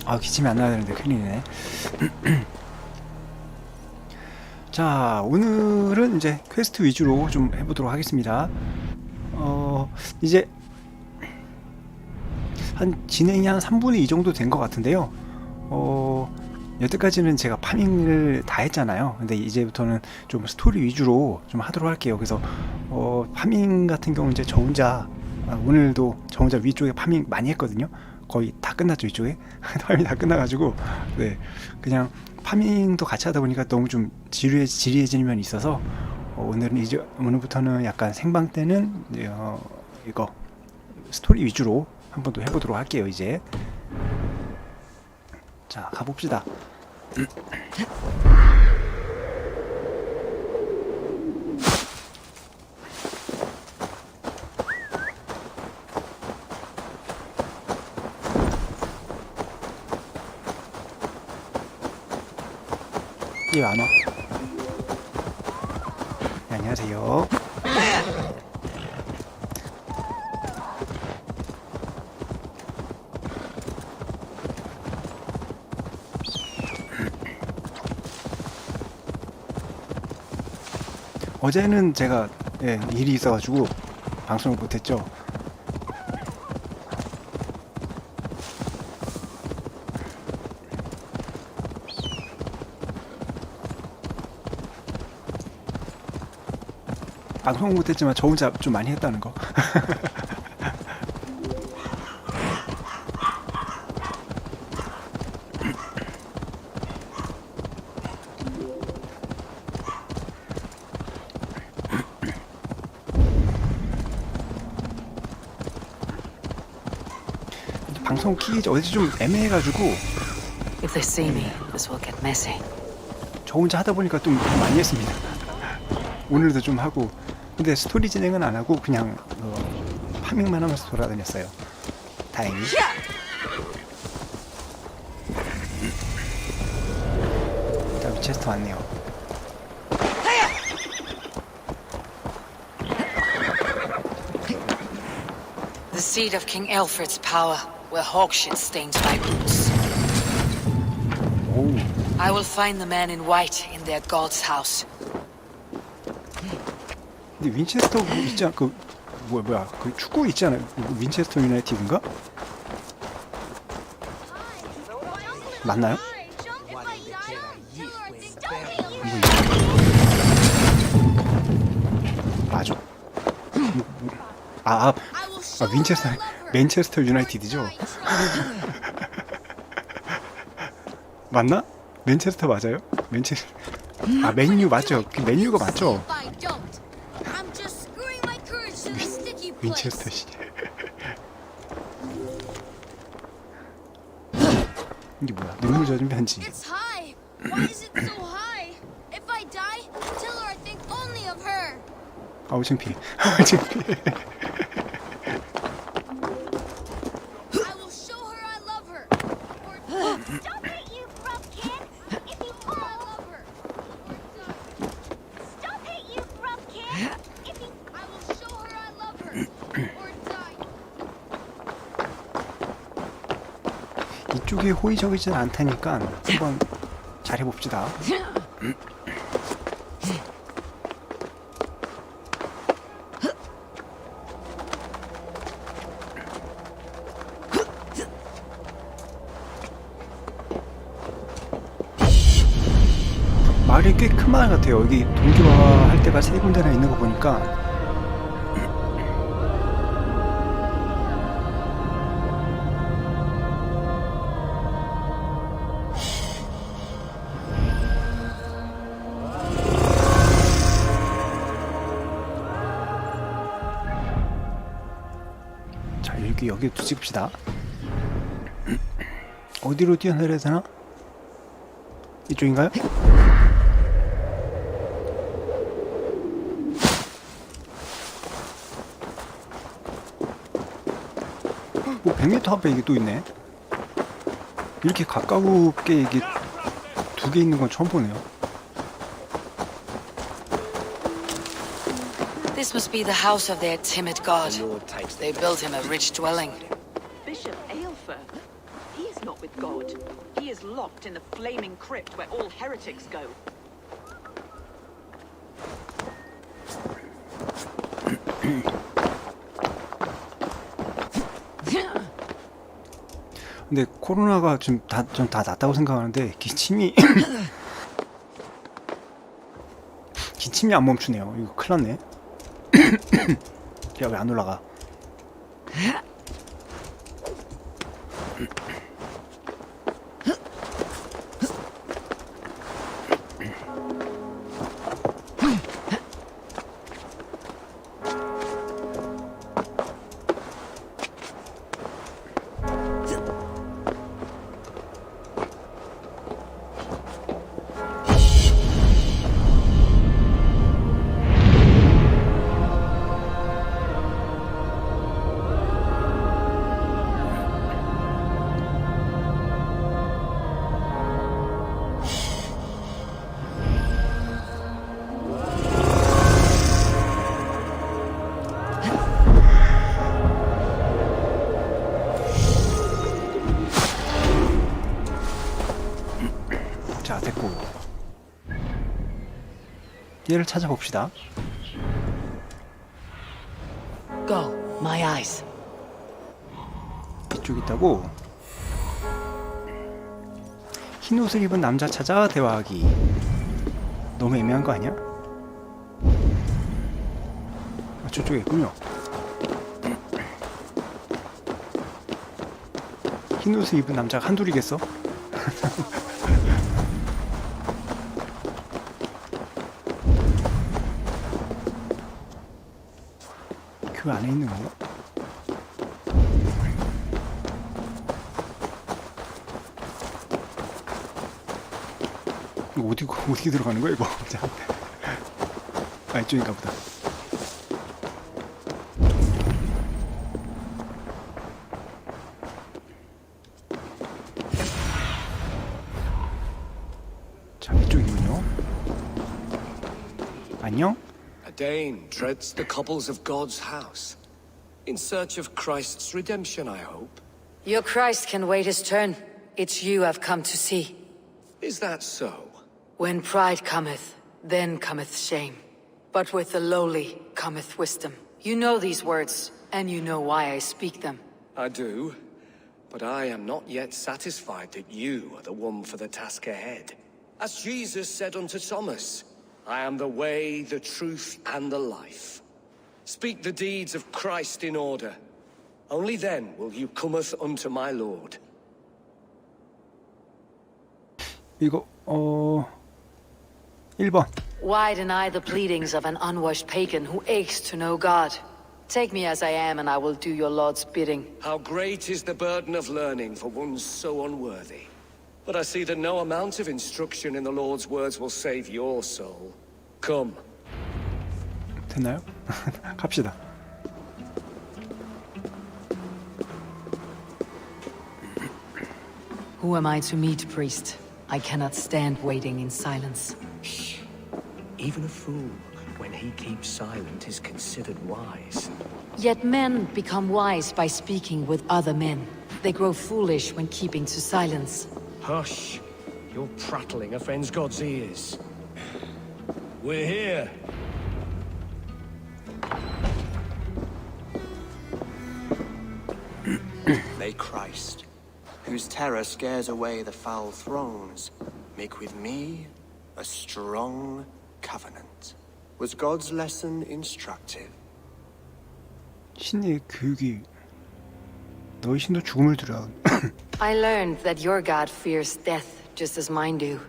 아, 기침이 안 나야 되는데 큰일이네. 자, 오늘은 이제 퀘스트 위주로 좀 해보도록 하겠습니다. 이제 진행이 한 3분의 2 정도 된 것 같은데요. 여태까지는 제가 파밍을 다 했잖아요. 근데 이제부터는 좀 스토리 위주로 좀 하도록 할게요. 그래서 파밍 같은 경우 이제 저 혼자 오늘도 저 혼자 위쪽에 파밍 많이 했거든요. 거의 다 끝났죠, 이쪽에. 파밍 다 끝나가지고 네, 그냥 파밍도 같이 하다 보니까 너무 좀 지루해지는 면이 있어서 오늘부터는 약간 생방 때는 이거 스토리 위주로 한 번 더 해보도록 할게요. 이제 자, 가봅시다. 얘 안 와. 네, 안녕하세요. 어제는 제가 일이 있어가지고 방송을 못했죠. 방송은 못했지만 저 혼자 좀 많이 했다는 거. 방송 키기 어제 좀 애매해가지고 If they see me, this will get messy. 저 혼자 하다 보니까 좀 많이 했습니다. 오늘도 좀 하고, 근데 스토리 진행은 안 하고 그냥 파밍만 하면서 돌아다녔어요. 다행히. 자, 윈체스터 왔네요. The seat of King Alfred's power, where hawkshit stains my boots. 오, I will find the man in white in their god's house. 근데 윈체스터 있지 않, 뭐야, 그 축구 있지 않아요? 윈체스터 유나이티드인가? 맞나요? 맞아. 윈체스터, 맨체스터 유나이티드죠? 맞나? 맨체스터 맞아요? 맨유 맞죠? 맨유가 맞죠? 윈체스터 씨. 이게 뭐야? 눈물 젖은 편지. 아우 창피해. 창피해. 이쪽이 호의적이진 않다니까 한번 잘해봅시다. 마을이 꽤 큰 마을 같아요. 여기 동기화 할 때가 3군데나 있는 거 보니까. 자, 여기 찍읍시다. 어디로 뛰어내려야 되나? 이쪽인가요? 뭐 100m 앞에 이게 또 있네. 이렇게 가깝게 이게 두 개 있는 건 처음 보네요. This must be the house of their timid god. They built him a rich dwelling. Bishop Aelfer? He is not with God. He is locked in the flaming crypt where all heretics go. 근데 코로나가 좀 다 낫다고 생각하는데 기침이 기침이 안 멈추네요. 이거 큰일 났네. 야, 왜 안 올라가? 자, 됐고 얘를 찾아봅시다. Go, my eyes. 이쪽 있다고. 흰 옷을 입은 남자 찾아 대화하기. 너무 애매한 거 아니야? 아, 저쪽에 있군요. 흰 옷을 입은 남자가 한둘이겠어? 그 안에 있는 건가? 이거 어디 들어가는 거야 이거? 아, 이쪽인가 보다. 자, 이쪽이군요. 안녕? A Dane treads the cobbles of God's house, in search of Christ's redemption, I hope. Your Christ can wait his turn. It's you I've come to see. Is that so? When pride cometh, then cometh shame. But with the lowly cometh wisdom. You know these words, and you know why I speak them. I do, but I am not yet satisfied that you are the one for the task ahead. As Jesus said unto Thomas, I am the way, the truth, and the life. Speak the deeds of Christ in order. Only then will you cometh unto my Lord. 이거 1번. Why deny the pleadings of an unwashed pagan who aches to know God? Take me as I am, and I will do your Lord's bidding. How great is the burden of learning for one so unworthy. But I see that no amount of instruction in the Lord's words will save your soul. Come. 됐나요? 갑시다. Who am I to meet, priest? I cannot stand waiting in silence. Shh. Even a fool, when he keeps silent, is considered wise. Yet men become wise by speaking with other men. They grow foolish when keeping to silence. Hush! Your prattling offends God's ears. We're here. May Christ, whose terror scares away the foul thrones, make with me a strong covenant. Was God's lesson instructive? 신의 교육이 너희 신도 죽음을 두려. I learned that your God fears death just as mine do,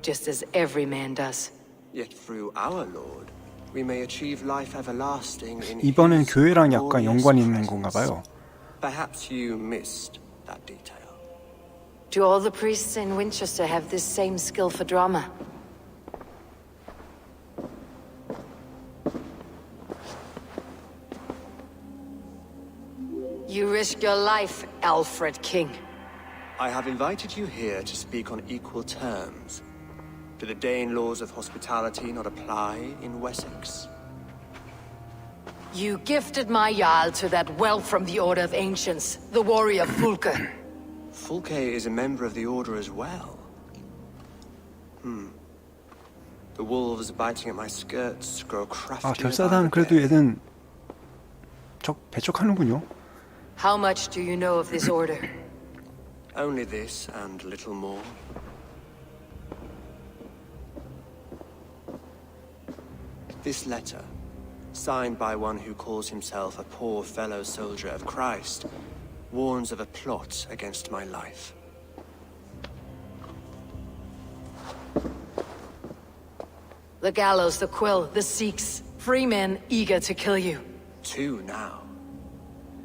just as every man does. Yet through our Lord, we may achieve life everlasting in 이번엔 His 교회랑 약간 glorious 연관이 있는 건가 presence. 봐요. Perhaps you missed that detail. Do all the priests in Winchester have this same skill for drama? You risk your life, Alfred King. I have invited you here to speak on equal terms. Do the Dane laws of hospitality not apply in Wessex? You gifted my Jarl to that whelp from the Order of Ancients, the warrior Fulke. Fulke is a member of the Order as well. The wolves biting at my skirts grow craftier. 아, 결사단 그래도 얘는 배척하는군요. How much do you know of this order? Only this and little more. This letter, signed by one who calls himself a poor fellow soldier of Christ, warns of a plot against my life. The gallows, the quill, the Sikhs, free men eager to kill you. 2 now.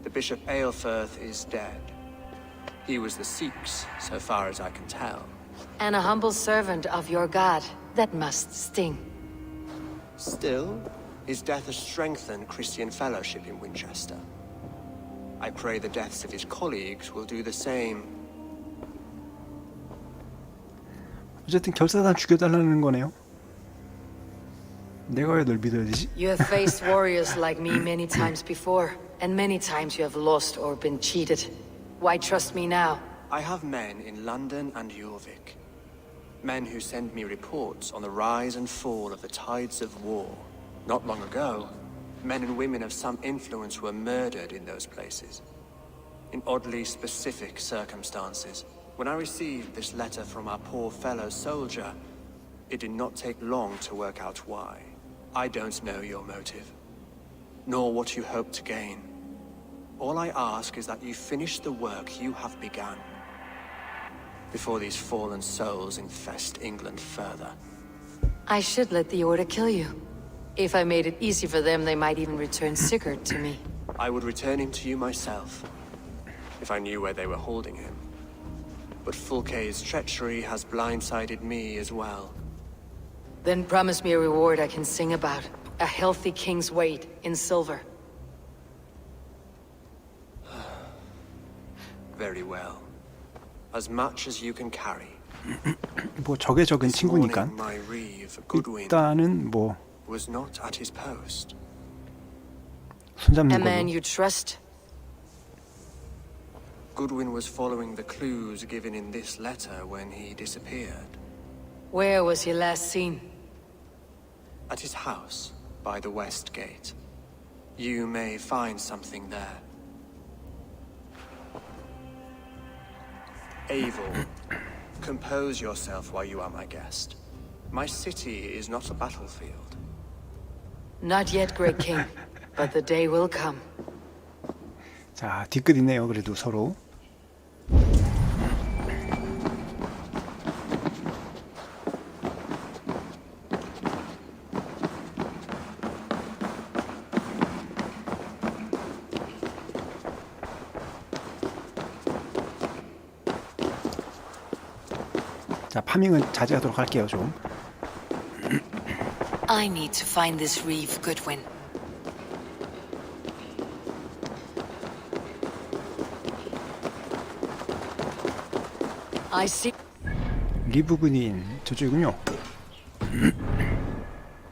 The Bishop Aelfirth is dead. He was the Sikhs, so far as I can tell. And a humble servant of your god. That must sting. Still, his death has strengthened Christian fellowship in Winchester. I pray the deaths of his colleagues will do the same. 어쨌든 결사단 죽여달라는 거네요. 내가 왜 널 믿어야 되지? You have faced warriors like me many times before, and many times you have lost or been cheated. Why trust me now? I have men in London and Jorvik. Men who send me reports on the rise and fall of the tides of war. Not long ago, men and women of some influence were murdered in those places. In oddly specific circumstances. When I received this letter from our poor fellow soldier, it did not take long to work out why. I don't know your motive, nor what you hope to gain. All I ask is that you finish the work you have begun, before these fallen souls infest England further. I should let the Order kill you. If I made it easy for them, they might even return Sigurd to me. I would return him to you myself, if I knew where they were holding him. But Fulke's treachery has blindsided me as well. Then promise me a reward I can sing about. A healthy king's weight in silver. Very well. As much as you can carry. 뭐 적의 적은 This 친구니까. morning, my reeve, Goodwin, 일단은 뭐 was not at his post. 손잡는 A man 걸로. you trust? Goodwin was following the clues given in this letter when he disappeared. Where was he last seen? At his house, by the west gate. You may find something there. Eivor, compose yourself while you are my guest. My city is not a battlefield. Not yet, great king. But the day will come. 자, 뒤끝 있네요. 그래도 서로. 자, 파밍은 자제하도록 할게요, 좀. I need to find this reeve, Goodwin. I see. 리브그닌 저쪽이군요.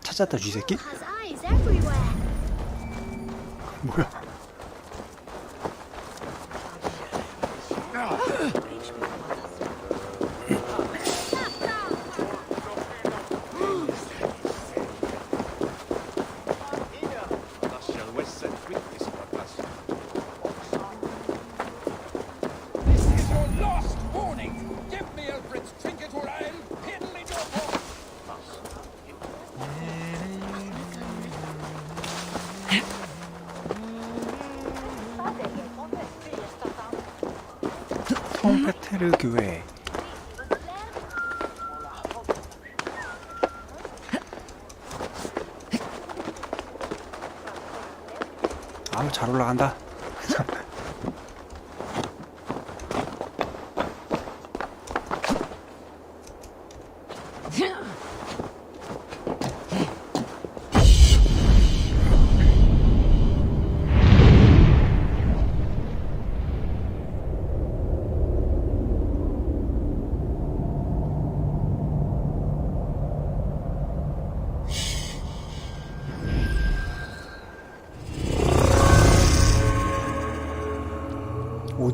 찾았다, 쥐새끼. Has eyes everywhere. 뭐야? 성페테르 교회. 아우, 잘 올라간다.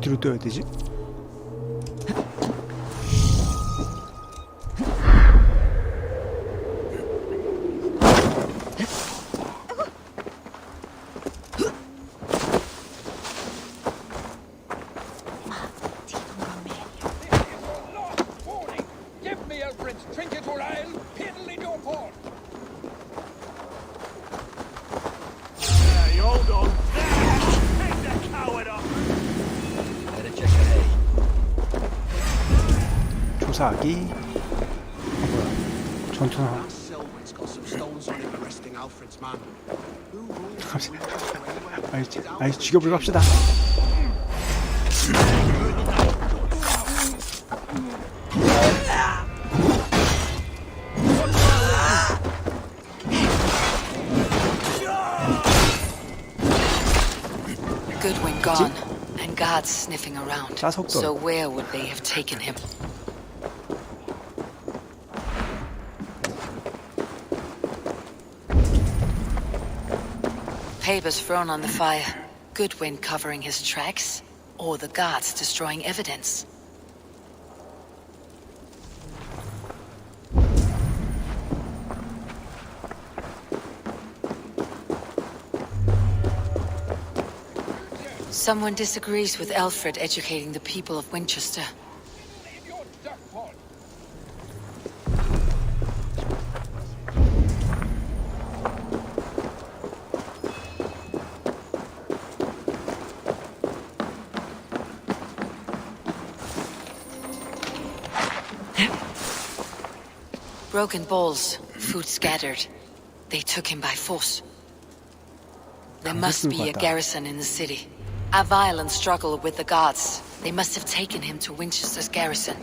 어디로 떠야 되지? 조사하기. 뭐야? 전투나. 아이 죽여버리고 합시다. Goodwin gone, and guards sniffing around. 자석들. So where would they have taken him? Papers thrown on the fire. Goodwin covering his tracks, or the guards destroying evidence. Someone disagrees with Alfred educating the people of Winchester. Broken bowls, food scattered. They took him by force. There must be a garrison in the city. A violent struggle with the guards. They must have taken him to Winchester's garrison.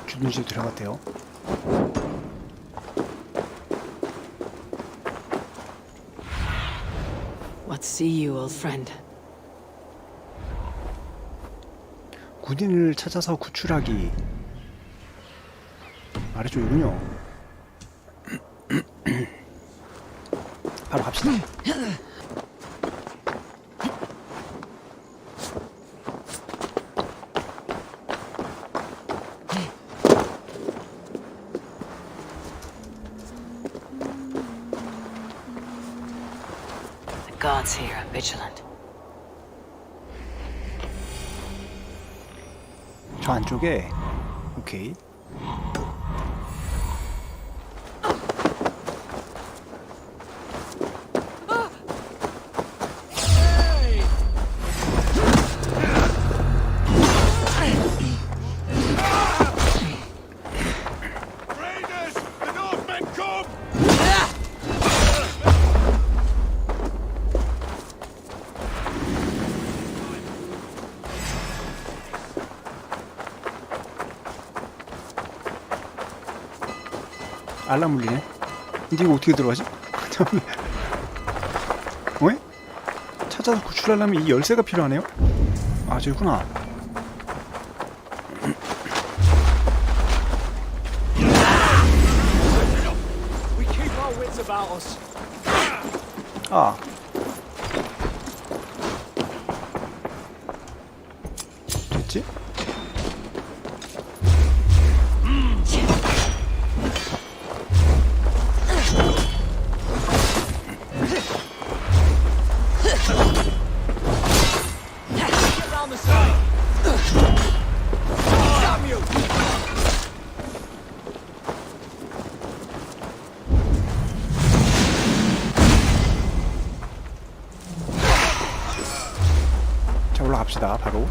주둔실 들어갔대요. What see you, old friend? 군인을 찾아서 구출하기. 아래쪽이군요. 바로 갑시다. The guards here are vigilant. 저 안쪽에. 오케이. 알람 울리네. 근데 이거 어떻게 들어가지? 왜? 찾아서 구출하려면 이 열쇠가 필요하네요? 아, 저기구나. 아. 됐지? 자, 올라갑시다. 바로.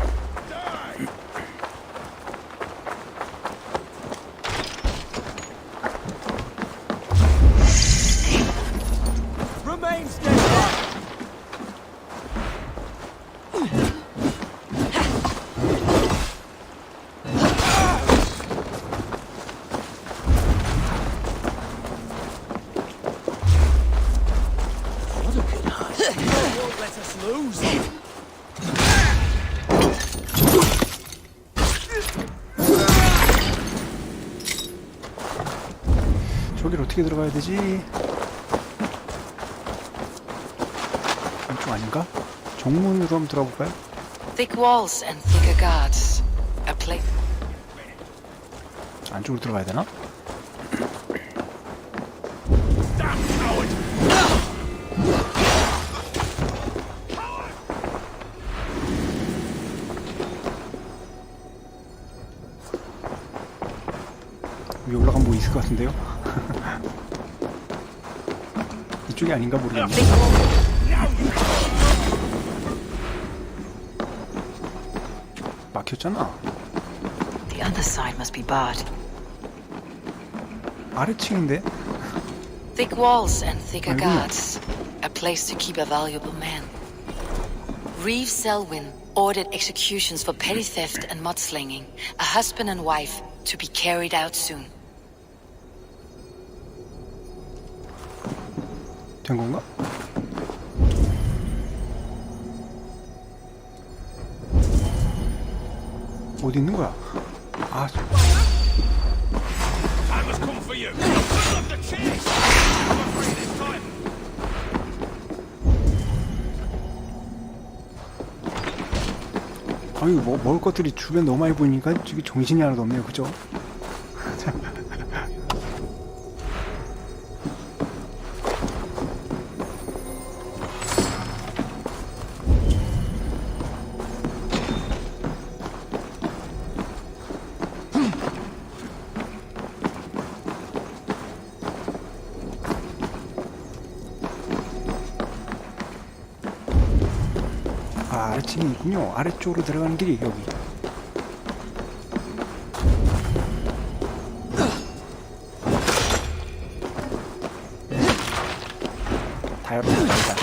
저기를 어떻게 들어가야 되지? 이쪽 아닌가? 정문으로 한번 들어볼까요? Thick walls and thicker guards. A place. 안쪽으로 들어가야 되나? 위에 올라가면 뭐 있을 것 같은데요? 이쪽이 아닌가 모르겠네. 막혔잖아. The other side must be barred. 아래층인데? Thick walls and thicker 아이고. guards. A place to keep a valuable man. Reeve Selwyn ordered executions for petty theft and mudslinging. A husband and wife to be carried out soon. 된 건가? 어디 있는 거야? 아, 아니 뭐 먹을 것들이 주변 너무 많이 보이니까 지금 정신이 하나도 없네요, 그죠? 아, 아래층이 있군요. 아래쪽으로 들어가는 길이 여기. 다 열었다, 일단.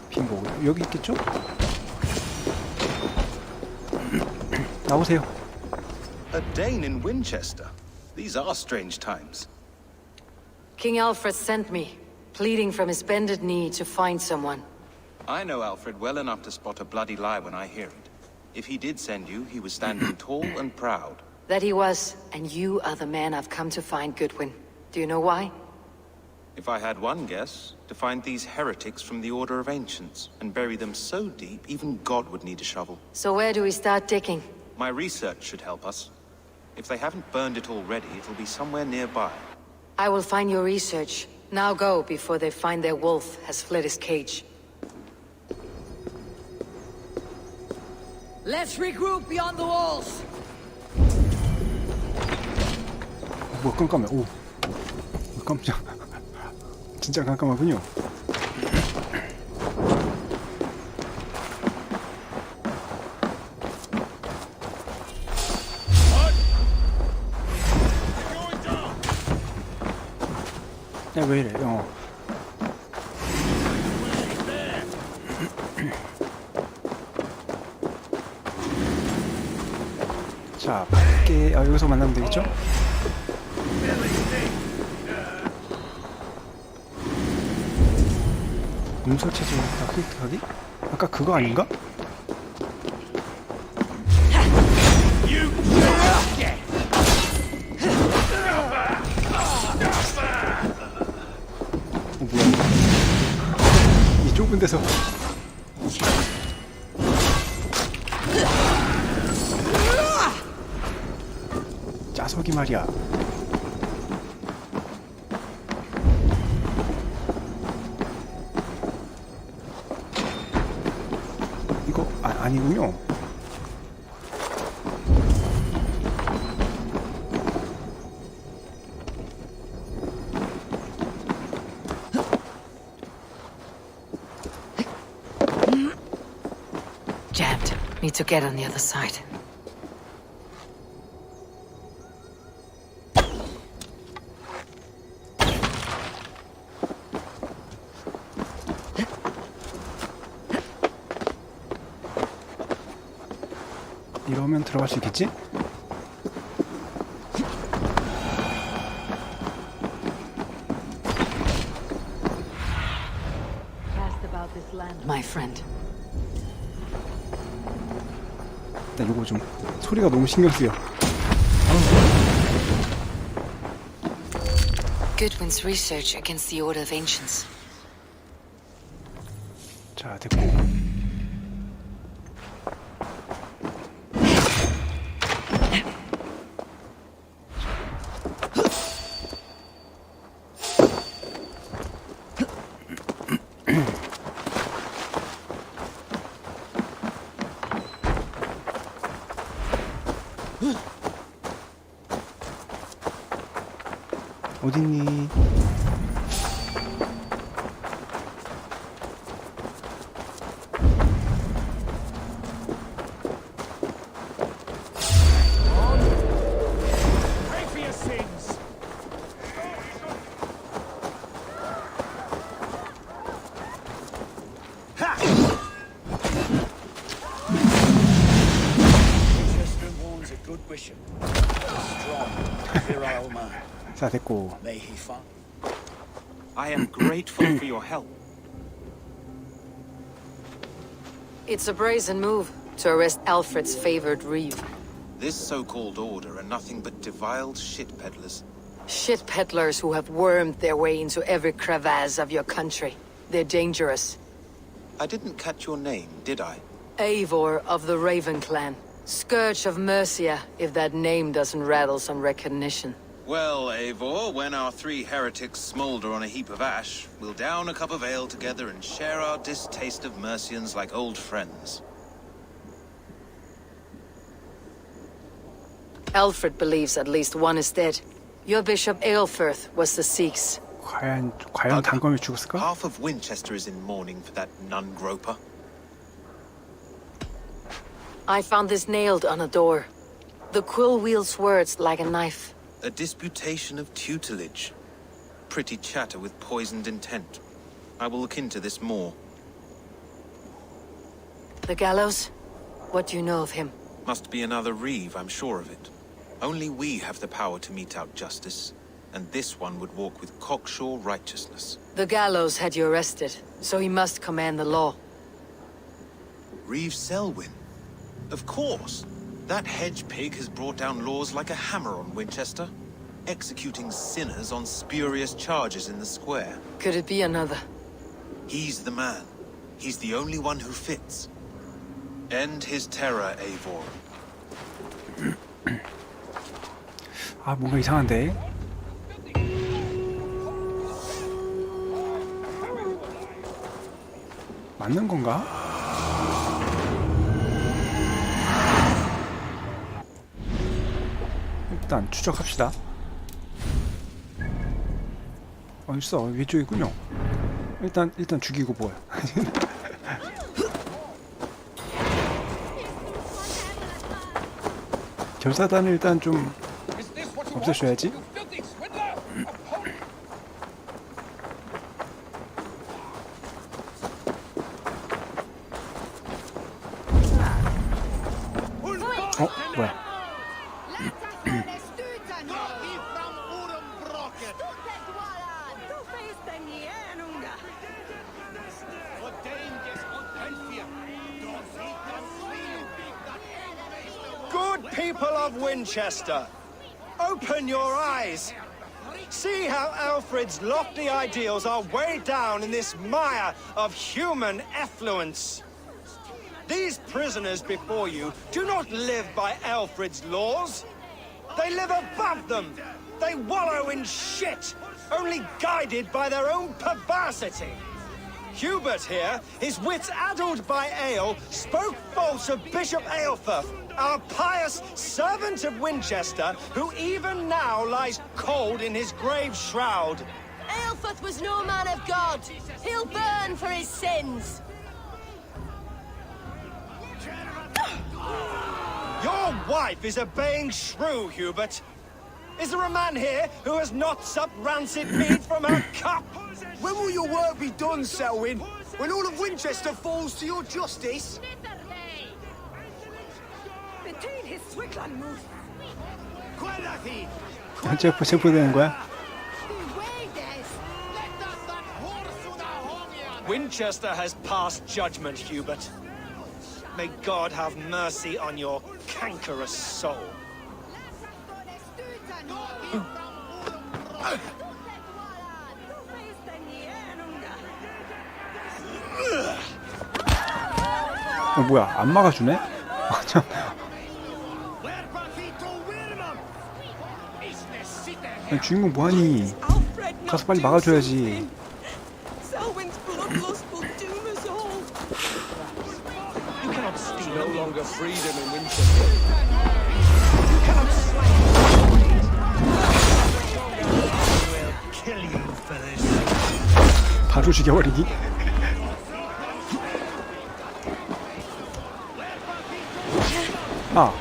빙고, 여기 있겠죠? 나오세요. A Dane in Winchester. These are strange times. King Alfred sent me, pleading from his bended knee to find someone. I know Alfred well enough to spot a bloody lie when I hear it. If he did send you, he was standing tall and proud. That he was, and you are the man I've come to find, Goodwin. Do you know why? If I had one guess, to find these heretics from the Order of Ancients and bury them so deep, even God would need a shovel. So where do we start digging? My research should help us. If they haven't burned it already, it'll be somewhere nearby. I will find your research. Now go before they find their wolf has fled his cage. Let's regroup beyond the walls. 뭐 깜깜해. 오, 깜짝. 진짜 깜깜하군요. 야, 왜 이래? 자, 밖에 여기서 만나면 되겠죠? 문서 체조 획득하기? 아까 그거 아닌가? 뭐야? 이 좁은 데서 짜석이 말이야. 이거 아니군요. Jammed. Need to get on the other side. 이러면 들어갈 수 있겠지? My friend. 일단 이거 좀 소리가 너무 신경 쓰여. Goodwin's research against the Order of Ancients. 자, 됐고. 어딨니? 자, 됐고. I am grateful for your help. It's a brazen move to arrest Alfred's favored reeve. This so-called order are nothing but deviled shit peddlers. Shit peddlers who have wormed their way into every crevasse of your country. They're dangerous. I didn't catch your name, did I? Eivor of the Raven Clan. Scourge of Mercia, if that name doesn't rattle some recognition. Well, Eivor, when our three heretics smolder on a heap of ash, we'll down a cup of ale together and share our distaste of Mercians like old friends. Alfred believes at least one is dead. Your Bishop Aelfirth was the Sikhs. 과연 단검이 죽었을까? Half of Winchester is in mourning for that nun-groper. I found this nailed on a door. The quill wields words like a knife. A disputation of tutelage. Pretty chatter with poisoned intent. I will look into this more. The gallows? What do you know of him? Must be another reeve, I'm sure of it. Only we have the power to mete out justice, and this one would walk with cocksure righteousness. The gallows had you arrested, so he must command the law. Reeve Selwyn? Of course. That hedge pig has brought down laws like a hammer on Winchester, executing sinners on spurious charges in the square. Could it be another? He's the man. He's the only one who fits. End his terror, Eivor. 아, 뭔가 이상한데? 맞는 건가? 일단 추적합시다. 있어. 위쪽이군요. 일단 죽이고 뭐야. 결사단을 일단 좀 없애줘야지. 뭐야. Good people of Winchester, open your eyes. See how Alfred's lofty ideals are weighed down in this mire of human effluence. These prisoners before you do not live by Alfred's laws. They live above them. They wallow in shit, only guided by their own perversity. Hubert here, his wits addled by ale, spoke false of Bishop Aelfirth, our pious servant of Winchester, who even now lies cold in his grave shroud. Aelfirth was no man of God. He'll burn for his sins. Your wife is a baying shrew, Hubert. Is there a man here who has not supped rancid mead from her cup? When will your work be done, Selwyn? When all of Winchester falls to your justice? 체포되는 거야? Winchester has passed judgment, Hubert. May God have mercy on your cankerous soul. 뭐야, 안 막아주네? 참. 아니, 주인공 뭐하니? 가서 빨리 막아줘야지. Selwyn's bloodlust will doom us all. You cannot steal no longer freedom in Winchester. We'll kill you for this. 바로 죽여버리기? 아.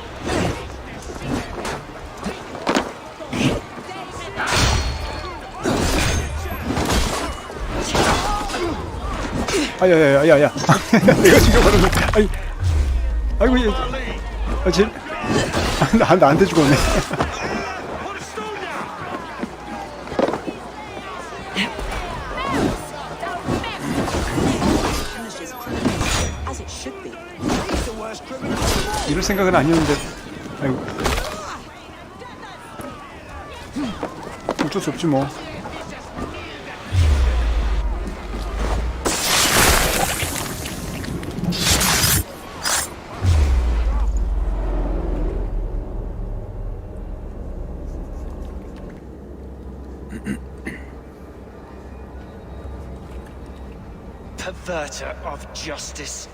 아야야야야야. 내가 죽여버렸네. 아이. 아이고 얘. 아 쟤. 나한테 죽었네. As it should be. 이럴 생각은 아니었는데. 아이고. 어쩔 수 없지 뭐. Perverter of justice.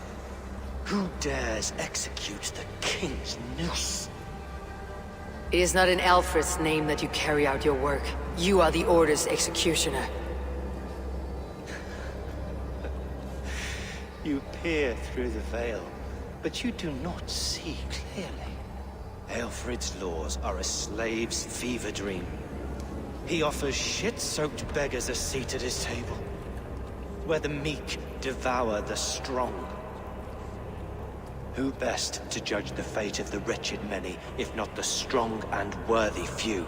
Who dares execute the king's noose? It is not in Alfred's name that you carry out your work. You are the Order's executioner. You peer through the veil, but you do not see clearly. Alfred's laws are a slave's fever dream. He offers shit-soaked beggars a seat at his table, where the meek devour the strong. Who best to judge the fate of the wretched many, if not the strong and worthy few?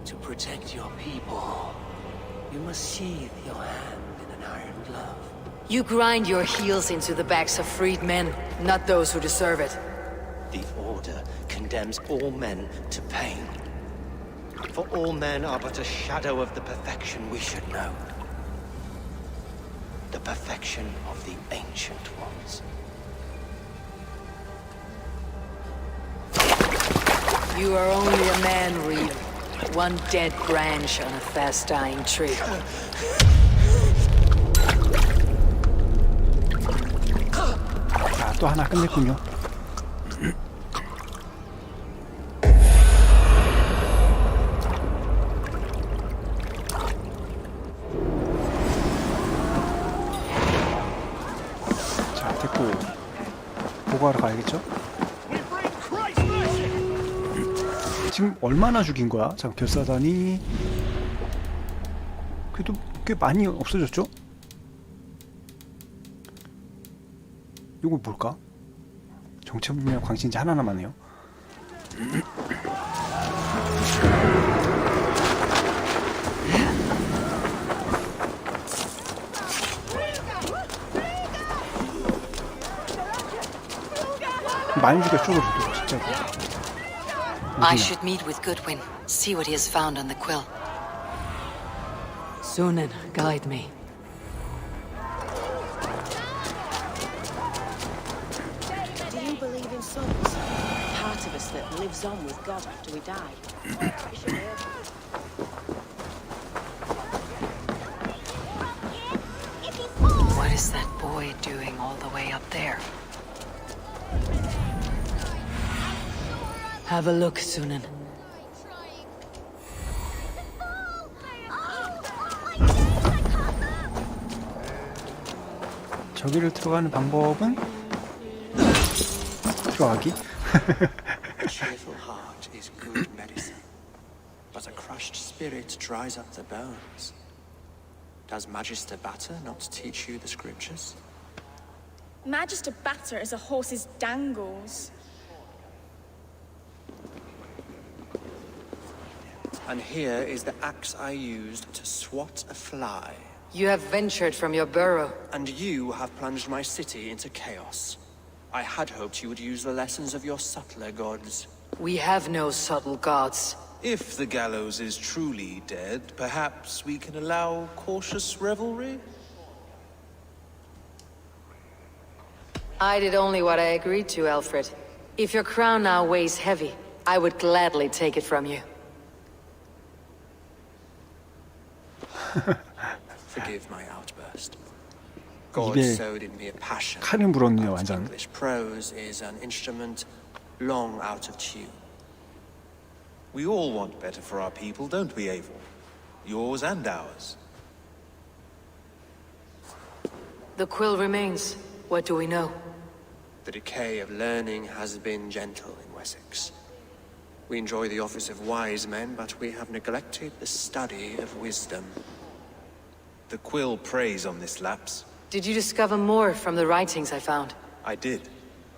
To protect your people, you must sheathe your hand in an iron glove. You grind your heels into the backs of freed men, not those who deserve it. The Order condemns all men to pain. For all men are but a shadow of the perfection we should know. The perfection of the Ancient Ones. You are only a man, Reed. One dead branch on a fast-dying tree. 자, 또 하나 끝냈군요. 자, 됐고 보고하러 가야겠죠? 지금 얼마나 죽인 거야? 잠깐 결사단이 그래도 꽤 많이 없어졌죠? 이거 뭘까? 정체불명 광신자 하나 남았네요. 많이 죽였죠, 그래도 진짜. I should meet with Goodwin, see what he has found on the quill. Sunan, guide me. Do you believe in souls? Part of us that lives on with God after we die. What is that boy doing all the way up there? Have a look, Sunan. 저기를 들어가는 방법은 들어가기. A cheerful heart is good medicine, but a crushed spirit dries up the bones. Does Magister Batter not teach you the scriptures? Magister Batter is a horse's dangles. And here is the axe I used to swat a fly You have ventured from your burrow. And you have plunged my city into chaos. I had hoped you would use the lessons of your subtler gods. We have no subtle gods. If the gallows is truly dead, perhaps we can allow cautious revelry? I did only what I agreed to, Alfred. If your crown now weighs heavy, I would gladly take it from you. Forgive my outburst. God 입에 sowed in me a passion. 칼을 물었네요, But 완전. English prose is an instrument long out of tune. We all want better for our people, don't we, Eivor? Yours and ours. The quill remains. What do we know? The decay of learning has been gentle in Wessex. We enjoy the office of wise men, but we have neglected the study of wisdom. The quill preys on this lapse. Did you discover more from the writings I found? I did.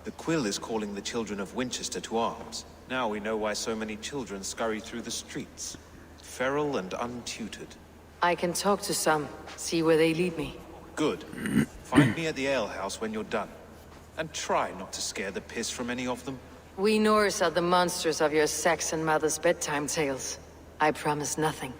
The quill is calling the children of Winchester to arms. Now we know why so many children scurry through the streets, feral and untutored. I can talk to some, see where they lead me. Good. Find me at the alehouse when you're done. And try not to scare the piss from any of them. We Norse are the monsters of your Saxon mother's bedtime tales. I promise nothing.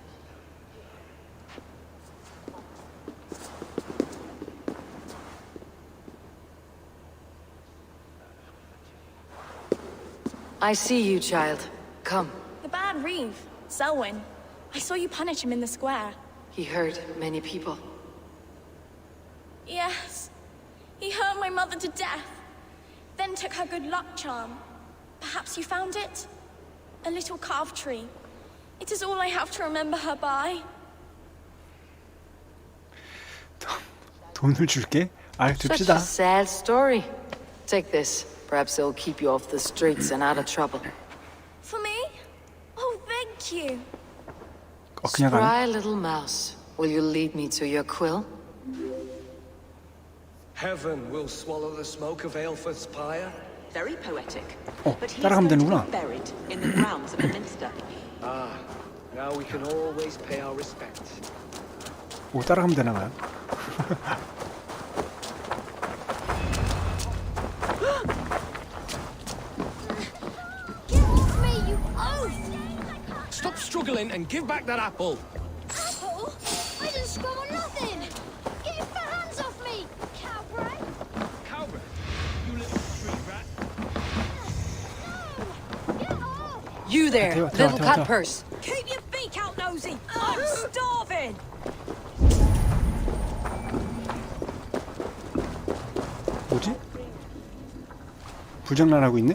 I see you, child. Come. The bad Reeve, Selwyn. I saw you punish him in the square. He hurt many people. Yes. He hurt my mother to death. Then took her good luck charm. Perhaps you found it? A little carved tree. It is all I have to remember her by. 돈을 줄게. 아, Such 줍시다. a sad story. Take this. Perhaps it'll keep you off the streets and out of trouble. For me? Oh, thank you. 그냥 가네. Spry little mouse. Will you lead me to your quill? Heaven will swallow the smoke of Aelfred's pyre. Very poetic. 어, But he is 따라가면 going to 되는구나. be buried in the grounds of the minster. Ah, now we can always pay our respects. 오, 따라가면 되나 봐요. Stop struggling and give back that apple. Apple? I didn't scroll on nothing! Get your fat hands off me, cowbray! Cowbird, you little street rat. No! Get off! You there, Theo, little Theo, cut Theo. purse. Keep your beak out, nosy! I'm starving! 뭐지? 불장난하고 있네?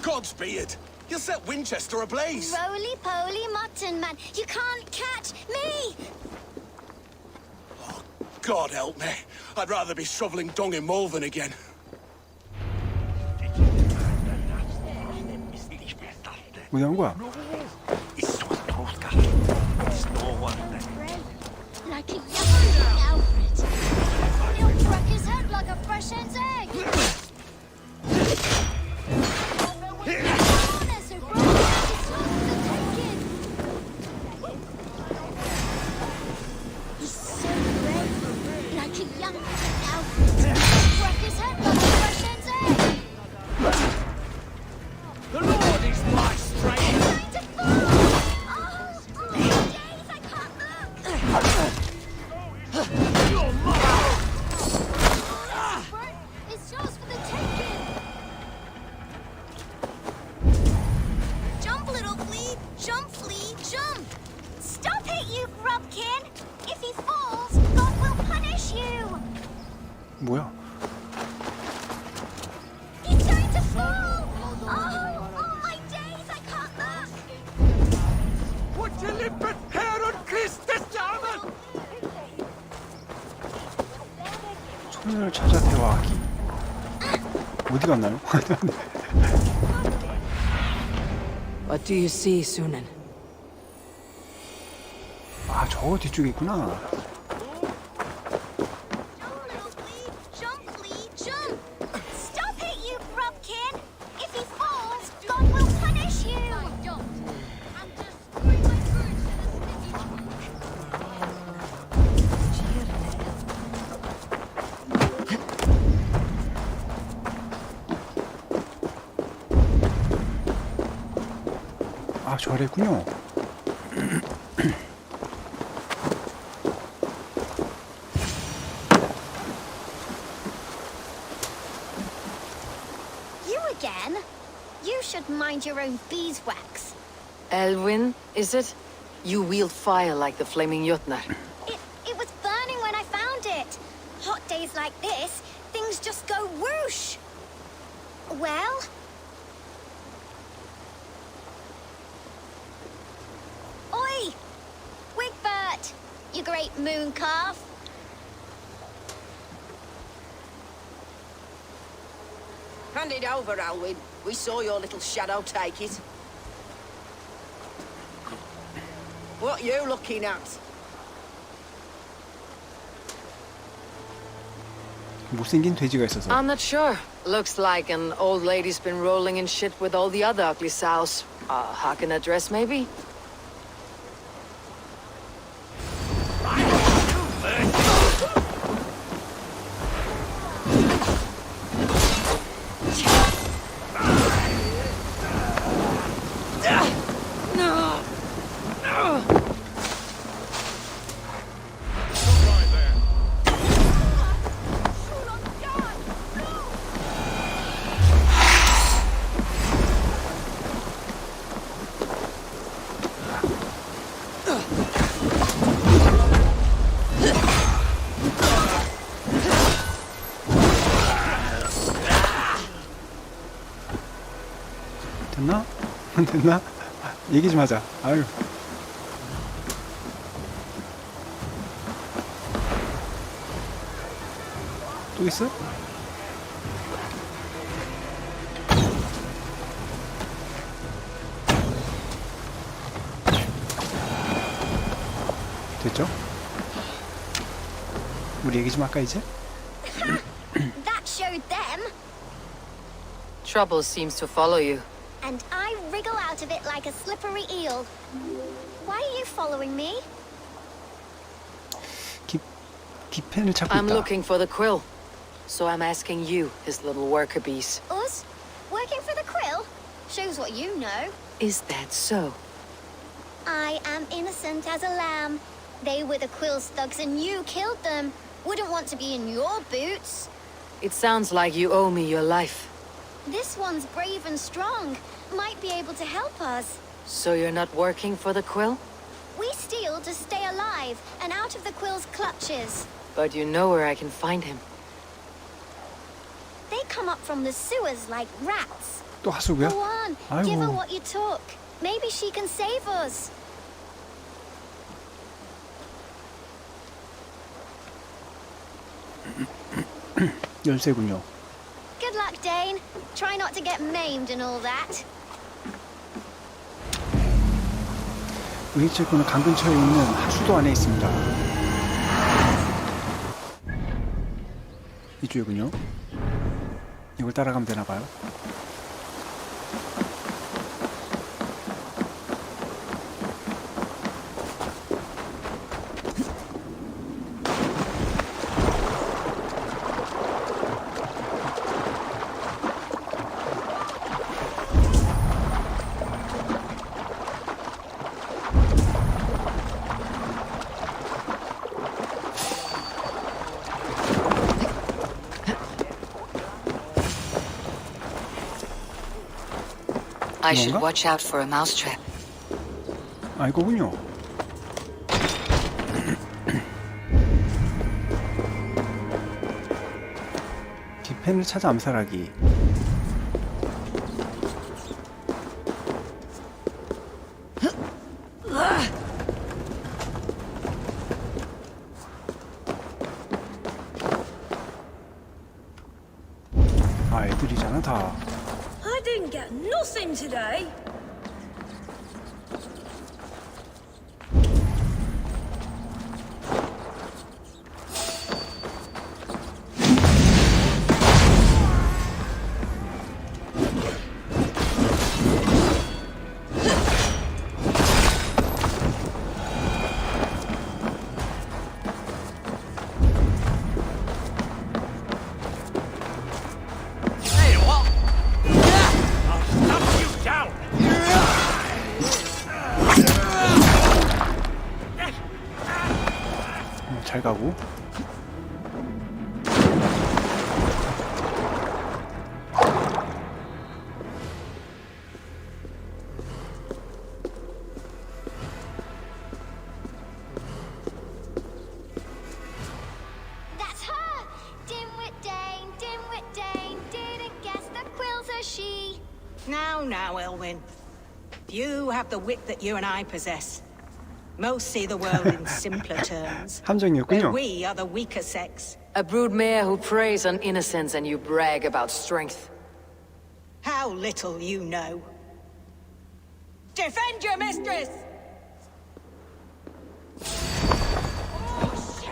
Godspeed! You'll set Winchester ablaze! Roly-poly mutton man, you can't catch me! God help me. I'd rather be shoveling dung in Malvern again. 어디 간 거야? Like a young Alfred. He'll crack his head like a fresh hen's egg! He's so brave, like a young Alfred. Crack his head like a fresh hen's egg! The Lord is my strength. Trying to fall! Oh, my days, I can't look! It's yours for the taking! Jump, little flea! Jump, flea, jump! Stop it, you grubkin! If he falls, God will punish you! 뭐야? He's going to fall! Oh, my days, I can't look! Put your limpet hair on Christus, Jarman! 소년을 찾아 대화하기. 어디 갔나요? What do you see, Sunan? 아, 저 뒤쪽에 있구나. Jump, little flea! Jump, flea, jump! Stop it, you grubkin! If he falls, God will punish you! 아, 저 아래 있군요. You again? You should mind your own beeswax. Elwyn, is it? You wield fire like the flaming Jotnar. It was burning when I found it. Hot days like this, things just go whoosh. Well? Oi! Wigbert! You great moon calf. Hand it over, Alwyn. We saw your little shadow take it. What you looking at? 못생긴 돼지가 있어서. I'm not sure. Looks like an old lady's been rolling in shit with all the other ugly sows. Hawking a dress, maybe? 됐나? 됐나? 얘기 좀 하자. 아유. 또 있어? 됐죠? 우리 얘기 좀 할까 이제? That showed them. Trouble seems to follow you. And I wriggle out of it like a slippery eel. Why are you following me? 기펜을 찾고 I'm 있다. looking for the quill. So I'm asking you, his little worker bees. Us? Working for the quill? Shows what you know. Is that so? I am innocent as a lamb. They were the quill's thugs and you killed them. Wouldn't want to be in your boots. It sounds like you owe me your life. This one's brave and strong. Might be able to help us. So you're not working for the quill? We steal to stay alive and out of the quill's clutches. But you know where I can find him. They come up from the sewers like rats. 또 하수구야? Go on, give her 아이고. what you took. Maybe she can save us. 열쇠군요. Good luck, Dane. Try not to get maimed and all that. 윈체스터는 강 근처에 있는 하수도 안에 있습니다. 이쪽이군요. 이걸 따라가면 되나봐요. I should 뭔가? watch out for a mousetrap. 아, 이거군요. 기펜을 찾아 암살하기. 아, 애들이잖아 다. I didn't get nothing today. Hey, what? I'll stop you down! 잘 가고. That's her! Dimwit Dane, didn't guess the quills are she. Now, Elwyn. You have the wit that you and I possess. Most see the world in simpler terms. 함정이었군요. We are the weaker sex. A broodmare who preys on innocence and you brag about strength. How little you know. Defend your mistress!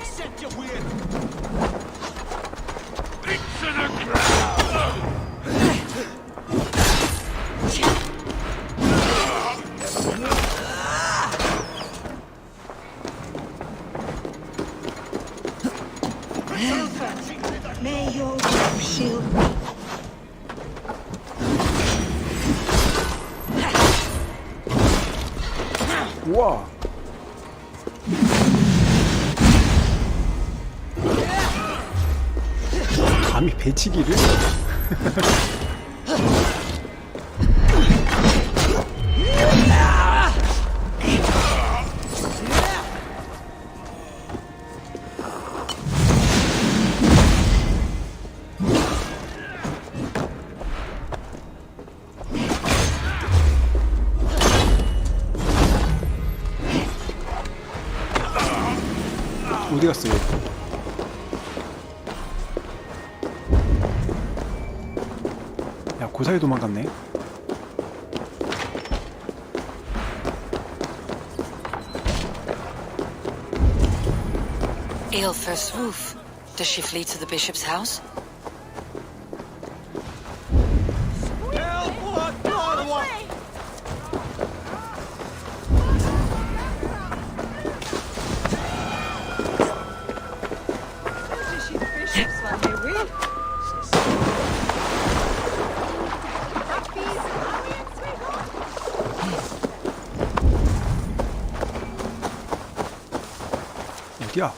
Set your weird. May your whip shield me. 우와. 감히 배치기를? 어디 갔어 얘? 야 고사에 도망갔네. Aelfir's roof. Does she flee to the bishop's house? 어디야?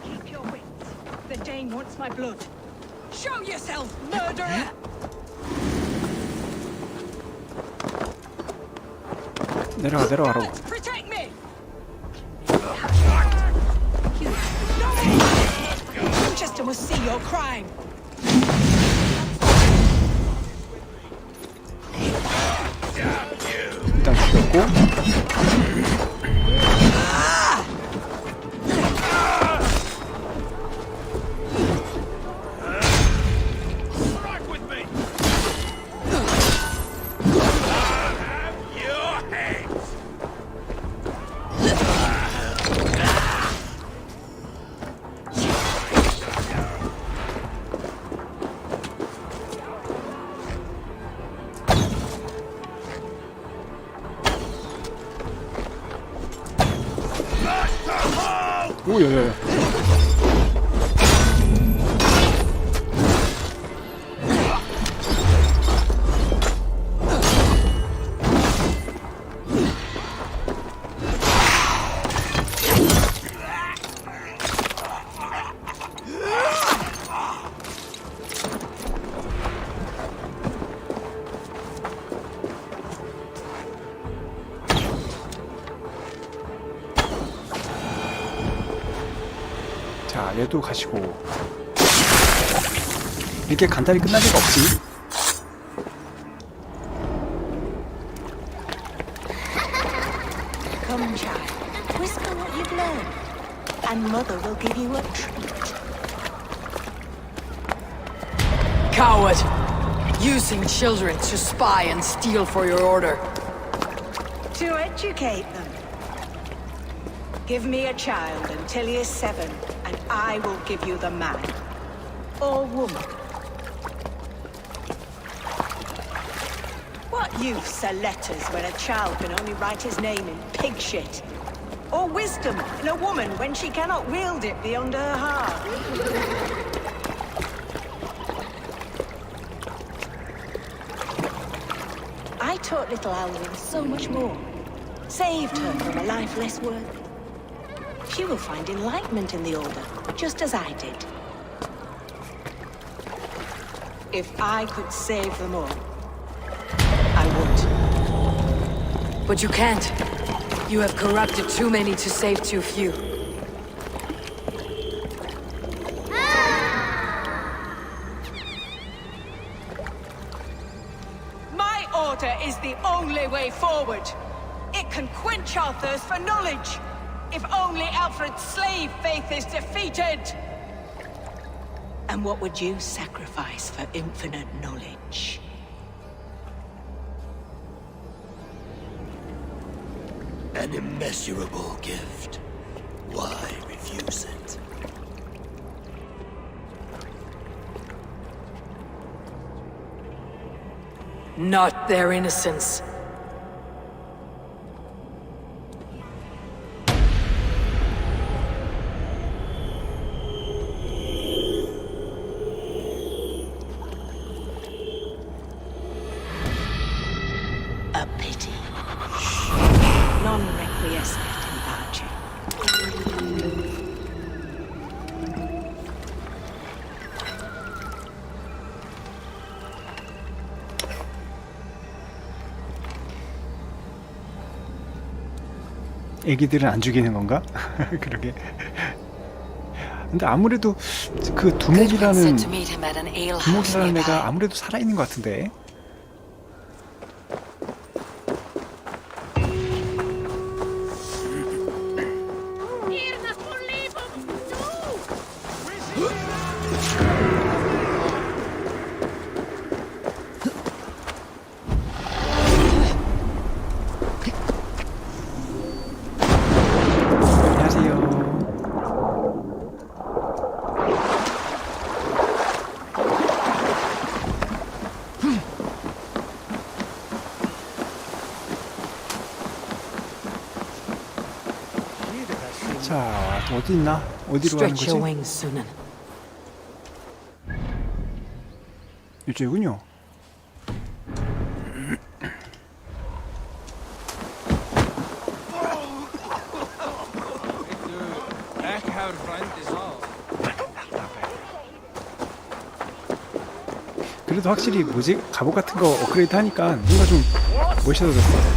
Keep your wits. The Dane wants my blood. Show yourself, murderer! 내려가라고. Protect me! Winchester must see your crime. 일단 죽였고. 오야야야. 자, 얘도 가시고. 이렇게 간단히 끝날 리가 없지. Come, child. Whisper what you've learned, and Mother will give you a treat. Coward! Using children to spy and steal for your order. To educate them. Give me a child until he is 7, and I will give you the man. Or woman. What use are letters when a child can only write his name in pig shit? Or wisdom in a woman when she cannot wield it beyond her heart? I taught little Alwyn so much more. Saved her from a life less worthy. She will find enlightenment in the Order, just as I did. If I could save them all, I would. But you can't. You have corrupted too many to save too few. My Order is the only way forward. It can quench our thirst for knowledge. If only Alfred's slave faith is defeated. And what would you sacrifice for infinite knowledge? An immeasurable gift. Why refuse it? Not their innocence. A pity. Non requiescat in pace. 애기들은 안 죽이는 건가? 그러게. 근데 아무래도 그 두목이라는 애가 아무래도 살아있는 것 같은데. 자, 어디 있나? 어디로 가는 거지? 이쪽이군요. 그래도 확실히 뭐지? 갑옷 같은 거 업그레이드 하니까 뭔가 좀 멋있어졌어.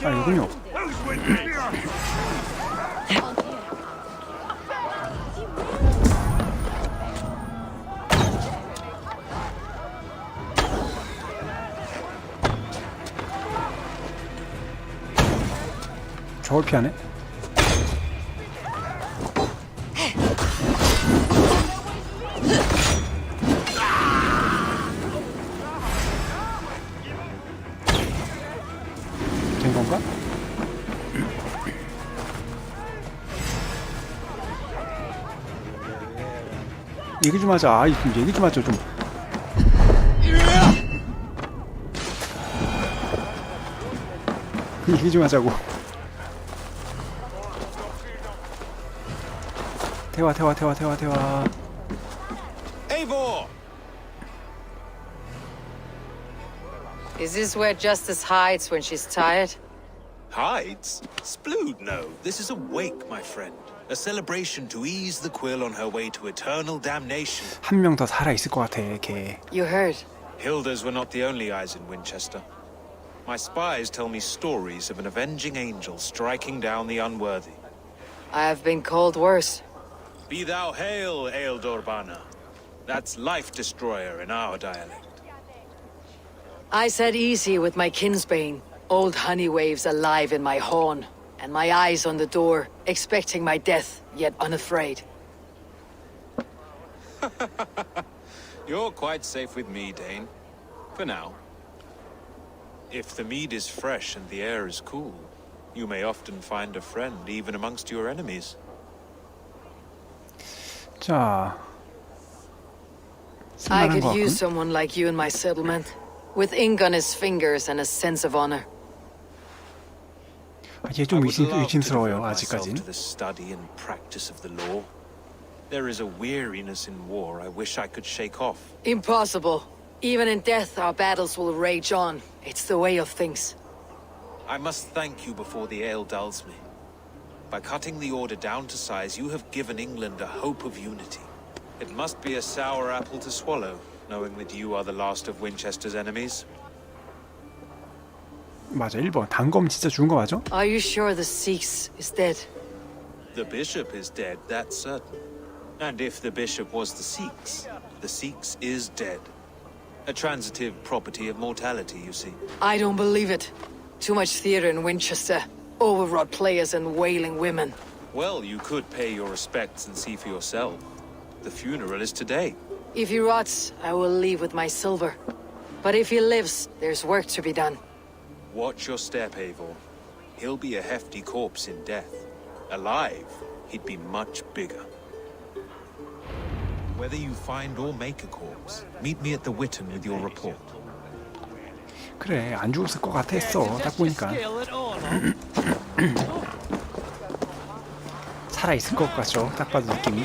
아, 이군요. 저걸 피하네? 된 건가? 얘기 좀 하자. 아, 얘기 좀 하자, 좀. 얘기 좀 하자고. 태화. Eivor! Is this where Justice hides when she's tired? Hides? Splood, no. This is a wake, my friend. A celebration to ease the quill on her way to eternal damnation. 한 명 더 살아 있을 것 같아, 걔. You heard. Hilda's were not the only eyes in Winchester. My spies tell me stories of an avenging angel striking down the unworthy. I have been called worse. Be thou hail, Ealdor Bana. That's life destroyer in our dialect. I said easy with my kinsbane. Old honey waves alive in my horn, and my eyes on the door, expecting my death, yet unafraid. You're quite safe with me, Dane. For now. If the mead is fresh and the air is cool, you may often find a friend even amongst your enemies. 자, I 쓸만한 could 것 use 같군. someone like you in my settlement, with ink on his fingers and a sense of honor. 얘 I 좀 would love to 의심스러워요, devote myself 아직까진. to the study and practice of the law. There is a weariness in war I wish I could shake off. Impossible. Even in death, our battles will rage on. It's the way of things. I must thank you before the ale dulls me. By cutting the order down to size, you have given England a hope of unity. It must be a sour apple to swallow, knowing that you are the last of Winchester's enemies. 맞아, 1번. 단검 진짜 죽은 거 맞아? Are you sure the Sikhs is dead? The bishop is dead, that's certain. And if the bishop was the Sikhs is dead. A transitive property of mortality, you see. I don't believe it. Too much theater in Winchester. Overwrought players and wailing women. Well, you could pay your respects and see for yourself. The funeral is today. If he rots, I will leave with my silver. But if he lives, there's work to be done. Watch your step, Eivor. He'll be a hefty corpse in death. Alive, he'd be much bigger. Whether you find or make a corpse, meet me at the Witten with your report. 그래, 안 죽었을 것 같아 했어. 딱 보니까. 살아있을 것 같죠. 딱 봐도 느낌이.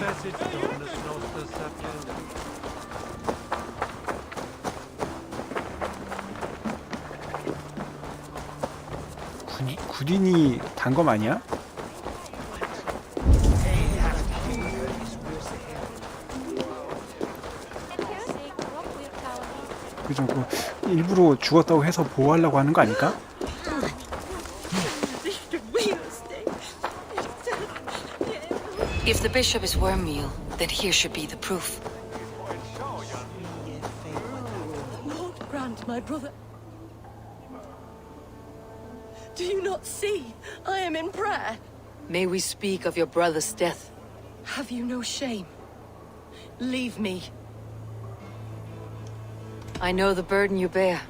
구딘이 단검 아니야? 그좀 일부러 죽었다고 해서 보호하려고 하는 거 아닐까? If the bishop is wormmeal, then here should be the proof. Lord grant, my brother. Do you not see? I am in prayer. May we speak of your brother's death? Have you no shame? Leave me. I know the burden you bear.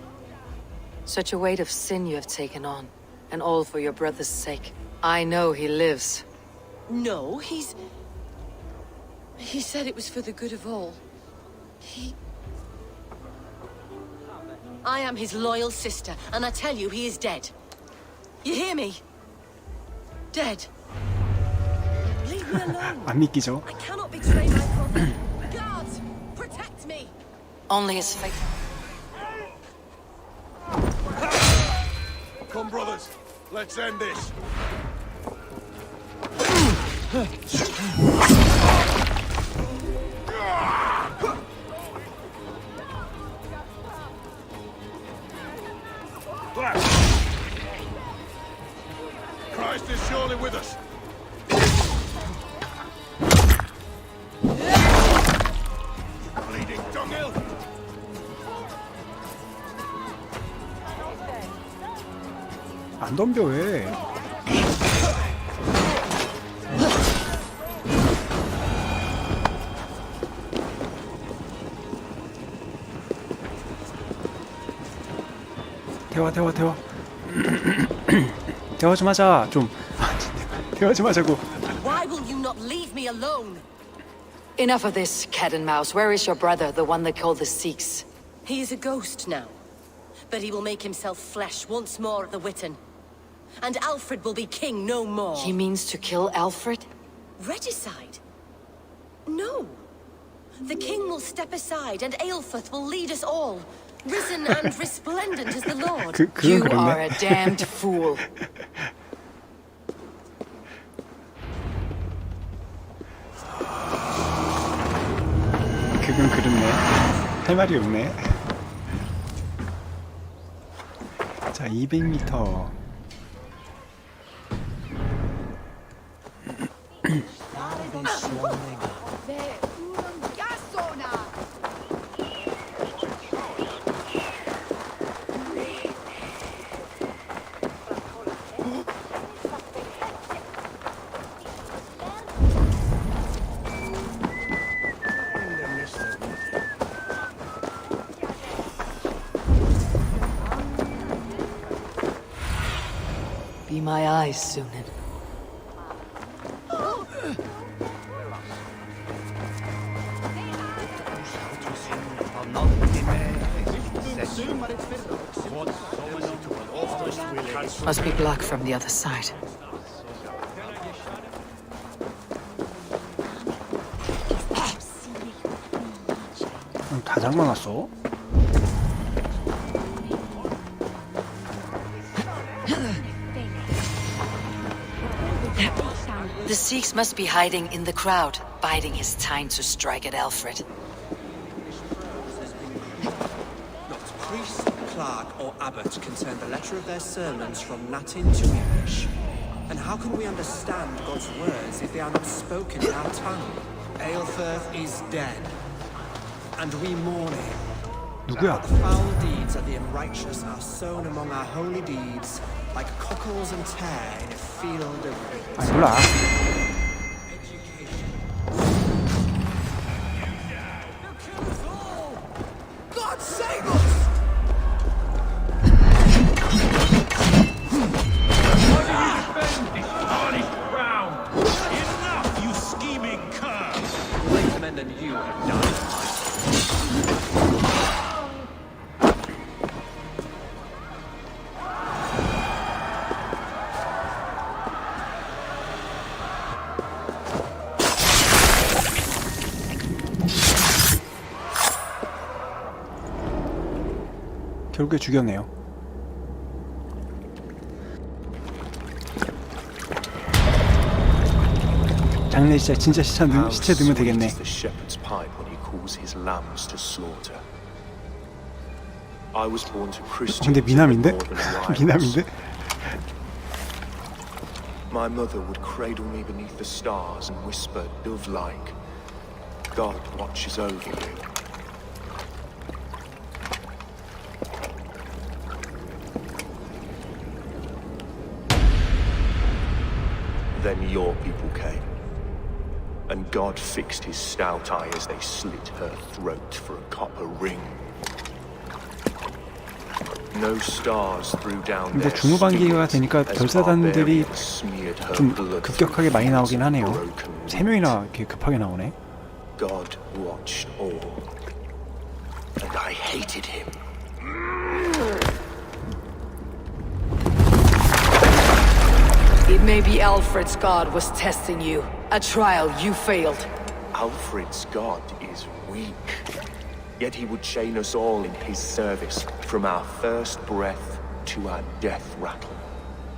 Such a weight of sin you have taken on, and all for your brother's sake. I know he lives. No, he said it was for the good of all. I am his loyal sister, and I tell you he is dead. You hear me? Dead. Leave me alone. 안 믿기죠? I cannot betray my brother. Guards, protect me. Only his fate. Come, brothers. Let's end this. Christ is surely with us. Bleeding dunghill. 안 덤벼 왜? 대화 대화 좀 하자 좀. 대화 좀 하자고. Why will you not leave me alone? Enough of this, cat and mouse. Where is your brother, the one they call the Sikhs? He is a ghost now, but he will make himself flesh once more at the Witten. And Alfred will be king no more. He means to kill Alfred? Regicide? No. The king will step aside and Aelfrith will lead us all, risen and resplendent as the Lord. You are a damned fool. 그건 그렇네. 할 말이 없네. 자, 200m. my eyes, Sunan. Must be blocked from the other side. 다 잠궈놨어? The Sikhs must be hiding in the crowd, biding his time to strike at Alfred. Not priest, clerk, or abbot can turn the letter of their sermons from Latin to English. And how can we understand God's words if they are not spoken in our tongue? Aelfirth is dead, and we mourn him. 누구야? But the foul deeds of the unrighteous are sown among our holy deeds, like cockles and tare in a field of wheat. 아, 몰라. God save us! Why do you defend this tarnished ground? Enough, you scheming cur! Later men than you have done. 결국에 죽였네요. 장례 진짜 시체 넣으면 되겠네. The shepherd's pipe when he calls his lambs to slaughter. I was born to Christians. 근데 미남인데? 미남인데? My mother would cradle me beneath the stars and whisper dove-like, God watches over you. Then your people came, and God fixed his stout eye as they slit her throat for a copper ring. No stars threw down 근데 their 중후반기가 spears 되니까 as 별사단들이 barbarians smeared her 좀 blood 급격하게 from 많이 나오긴 하네요. broken 3명이나 이렇게 급하게 나오네. God watched all, and I hated him. It may be Alfred's god was testing you. A trial you failed. Alfred's God is weak, yet he would chain us all in his service, from our first breath to our death rattle.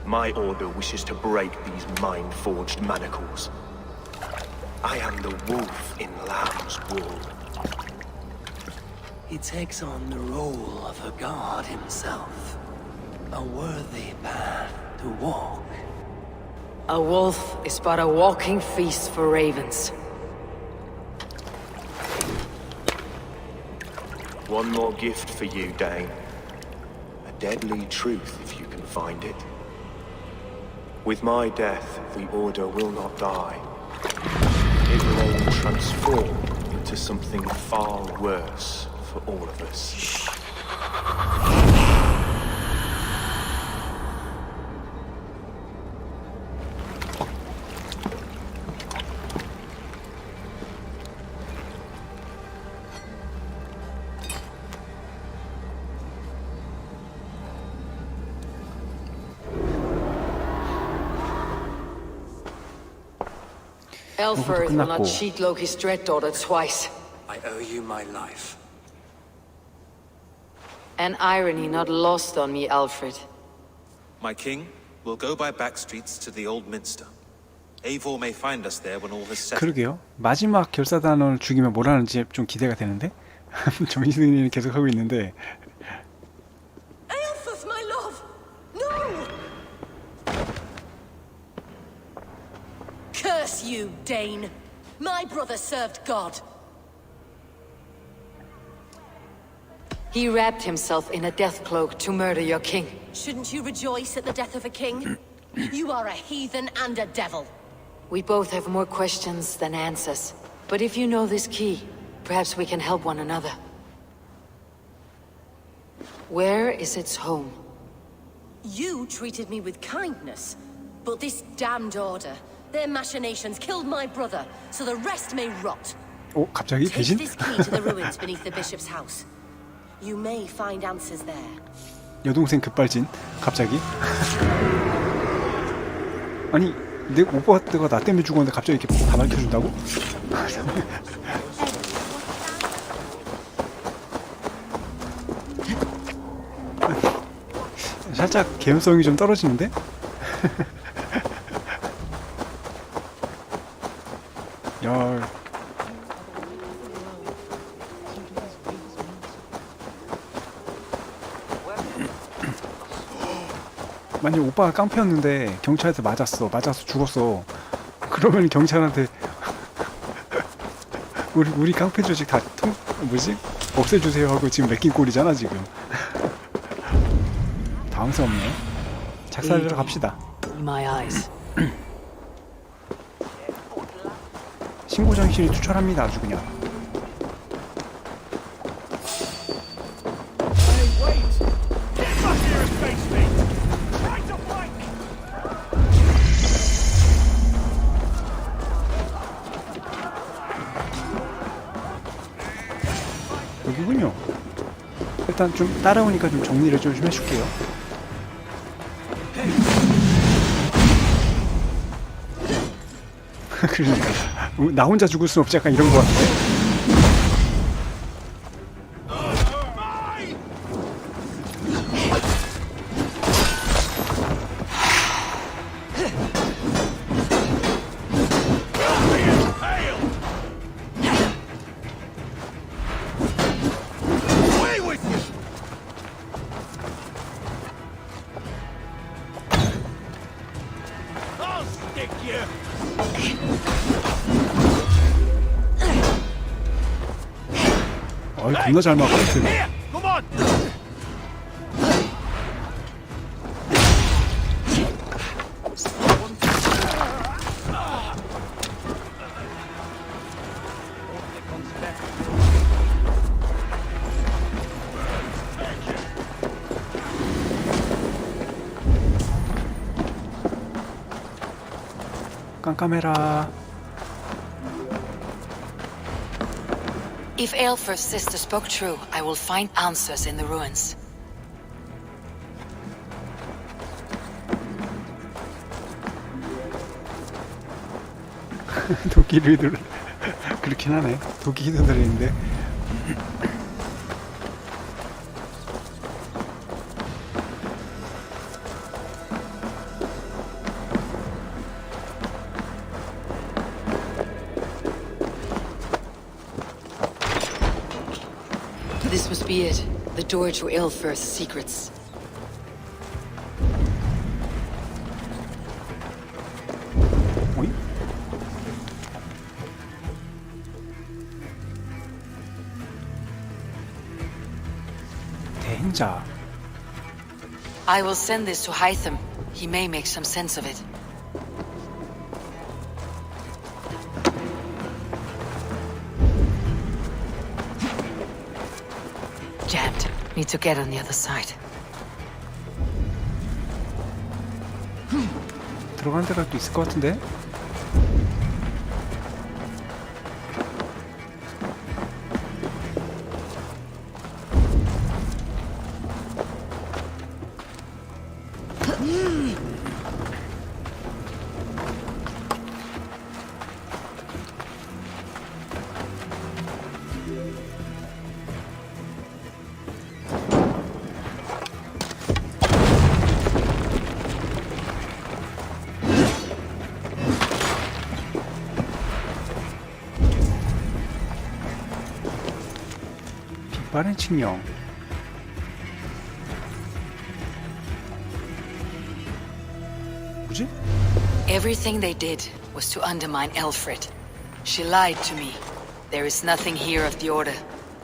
My order wishes to break these mind-forged manacles. I am the wolf in lamb's wool. He takes on the role of a god himself. A worthy path to walk. A wolf is but a walking feast for ravens. One more gift for you, Dane. A deadly truth, if you can find it. With my death, the Order will not die. It will only transform into something far worse for all of us. Alfred will not cheat Loki's dread daughter twice. I owe you my life. An irony not lost on me, Alfred. My king, we'll go by back streets to the old minster. Eivor may find us there when all has settled. 그러게요. 마지막 결사단을 죽이면 뭘 하는지 좀 기대가 되는데. 정신승리는 계속 하고 있는데. Aelfirth, my love! No! Curse you, Dane! My brother served God. He wrapped himself in a death cloak to murder your king. Shouldn't you rejoice at the death of a king? You are a heathen and a devil. We both have more questions than answers. But if you know this key, perhaps we can help one another. Where is its home? You treated me with kindness, But this damned order, their machinations killed my brother, so the rest may rot. 갑자기 Take 대신? this key to the ruins beneath the bishop's house. You may find answers there. 여동생 급발진. 갑자기? 아니, 내 오빠가 나 때문에 죽었는데 갑자기 이렇게 다 밝혀준다고? 살짝 개연성이 좀 떨어지는데? 야. 만약 오빠가 깡패였는데 경찰한테 맞아서 죽었어. 그러면 경찰한테 우리 깡패 조직 다 없애주세요 하고 지금 맡긴 꼴이잖아 지금. 당황스럽네. 작살하러 갑시다. My eyes. 신고 장신이 투철합니다 아주 그냥. 여기군요. 일단 좀 따라오니까 좀 정리를 좀 해줄게요. 그러니까 나 혼자 죽을 순 없지, 약간 이런 거 같은데. 어이, 겁나 잘 막아. 깜깜해라. If Aelfir's sister spoke true, I will find answers in the ruins. 도끼를 그렇긴 하네. 도끼 들어있는데. This must be it. The door to Aelfir's secrets. 오이? 대행자. I will send this to Hytham. He may make some sense of it. Jammed. Need to get on the other side. 들어가는 데가 또 있을 것 같은데? 빠른 칙령. 뭐지? Everything they did was to undermine Elfred. She lied to me. There is nothing here of the Order.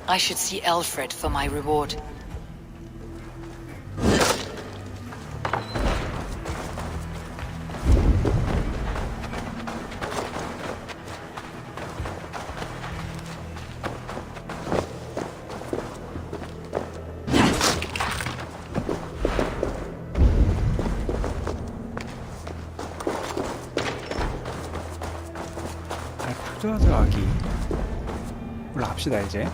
I should see Elfred for my reward. 투자하기. 올라갑시다 이제.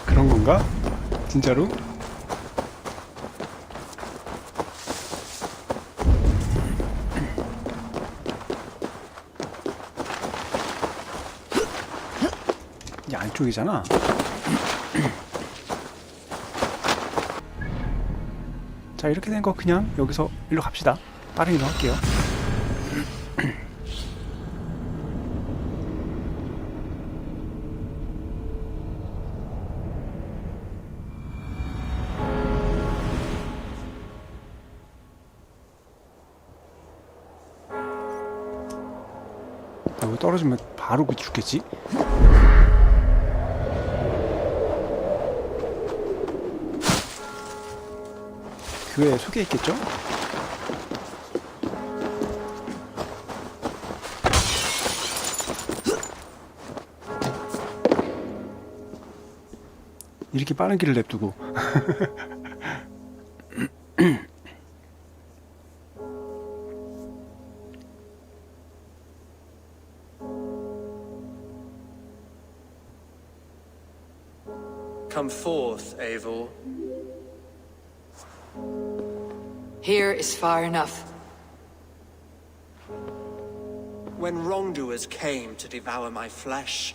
그런 건가? 진짜로? 이 안쪽이잖아. 자, 이렇게 된 거 그냥 여기서 일로 갑시다. 빠른 이동 할게요. 여기 떨어지면 바로 죽겠지? 교회 속에 있겠죠? 이렇게 빠른 길을 냅두고 Come forth, Eivor. Here is far enough. When wrongdoers came to devour my flesh,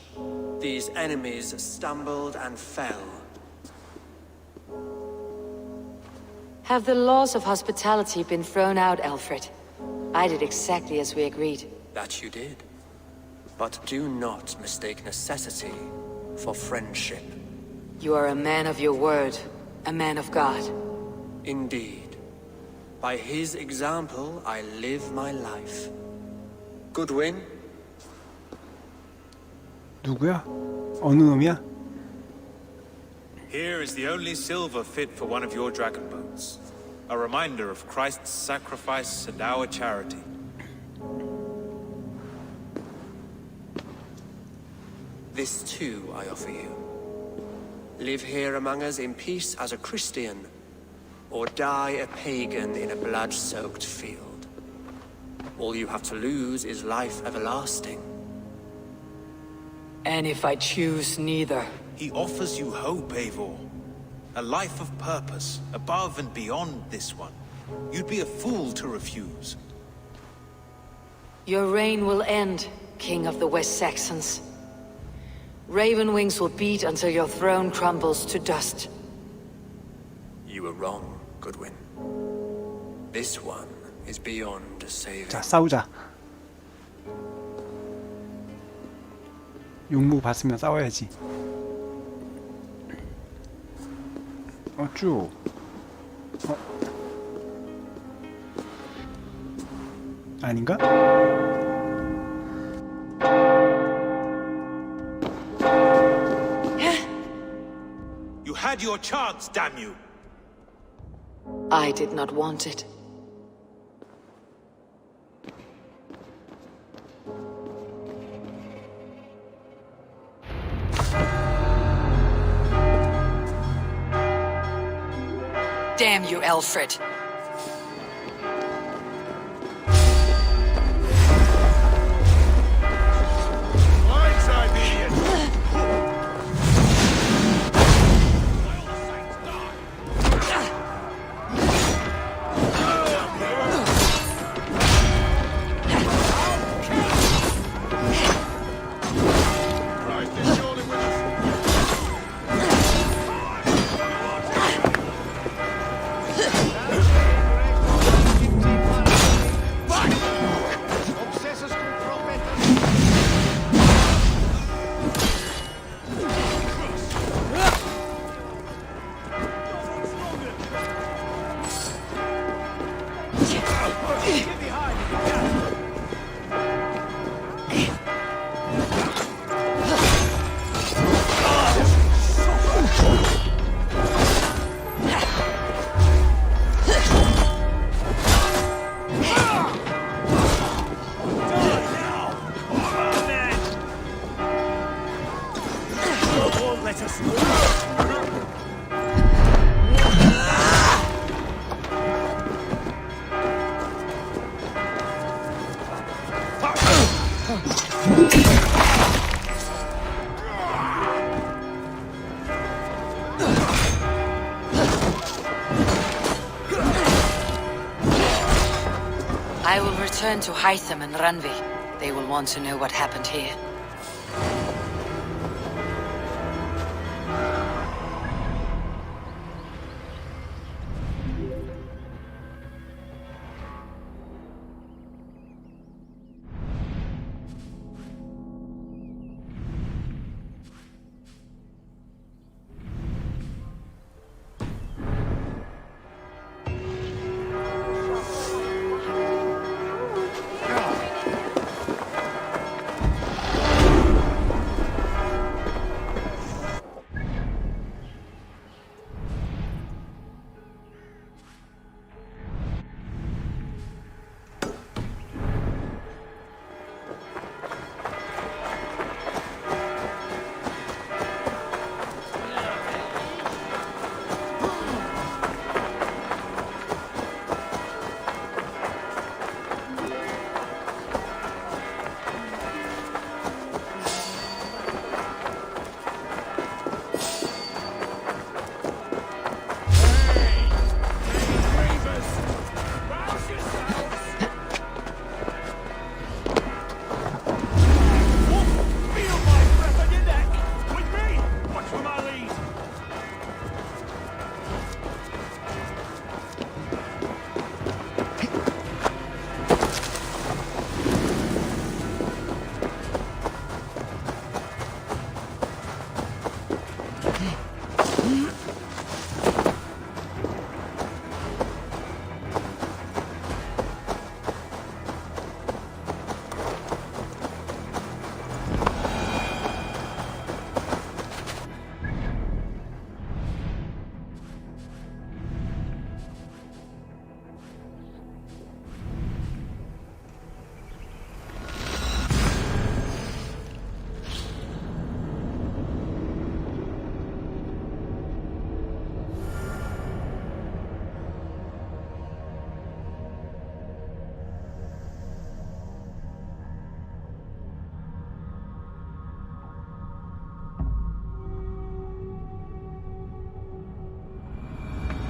these enemies stumbled and fell. Have the laws of hospitality been thrown out, Alfred? I did exactly as we agreed. That you did. But do not mistake necessity for friendship. You are a man of your word, a man of God. Indeed. By his example, I live my life. Goodwin? 누구야? 어느 놈이야? Here is the only silver fit for one of your dragon boats. A reminder of Christ's sacrifice and our charity. This too I offer you. Live here among us in peace as a Christian, or die a pagan in a blood-soaked field. All you have to lose is life everlasting. And if I choose neither? He offers you hope, Eivor. A life of purpose, above and beyond this one. You'd be a fool to refuse. Your reign will end, King of the West Saxons. Raven wings will beat until your throne crumbles to dust. You were wrong, Goodwin. This one is beyond saving. 자, 싸우자. 용무 봤으면 싸워야지. 쭉. 아닌가? You had your chance, damn you! I did not want it. Damn you, Alfred. let us. I will return to Hytham and Ranvi. They will want to know what happened here.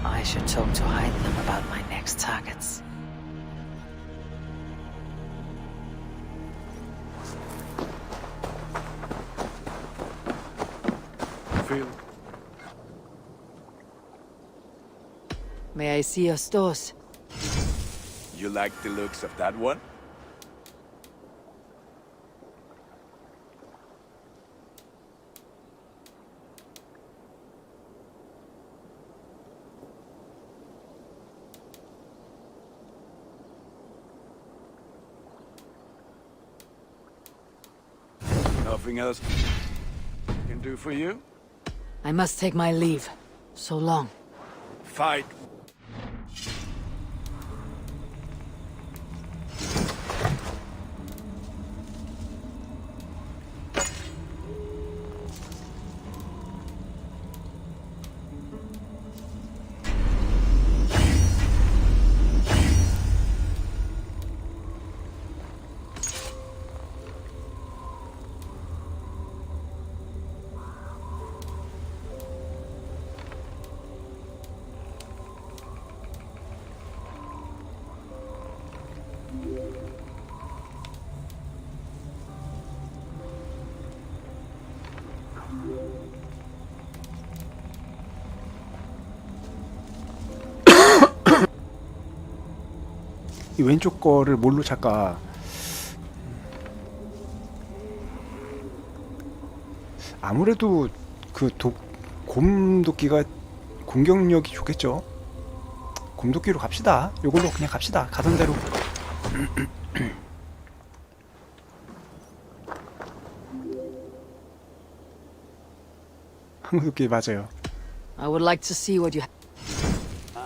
I should talk to Hytham about my next targets. Feel. May I see your stores? You like the looks of that one? Nothing else can do for you? I must take my leave. So long. Fight. 이 왼쪽 거를 뭘로 찾까? 아무래도 그 곰도끼가 공격력이 좋겠죠. 곰도끼로 갑시다. 요걸로 그냥 갑시다. 가던 대로. 한국도끼 맞아요. I would like to see what you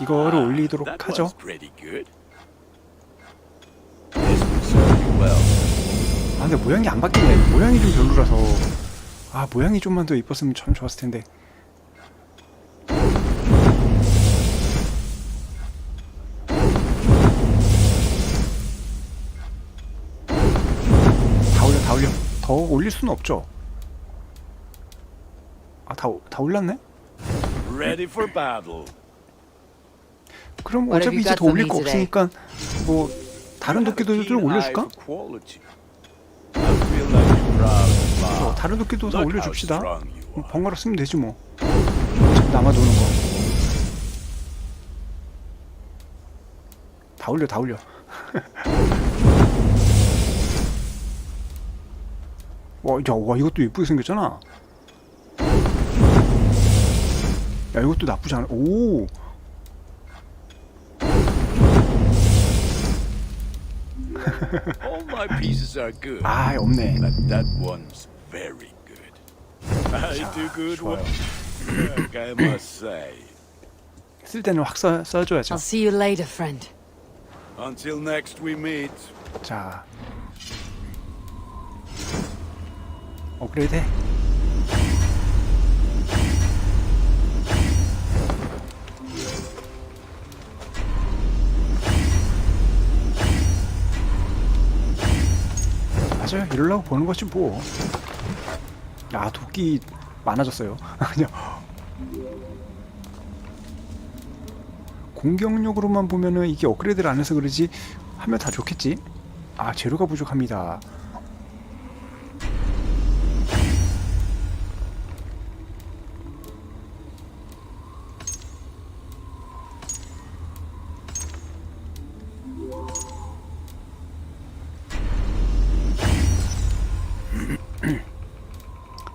이거를 올리도록 하죠. 아 근데 모양이 안 바뀌네. 모양이 좀 별로라서 아, 모양이 좀만 더 이뻤으면 참 좋았을 텐데. 다 올려. 더 올릴 수는 없죠. 아, 다 올랐네? Ready for battle. 그럼 What have 어차피 you 이제 got 더 for 올릴 me 거 today? 없으니까 뭐 다른 도끼도 좀 올려줄까? Quality. I feel like you're proud of Bob. 다른 도끼도 다 Look 올려줍시다. how strong you are. 번갈아 쓰면 되지 뭐. 어차피 남아 도는 거. 다 올려, 다 올려. 와, 이것도 예쁘게 생겼잖아. 야, 이것도 나쁘지 않아. 오. All my pieces are good. 아, 없네. But that one's very good. I do good 좋아요. work, I must say. 쓸 때는 확 써줘야죠. I'll see you later, friend. Until next we meet. 자, 업그레이드 해. 맞아요, 이러려고 보는 거지 뭐. 야, 도끼 많아졌어요. 그냥 공격력으로만 보면은 이게 업그레이드를 안 해서 그러지 하면 다 좋겠지. 아, 재료가 부족합니다.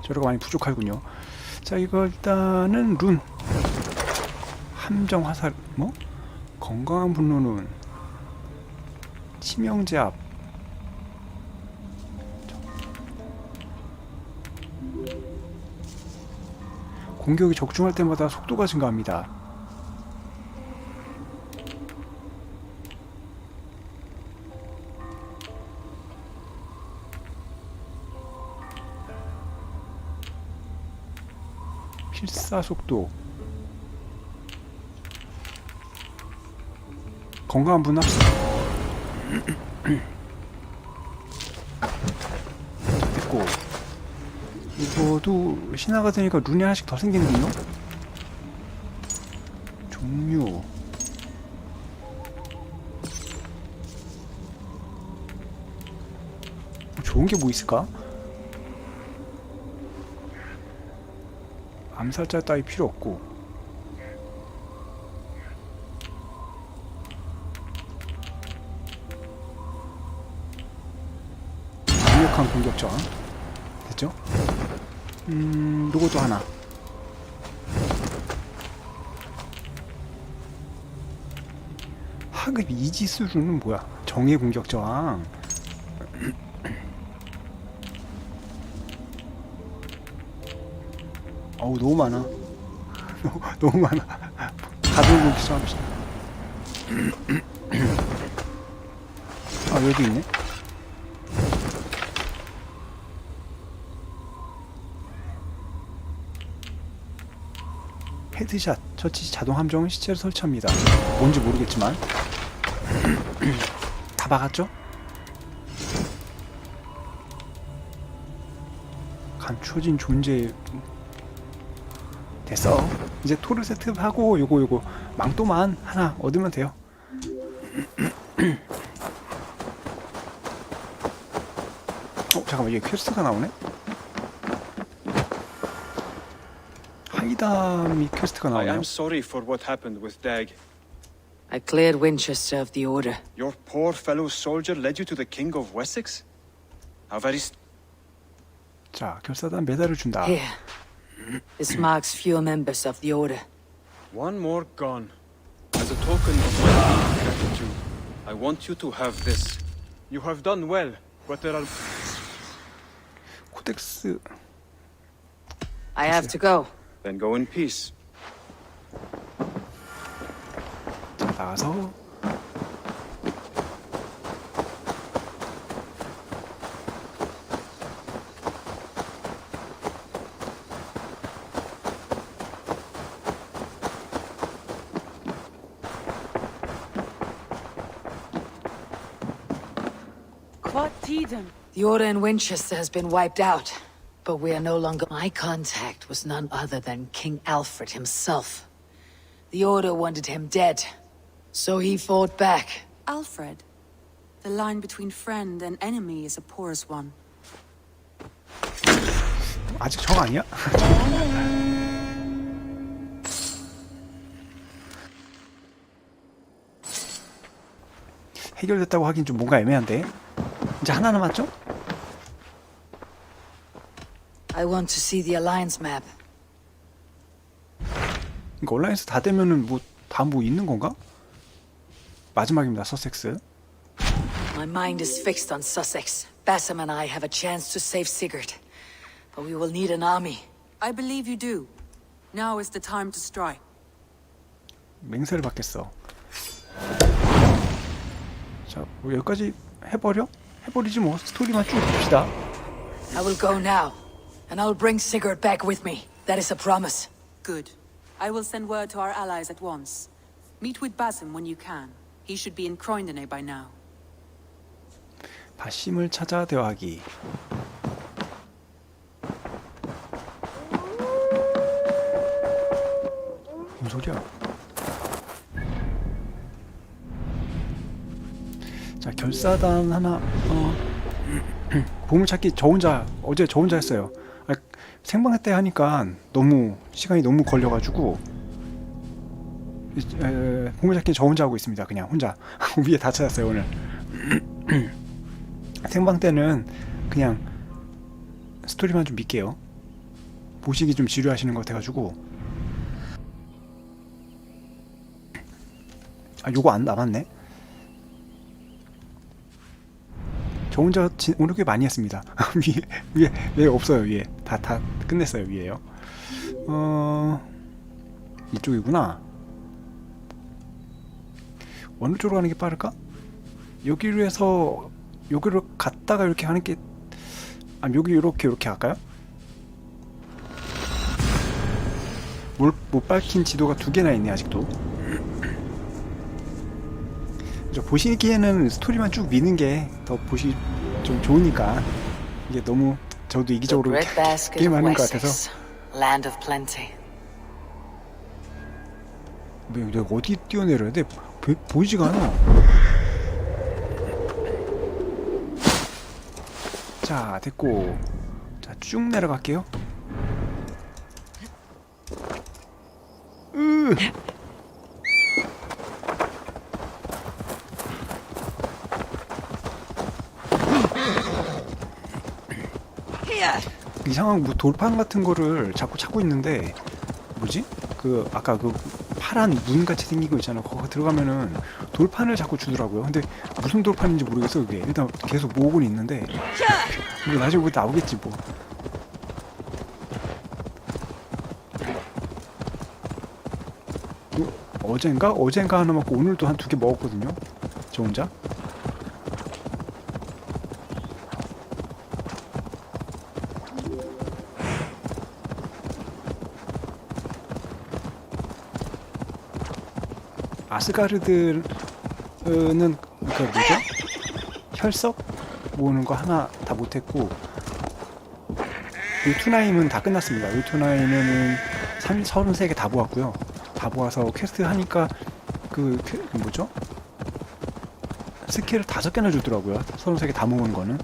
재료가 많이 부족하군요. 자, 이거 일단은 룬 함정 화살, 뭐? 건강한 분노는 치명제압. 공격이 적중할 때마다 속도가 증가합니다. 필사 속도. 건강한 분 합시다. 됐고, 이거도 신화가 되니까 룬이 하나씩 더 생기는군요. 종류. 좋은 게 뭐 있을까? 암살자 따위 필요 없고, 강력한 공격 저항 됐죠? 요것도 하나. 하급 이지수는 뭐야? 정의 공격 저항. 어우, 너무 많아. 너무 많아. 가벼운 공기 좀 합시다. 아, 여기 있네. 헤드샷, 처치 자동 함정은 시체를 설치합니다. 뭔지 모르겠지만 다 박았죠? 감춰진 존재. 됐어. 이제 토르 세트하고 요거 망토만 하나 얻으면 돼요. 잠깐만, 이게 퀘스트가 나오네? 하이담이 퀘스트가 I 나오네요. am sorry for what happened with Dag. I cleared Winchester of the Order. Your poor fellow soldier led you to the King of Wessex? How very... 자, 결사단 메달을 준다. Here. This marks fewer members of the Order. One more gone. As a token of my deep gratitude, I want you to have this. You have done well, but there are... 코덱스. I have to go. Then go in peace. 자, 나가서 Eden. The order in Winchester has been wiped out, but we are no longer... My contact was none other than King Alfred himself. The order wanted him dead, so he fought back. Alfred? The line between friend and enemy is a porous one. 아직 정 아니야? 해결됐다고 하긴 좀 뭔가 애매한데. 이제 하나 남았죠? I want to see the Alliance map. 이거 온라인에서 다 되면은 뭐 다 뭐 있는 건가? 마지막입니다. 서섹스. My mind is fixed on Sussex. Bassam and I have a chance to save Sigurd, but we will need an army. I believe you do. Now is the time to strike. 맹세를 받겠어. 자, 뭐 여기까지 해버려? 해버리지 뭐. 스토리만 쭉 봅시다. I will go now, and I will bring Sigurd back with me. That is a promise. Good. I will send word to our allies at once. Meet with Basim when you can. He should be in Croydon by now. 바심을 찾아 대화하기. 뭔 소리야? 자, 결사단 하나. 보물찾기 저 혼자 어제 저 혼자 했어요. 생방 때 하니까 너무 시간이 너무 걸려가지고 보물찾기 저 혼자 하고 있습니다. 그냥 혼자 위에 다 찾았어요 오늘. 생방 때는 그냥 스토리만 좀 믿게요. 보시기 좀 지루하시는 것 같아가지고. 아, 요거 안 남았네. 저 혼자 오늘 꽤 많이 했습니다. 위에 없어요. 위에 다 끝냈어요. 위에요. 이쪽이구나. 어느 쪽으로 가는 게 빠를까? 여기로 해서 여기로 갔다가 이렇게 하는 게, 여기 이렇게 할까요? 못 밝힌 지도가 2개나 있네 아직도. 보시기에는 스토리만 쭉 미는 게 더 보시 좀 좋으니까. 이게 너무 저도 이기적으로 게임하는 것 같아서. Land of plenty. 내가 어디 뛰어내려야 돼? 보이지가 않아. 자, 됐고. 자, 쭉 내려갈게요. 이상한 뭐 돌판 같은 거를 자꾸 찾고 있는데, 뭐지? 아까 파란 문같이 생긴 거 있잖아. 거기 들어가면은 돌판을 자꾸 주더라고요. 근데 무슨 돌판인지 모르겠어. 그게 일단 계속 모으고는 있는데 뭐 나중에 뭐 나오겠지 뭐. 어젠가 하나 먹고 오늘도 한 2개 먹었거든요. 저 혼자. 아스가르드는 뭐죠? 혈석 모으는 거 하나 다 못했고, 루트나임은 다 끝났습니다. 루트나임은 33개 다 모았고요. 다 모아서 퀘스트 하니까 뭐죠? 스킬을 5개나 주더라고요. 33개 다 모으는 거는.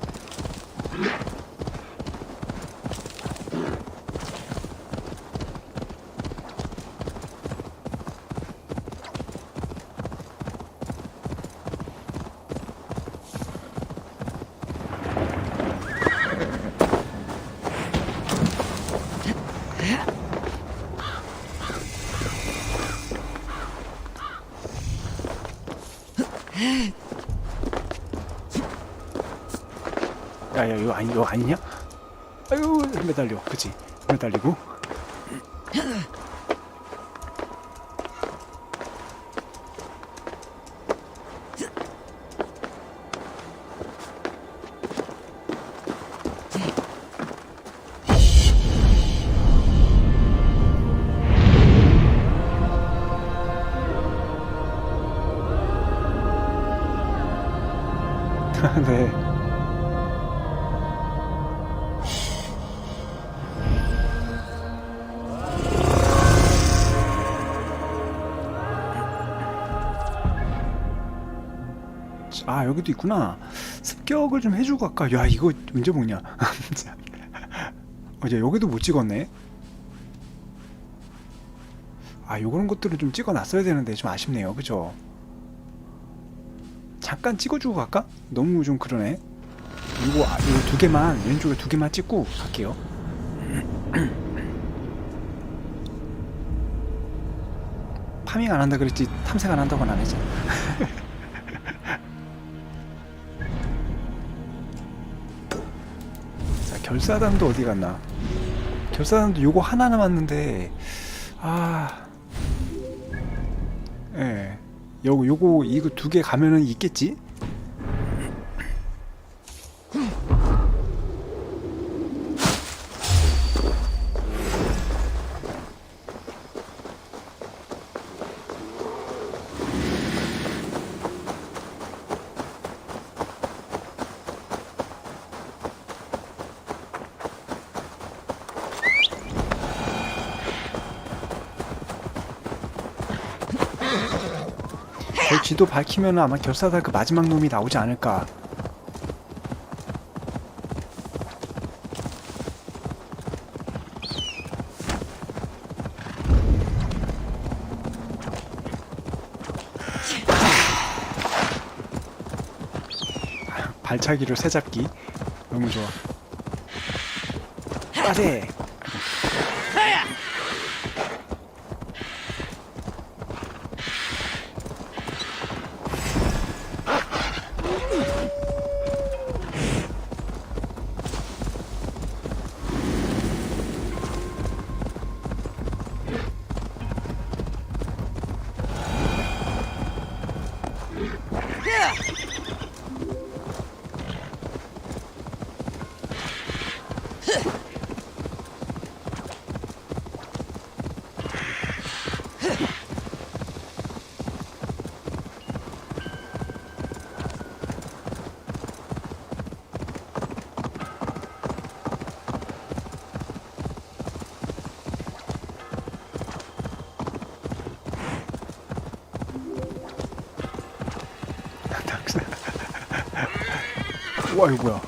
야야, 이거 아니냐? 아유, 매달려. 그치? 매달리고. 네. 아 여기도 있구나. 습격을 좀 해주고 갈까? 야 이거 언제 먹냐. 이제 여기도 못 찍었네. 아 요런 것들은 좀 찍어놨어야 되는데 좀 아쉽네요. 그죠? 잠깐 찍어주고 갈까? 너무 좀 그러네. 요거 두 개만, 왼쪽에 두 개만 찍고 갈게요. 파밍 안 한다 그랬지 탐색 안 한다고는 안 했잖아. 자, 결사단도 어디 갔나? 결사단도 요거 하나 남았는데, 예, 요거 이거 두 개 가면은 있겠지? 지도 밝히면 아마 결사단 그 마지막 놈이 나오지 않을까. 발차기로 새잡기 너무 좋아. 빠세. 와 이거 뭐야.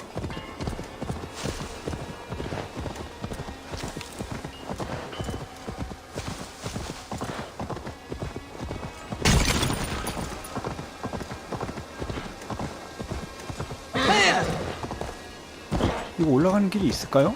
이거 올라가는 길이 있을까요?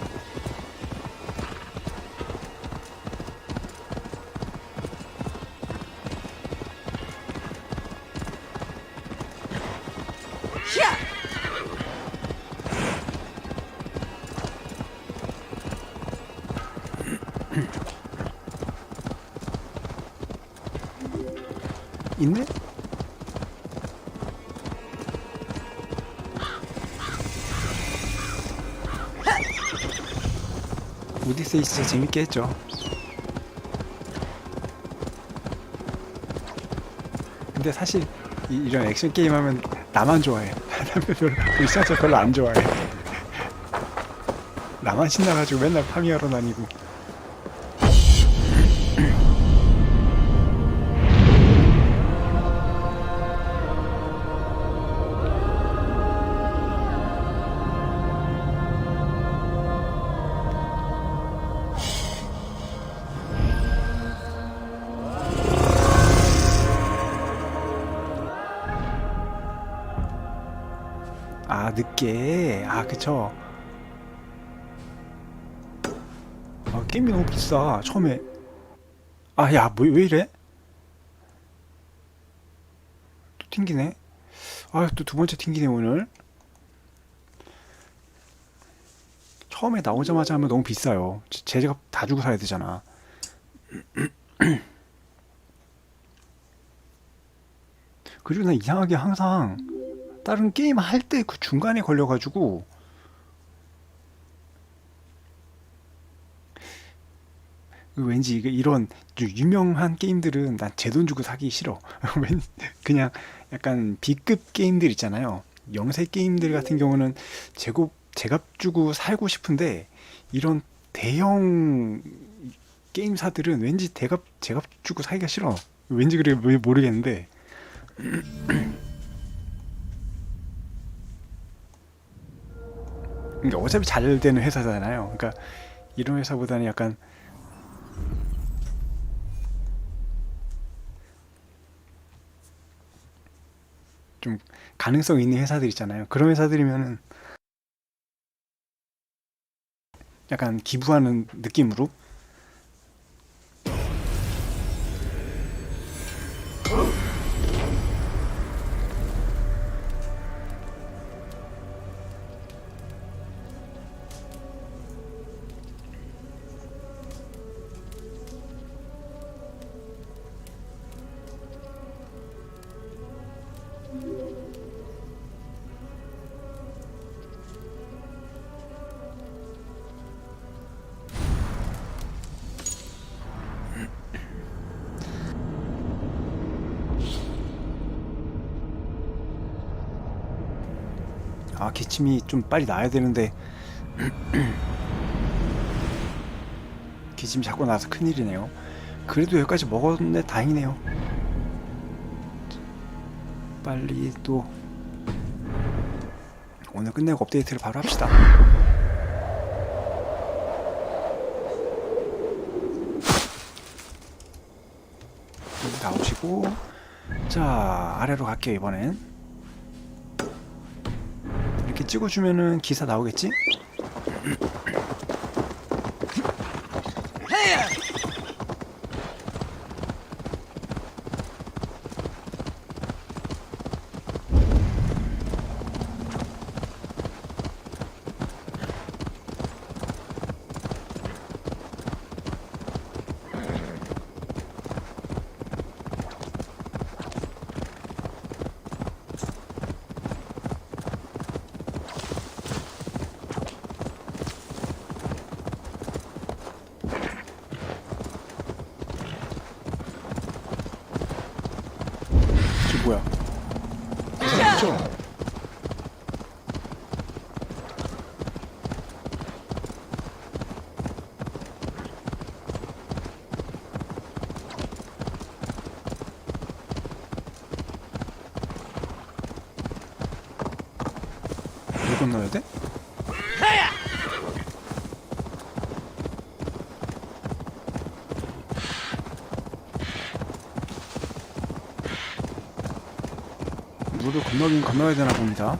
있네? 오디세이 진짜 재밌게 했죠. 근데 사실 이런 액션 게임 하면 나만 좋아해. 우리 진짜 별로 안 좋아해. 나만 신나가지고 맨날 파밍하러 다니고. 아 늦게. 아 그쵸. 게임이 너무 비싸 처음에. 아 야 뭐 왜 이래? 또 튕기네. 아 또 두 번째 튕기네 오늘. 처음에 나오자마자 하면 너무 비싸요. 제재가 다 주고 사야 되잖아. 그리고 나 이상하게 항상 다른 게임 할 때 그 중간에 걸려가지고 왠지 이런 유명한 게임들은 난 제 돈 주고 사기 싫어. 그냥 약간 B급 게임들 있잖아요. 영세 게임들 같은 경우는 제값 주고 살고 싶은데 이런 대형 게임사들은 왠지 제값 주고 사기가 싫어. 왠지 그래 모르겠는데. 이게 어차피 잘 되는 회사잖아요. 그러니까 이런 회사보다는 약간 좀 가능성 있는 회사들 있잖아요. 그런 회사들이면은 약간 기부하는 느낌으로. 아, 기침이 좀 빨리 나야 되는데 기침이 자꾸 나서 큰일이네요. 그래도 여기까지 먹었네. 다행이네요. 빨리 또 오늘 끝내고 업데이트를 바로 합시다. 여기 나오시고, 자, 아래로 갈게요. 이번엔 이렇게 찍어주면은 기사 나오겠지? 뭐야? 그렇죠? 물 건너야 돼? 물을 건너긴 건너야 되나 봅니다.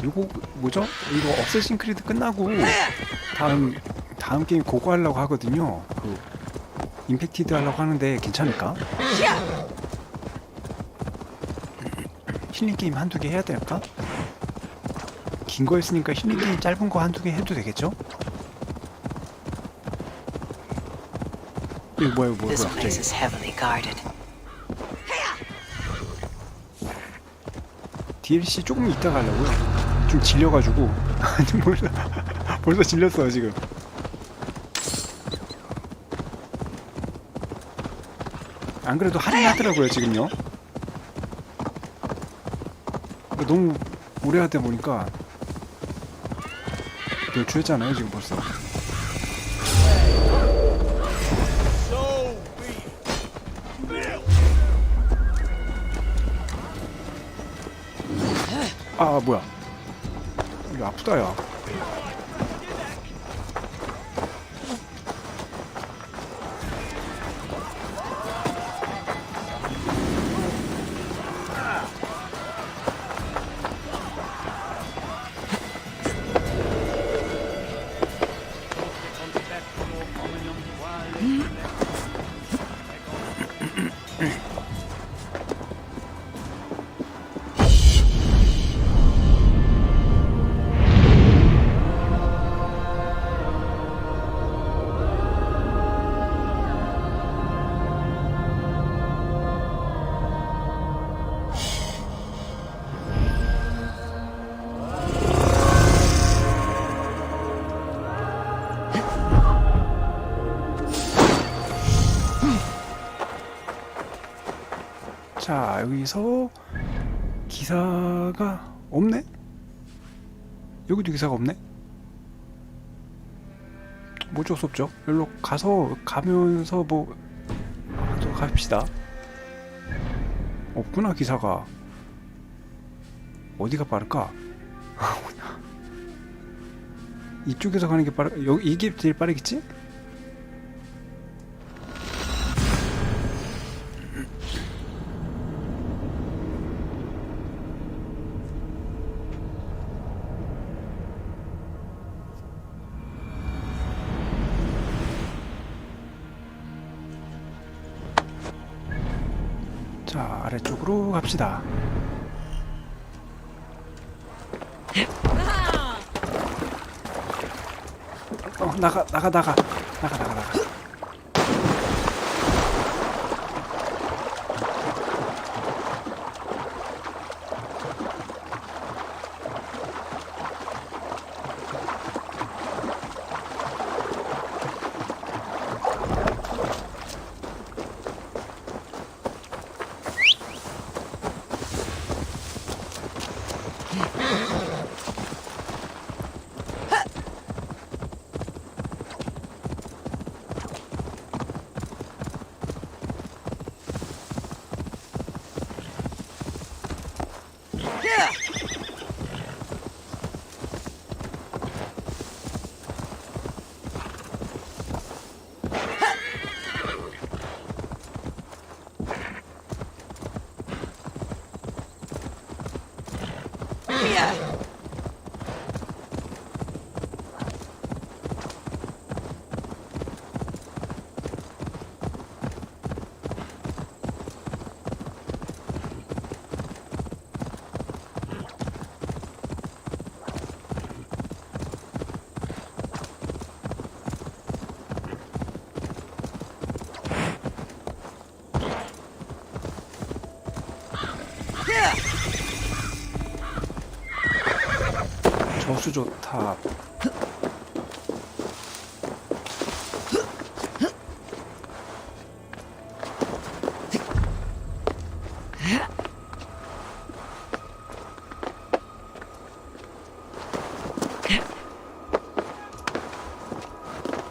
이거 뭐죠? 이거 어쌔신 크리드 끝나고 다음 게임 그거 하려고 하거든요. 그 임팩티드 하려고 하는데 괜찮을까? 힐링 게임 한두 개 해야 될까? 긴 거 했으니까 힐링 게임 짧은 거 한두 개 해도 되겠죠? 이거 뭐야 갑자기? DLC 조금 이따 가려고요. 좀 질려가지고 벌써 질렸어요 지금. 안 그래도 할인하더라고요 지금요. 너무 오래 하다 보니까 몇 주 했잖아요 지금 벌써. 아 뭐야, 이거 아프다 야. 자, 여기서 기사가 없네? 여기도 기사가 없네? 뭐 어쩔 수 없죠. 여기로 가면서 뭐 또 갑시다. 없구나, 기사가. 어디가 빠를까? 이쪽에서 가는 게 이게 제일 빠르겠지? 자, 아래쪽으로 갑시다. 나가. 저수 좋다.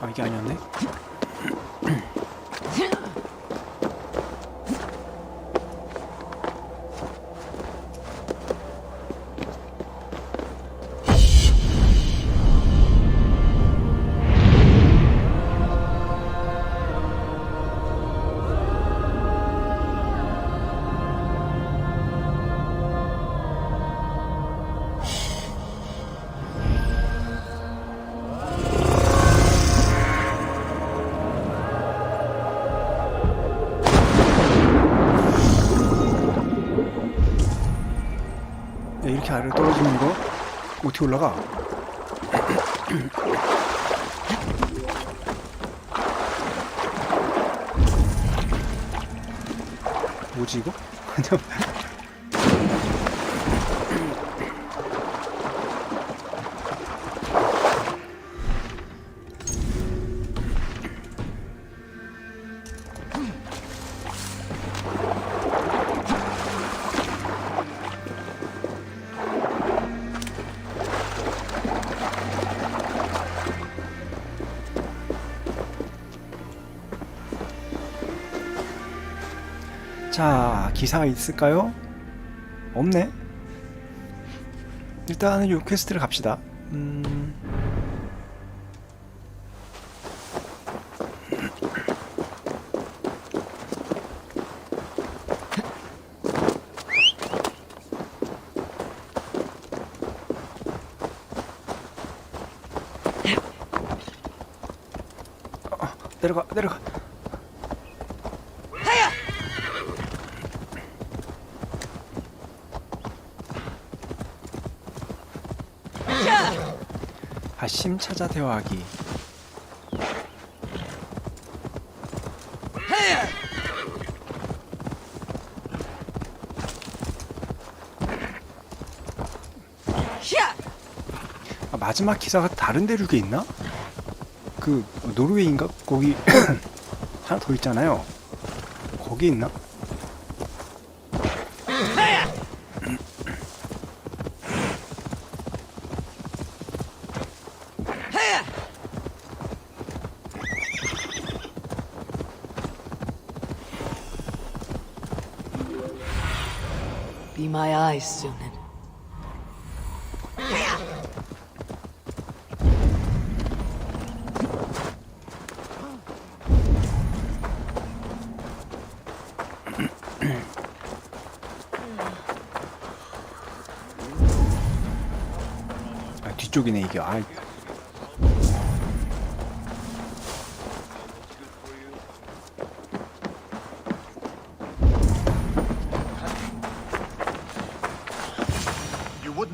아, 이게 아니었네. 이렇게 아래로 떨어지는 거 어떻게 올라가? 뭐지 이거? 자, 기사가 있을까요? 없네. 일단은 요 퀘스트를 갑시다. 내려가. 심 찾아 대화하기. 아, 마지막 기사가 다른 대륙에 있나? 그 노르웨이인가? 거기 하나 더 있잖아요. 거기 있나? Be my eyes, Sunan. 아, 뒤쪽이네 이게. 아.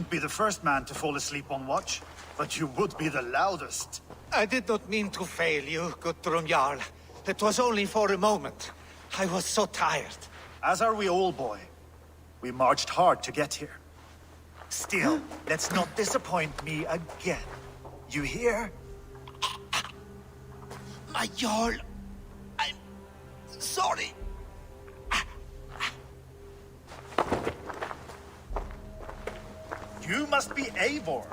Be the first man to fall asleep on watch, but you would be the loudest. I did not mean to fail you, Guthrum Jarl. It was only for a moment. I was so tired. As are we all, boy. We marched hard to get here. Still, let's not disappoint me again. You hear? My Jarl, I'm sorry. You must be Eivor.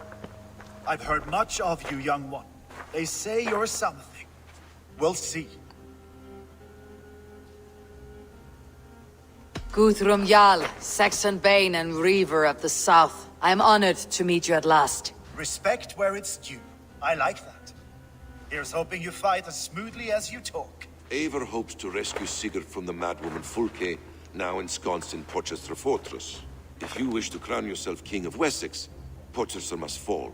I've heard much of you, young one. They say you're something. We'll see. Guthrum Jarl, Saxon Bane and Reaver of the South. I am honored to meet you at last. Respect where it's due. I like that. Here's hoping you fight as smoothly as you talk. Eivor hopes to rescue Sigurd from the madwoman Fulke, now ensconced in Porchester Fortress. If you wish to crown yourself King of Wessex, Porchester must fall.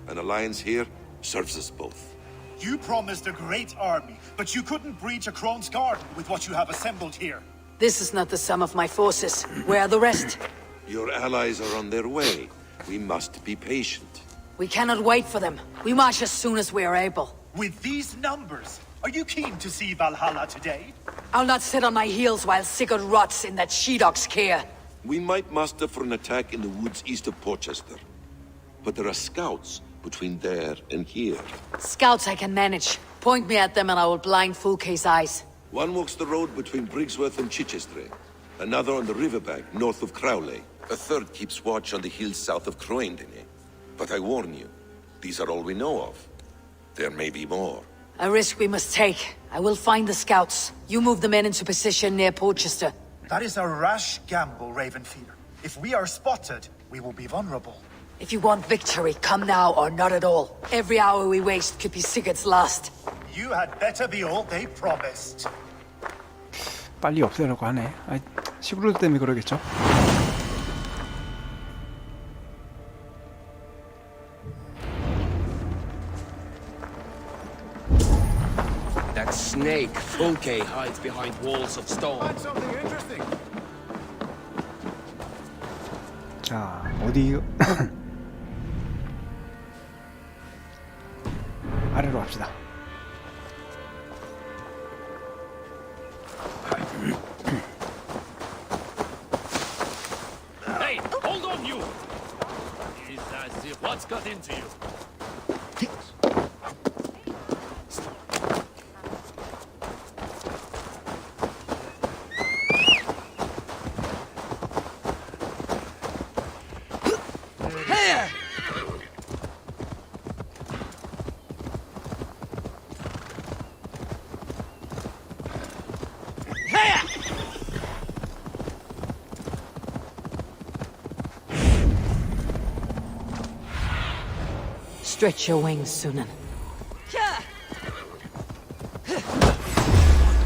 An alliance here serves us both. You promised a great army, but you couldn't breach a Krone's garden with what you have assembled here. This is not the sum of my forces. Where are the rest? Your allies are on their way. We must be patient. We cannot wait for them. We march as soon as we are able. With these numbers, are you keen to see Valhalla today? I'll not sit on my heels while Sigurd rots in that she-dog's care. We might muster for an attack in the woods east of Porchester. But there are scouts between there and here. Scouts I can manage. Point me at them and I will blind Fulke's eyes. One walks the road between Briggsworth and Chichester. Another on the riverbank north of Crowley. A third keeps watch on the hills south of Croendene. But I warn you, these are all we know of. There may be more. A risk we must take. I will find the scouts. You move the men into position near Porchester. That is a rash gamble, Ravenfeeder. If we are spotted, we will be vulnerable. If you want victory, come now or not at all. Every hour we waste could be Sigurd's last. You had better be all they promised. 빨리 없애려고 하네. 아, 시그루드 때문에 그러겠죠. That snake, Fulke, hides behind walls of stone. Find something interesting. 자, 어디 아래로 갑시다. Hey, hold on, you! It's as if what's got into you? Stretch your wings, Sunan.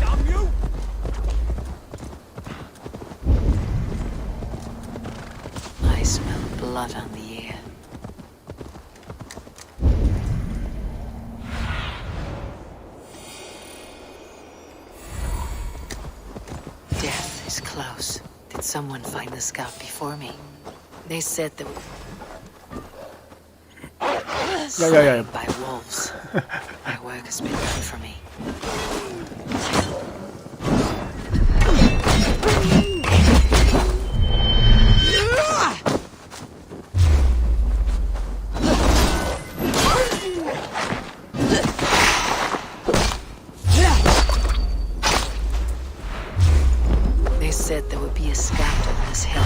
Damn you! I smell blood on the air. Death is close. Did someone find the scout before me? They said there were... Slain by wolves. My work has been done for me. They said there would be a scout on this hill.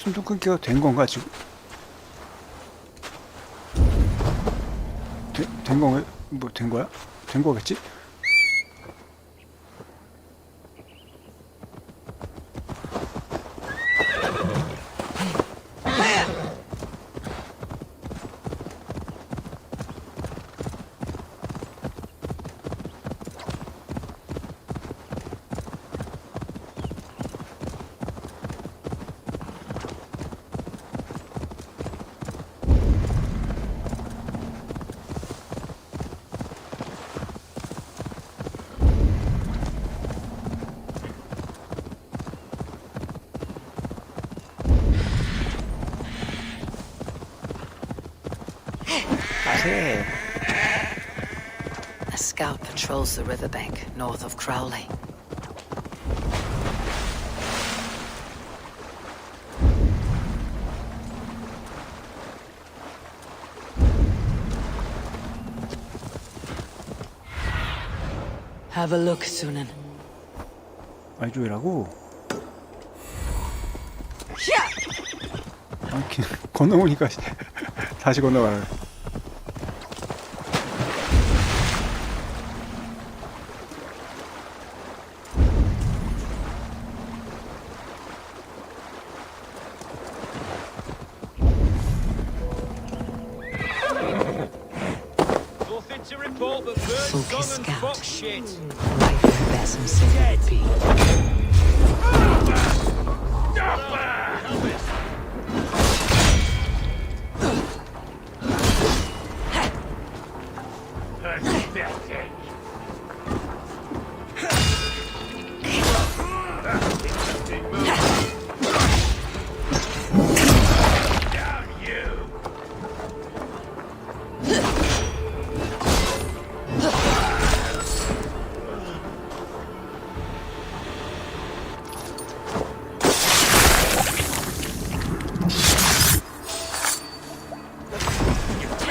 숨도 끊기가 된 건가 지금? 된 거, 뭐 된 거야? 된 거겠지? A scout patrols the riverbank north of Crowley. Have a look, Sunan. 말조이라고? 건너오니까 다시 건너가요. Focus scout. Right where Basim said it would be.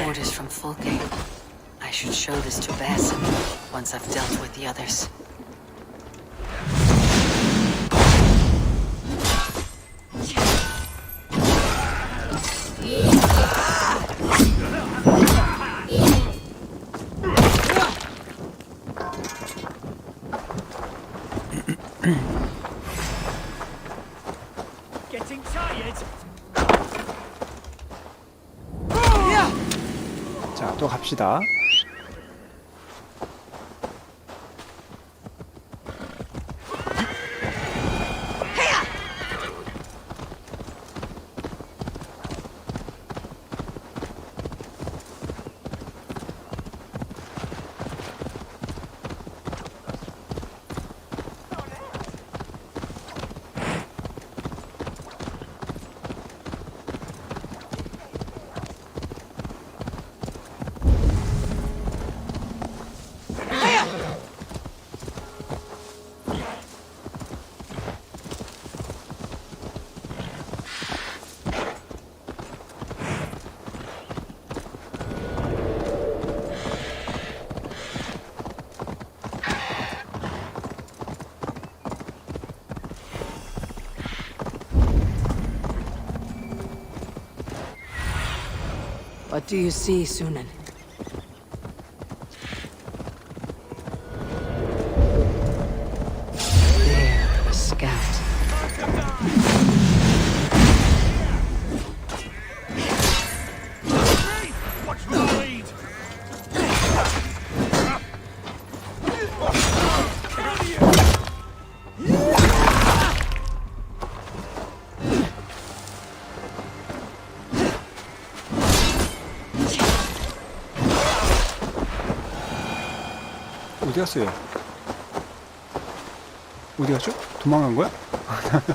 Orders from Fulke. I should show this to Basim once I've dealt with the others. Getting tired? 자, 또 갑시다. What do you see, Sunan? There, a scout. Watch the lead! 어디 갔어요? 어디 갔죠? 도망간 거야?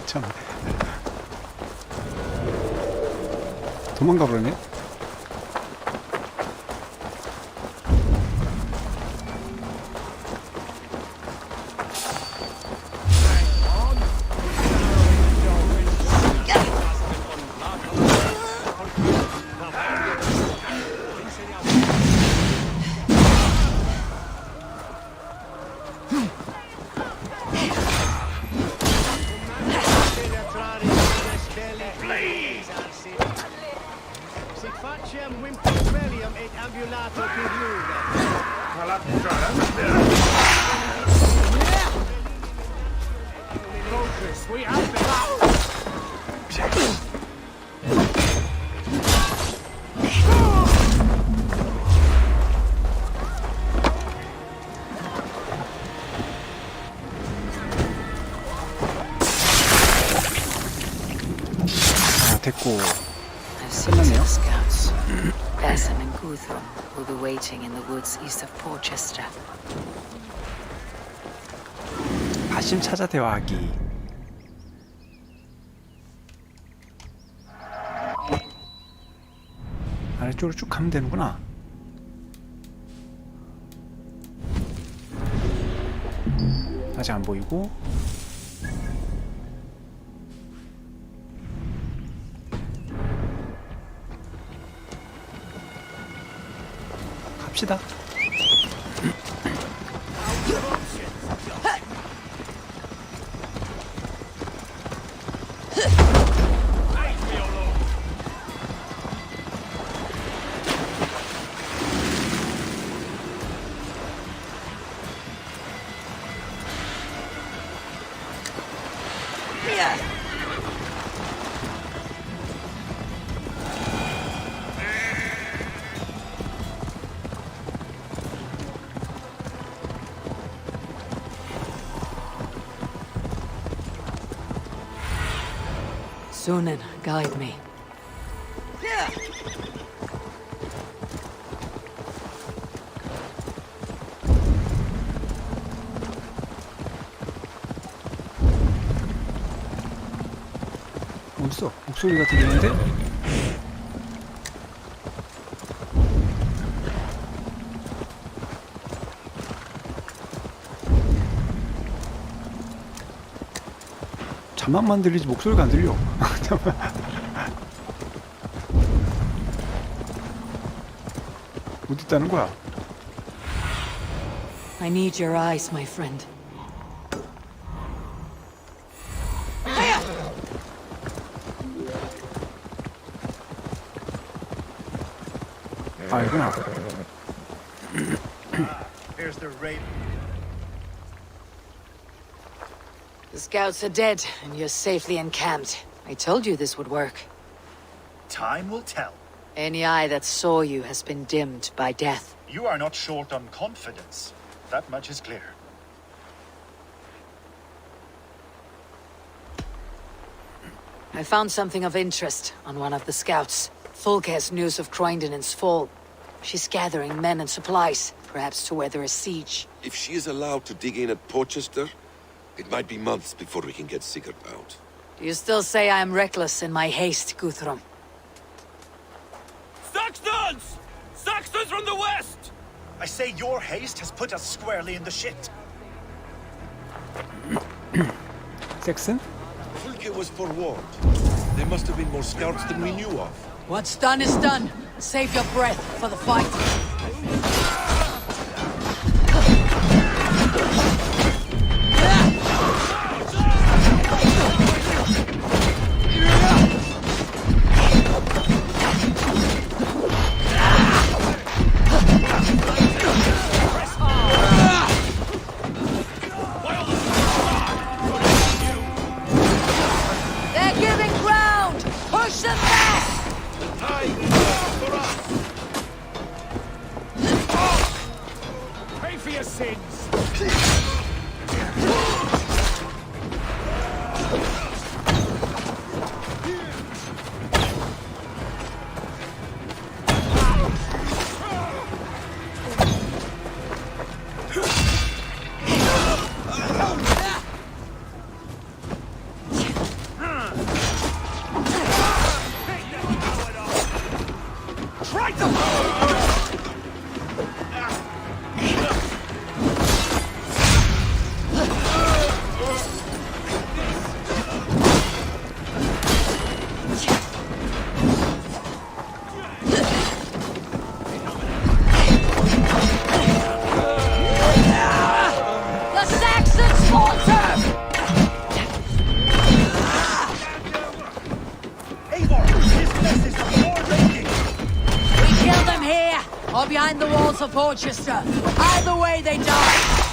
참. 도망가 버렸네? Facem Wimpellium et ambulator Focus, we have 됐고. I've seen the scouts. Basim and Guthrum will be waiting in the woods east of Porchester. 바심 찾아 대화하기. 아래쪽으로 쭉 가면 되는구나. 아직 안 보이고. 갑시다. Sunan, guide me. 어딨어? 목소리가 들리는데? 자막만 들리지 목소리가 안 들려. 어디 있다는 거야? I need your eyes, my friend. 아, 이구나. Here's the raven. The scouts are dead, and you're safely encamped. I told you this would work. Time will tell. Any eye that saw you has been dimmed by death. You are not short on confidence. That much is clear. I found something of interest on one of the scouts. Fulke has news of Croydon's fall. She's gathering men and supplies, perhaps to weather a siege. If she is allowed to dig in at Porchester, it might be months before we can get Sigurd out. Do you still say I am reckless in my haste, Guthrum? Saxons! Saxons from the west! I say your haste has put us squarely in the shit. 섹슨? Fulke was forewarned. There must have been more scouts than we knew of. What's done is done. Save your breath for the fight. They're giving ground! Push them back! Pay for your sins! Try to... The Saxons falter! Eivor, his message is more raging. or behind the walls of Porchester. Either way, they die.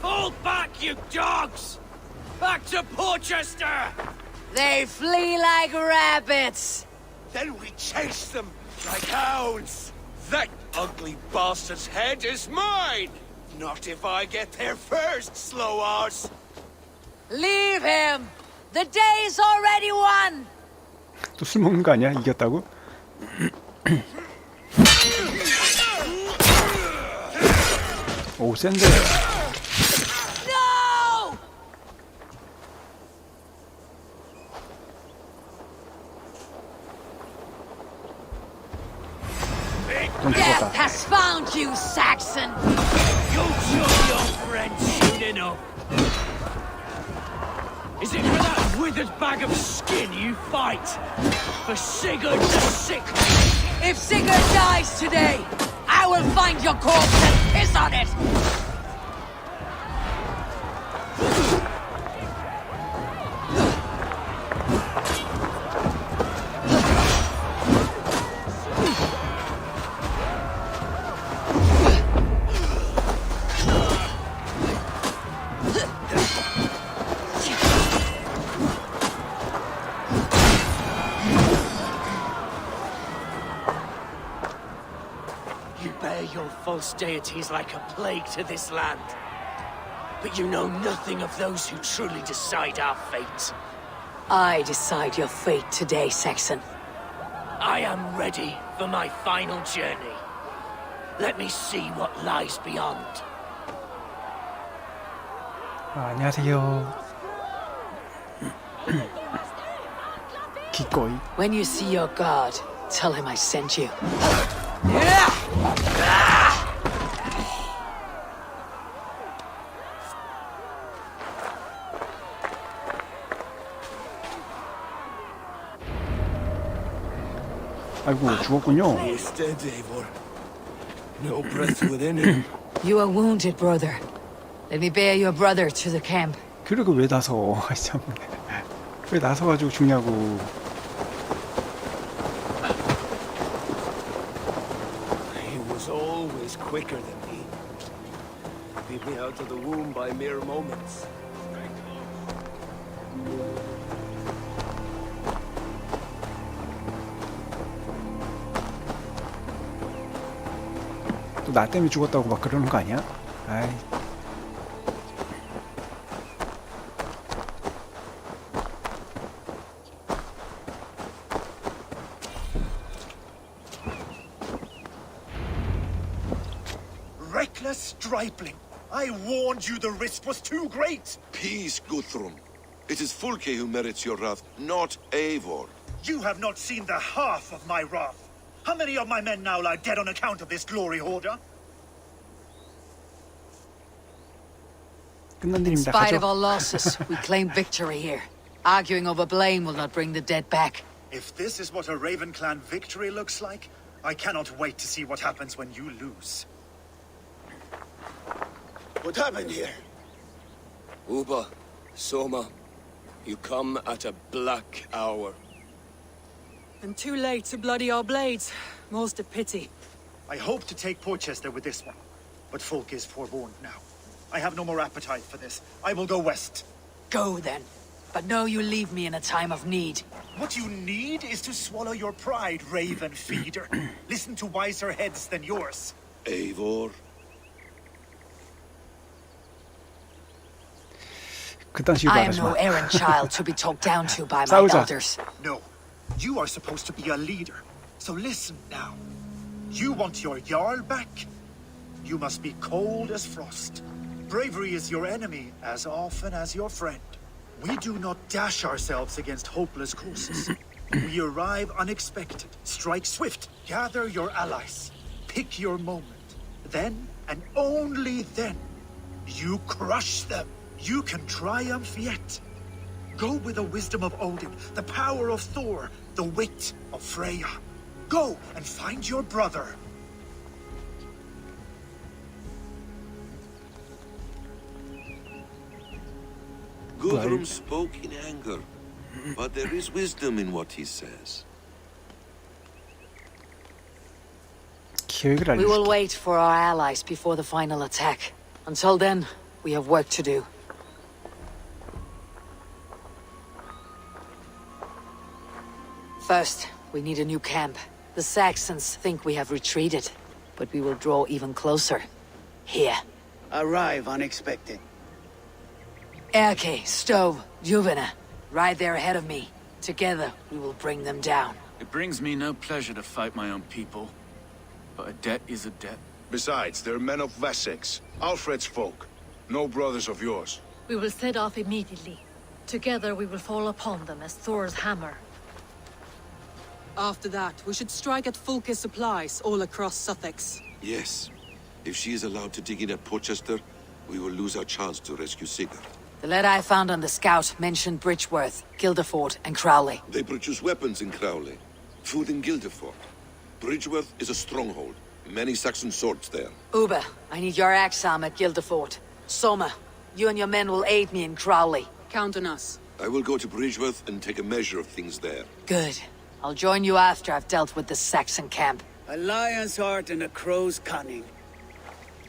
Fall back, you dogs! Back to Porchester! They flee like rabbits. Then we chase them like hounds. That ugly bastard's head is mine! Not if I get there first, slow ass! Leave him. The day's already won. 또 술 먹는 거 아니야? 이겼다고? 오 센데. No! 좀 Death 죽었다. has found you, Saxon. You took your friend soon enough. Is it for that withered bag of skin you fight? For Sigurd the Sickly? If Sigurd dies today, I will find your corpse and piss on it. You bear your false deities like a plague to this land. But you know nothing of those who truly decide our fate. I decide your fate today, Saxon. I am ready for my final journey. Let me see what lies beyond. 안녕하세요. 기꺼이. When you see your god, tell him I sent you. 아이고 죽었군요. He is dead, Eivor. No breath within him. You are wounded, brother. Let me bear your brother to the camp. 그리고 왜 나서? 참. 왜 나서가지고 죽냐고. He was always quicker than me. Beat me out of the womb by mere moments. 또 나 때문에 죽었다고 막 그러는 거 아니야? 아이. Reckless stripling! I warned you the risk was too great! Peace, Guthrum. It is Fulke who merits your wrath, not Eivor. You have not seen the half of my wrath. How many of my men now lie dead on account of this glory hoarder? 끝난 In 일입니다. spite of 가죠. our losses, we claim victory here. Arguing over blame will not bring the dead back. If this is what a Raven Clan victory looks like, I cannot wait to see what happens when you lose. What happened here? Uba, Soma, you come at a black hour. And too late to bloody our blades. More's the pity. I hope to take Porchester with this one, but Folk is forewarned now. I have no more appetite for this. I will go west. Go then. But know you leave me in a time of need. What you need is to swallow your pride, Raven Feeder. Listen to wiser heads than yours. Eivor? 그딴 식으로 I am 말하지 no 마. errant child to be talked down to by my 싸우자. elders. No. You are supposed to be a leader. So listen now. You want your Jarl back? You must be cold as frost. Bravery is your enemy as often as your friend. We do not dash ourselves against hopeless courses. We arrive unexpected, strike swift, gather your allies, pick your moment. Then, and only then, you crush them. You can triumph yet. Go with the wisdom of Odin, the power of Thor, the wit of Freya. Go and find your brother. Guthrum spoke in anger, but there is wisdom in what he says. We will wait for our allies before the final attack. Until then, we have work to do. First, we need a new camp. The Saxons think we have retreated, but we will draw even closer. Here. Arrive unexpected. Erke, Stove, Juvena, right there ahead of me. Together, we will bring them down. It brings me no pleasure to fight my own people, but a debt is a debt. Besides, they're men of Wessex, Alfred's folk, no brothers of yours. We will set off immediately. Together we will fall upon them as Thor's hammer. After that, we should strike at Fulke's supplies all across Sussex. Yes. If she is allowed to dig in at Portchester, we will lose our chance to rescue Sigurd. The letter I found on the scout mentioned Bridgeworth, Guildeford, and Crowley. They produce weapons in Crowley, food in Guildeford. Bridgeworth is a stronghold. Many Saxon swords there. Uber, I need your axe arm at Guildeford. Soma, you and your men will aid me in Crowley. Count on us. I will go to Bridgeworth and take a measure of things there. Good. I'll join you after I've dealt with the Saxon camp. A lion's heart and a crow's cunning.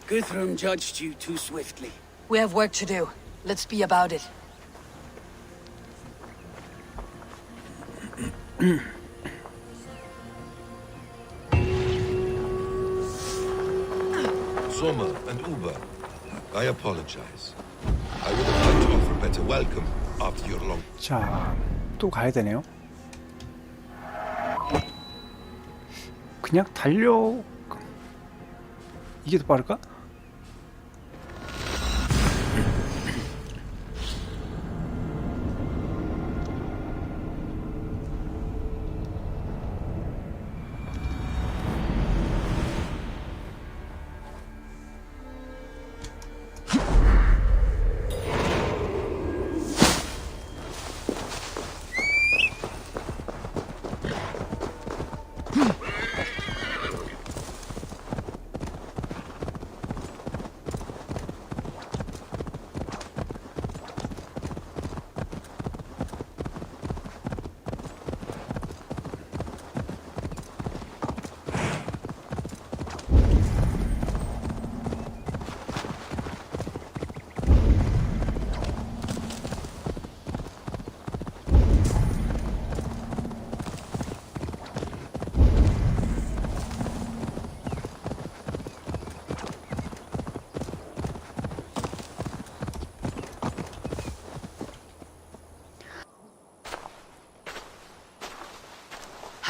Guthrum judged you too swiftly. We have work to do. Let's be about it. Soma and Uber, I apologize. I would have liked to offer a better welcome after your long... 자, 또 가야 되네요. 그냥 달려... 이게 더 빠를까?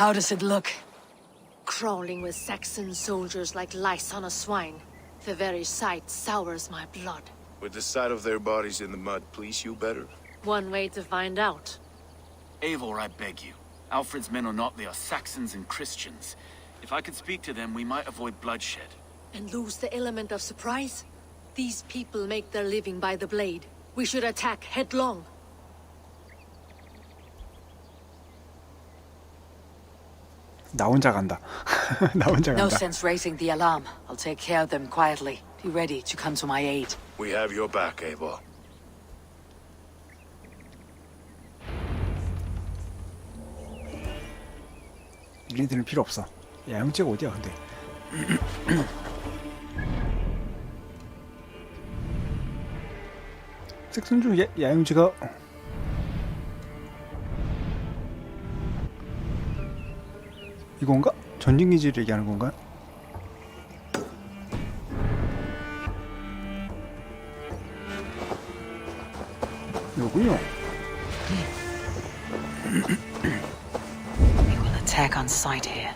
How does it look? Crawling with Saxon soldiers like lice on a swine. The very sight sours my blood. Would the sight of their bodies in the mud please you better? One way to find out. Eivor, I beg you. Alfred's men are not, they are Saxons and Christians. If I could speak to them, we might avoid bloodshed. And lose the element of surprise? These people make their living by the blade. We should attack headlong. 나 혼자 간다. 나 혼자 No 간다. sense raising the alarm. I'll take care of them quietly. Be ready to come to my aid. We have your back, Eivor. 얘네들은 필요 없어. 야영제가 어디야 근데? 섹슨 중 야영제가 이건가? 전진기지를 얘기하는 건가요? 이거군요. We will attack on sight here.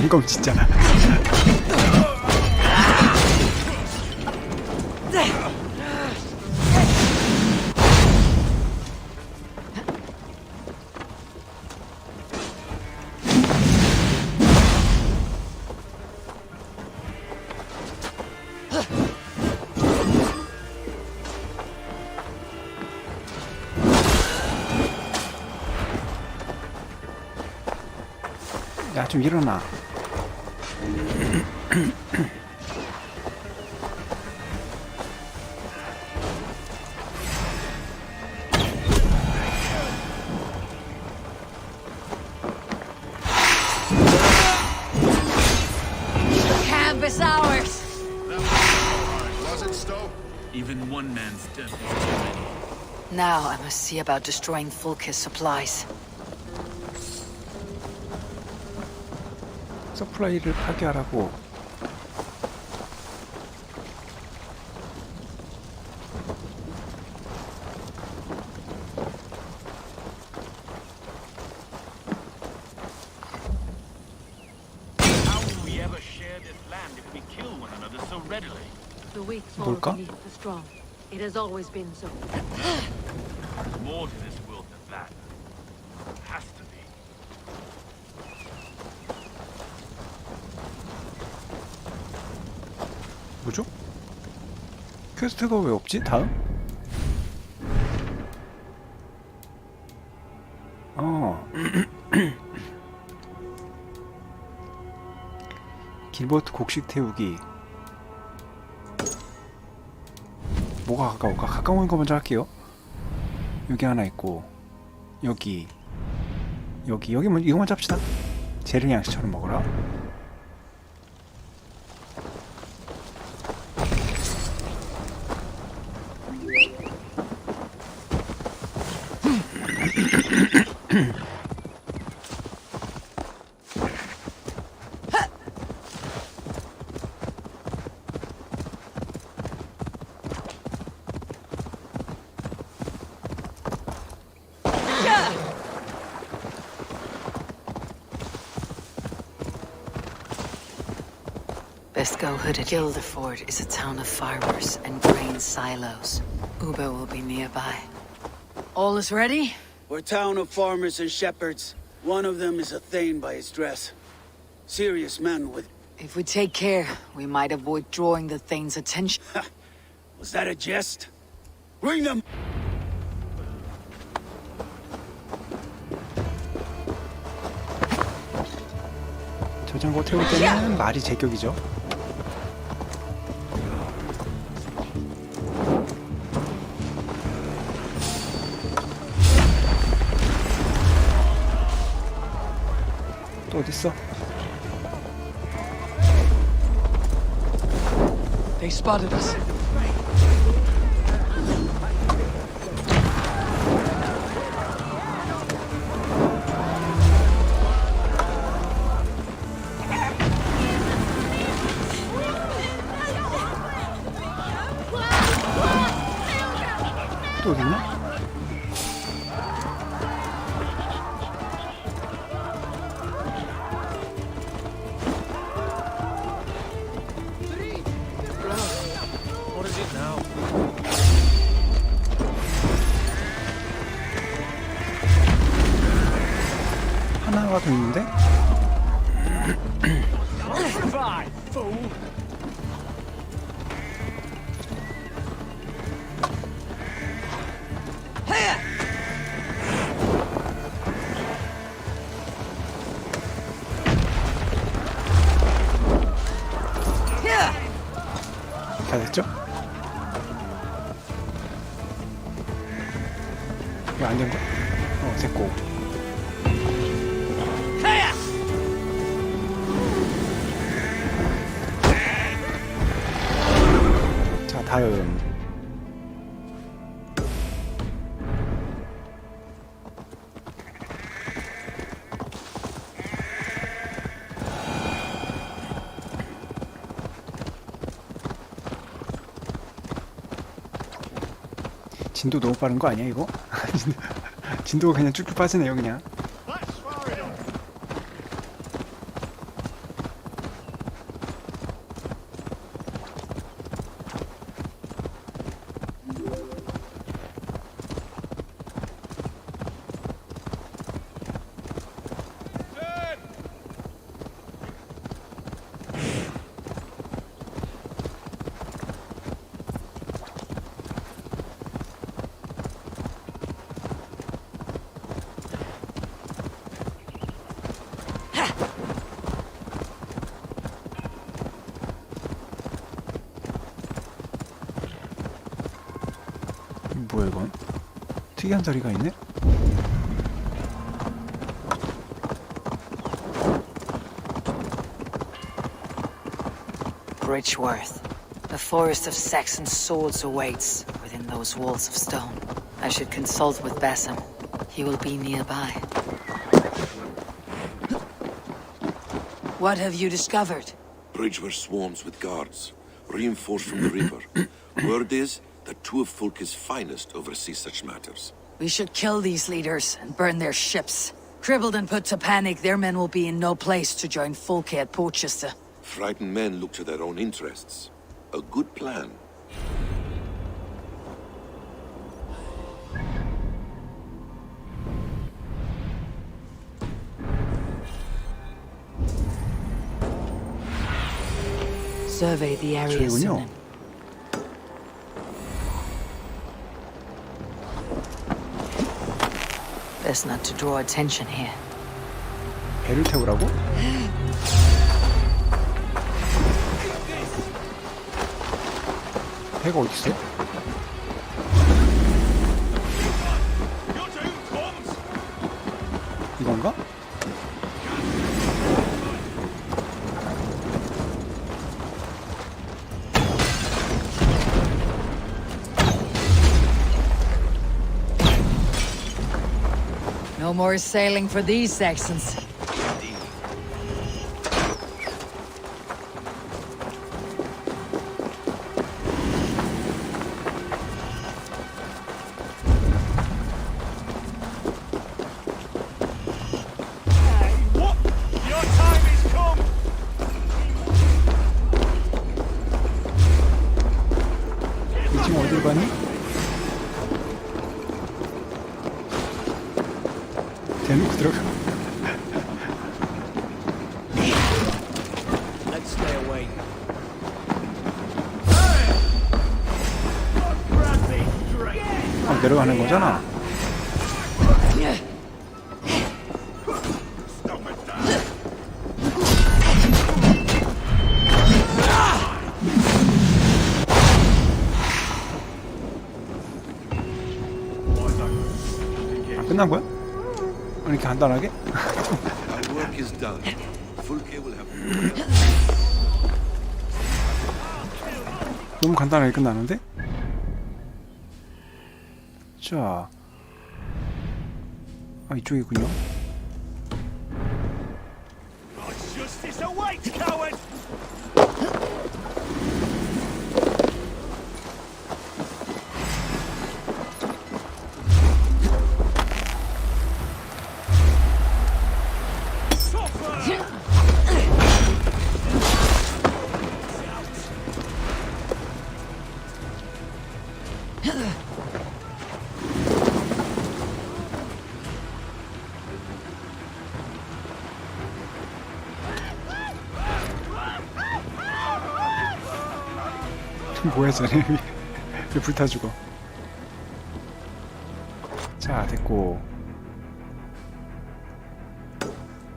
단검 진짜. 야, 좀 일어나. Canvas ours. Even one man's death is too many. Now I must see about destroying Fulk's supplies. 서플라이를 파괴하라고. How will we ever share this land if we kill one another so readily? The weak fall 뭘까? beneath the strong. It has always been so. There's more to this world than that. Has to be. 뭐죠? 퀘스트가 왜 없지? 다음? 길버트 곡식 태우기. 뭐가 가까울까? 가까운 거 먼저 할게요. 여기 하나 있고, 여기 먼저, 이거 먼저 합시다. 재능 양식처럼 먹어라. Best go hooded. Guilderford is a town of farmers and grain silos. Uber will be nearby. All is ready? We're a town of farmers and shepherds. One of them is a thane by his dress. Serious men with... If we take care, we might avoid drawing the Thane's attention. Was that a jest? Bring them! 저장고 태울 때는 말이 제격이죠. 또 어딨어? They spotted us. 또 어딨나? What is it now? 하나가 더 있는데? Survive, fool! 다 됐죠? 이거 안 된 거? 됐고. 다음 진도 너무 빠른 거 아니야 이거? 진도가 그냥 쭉쭉 빠지네요 그냥. 뭐야 이건? 특이한 다리가 있네? Bridgeworth. A forest of Saxon swords awaits within those walls of stone. I should consult with Basim. He will be nearby. What have you discovered? Bridgeworth swarms with guards, reinforced from the river. Word is that two of Fulke's finest oversee such matters. We should kill these leaders and burn their ships. Crippled and put to panic, their men will be in no place to join Fulke at Portchester. Frightened men look to their own interests. A good plan. Survey the area soon. Best not to draw attention here. 배를 태우라고? 배가 어디 있어? 이건가? No more sailing for these Saxons. 이 지금 어딜 가니? 대놓고 들어가. Let's stay away. 내려가는 거잖아. 끝난 거야? 이렇게 간단하게? Our work is done. Fulke will have. 너무 간단하게 끝나는데? 자, 이쪽이군요. Justice awaits, coward! 뭐야 쟤네 왜 불타주고. 자 됐고.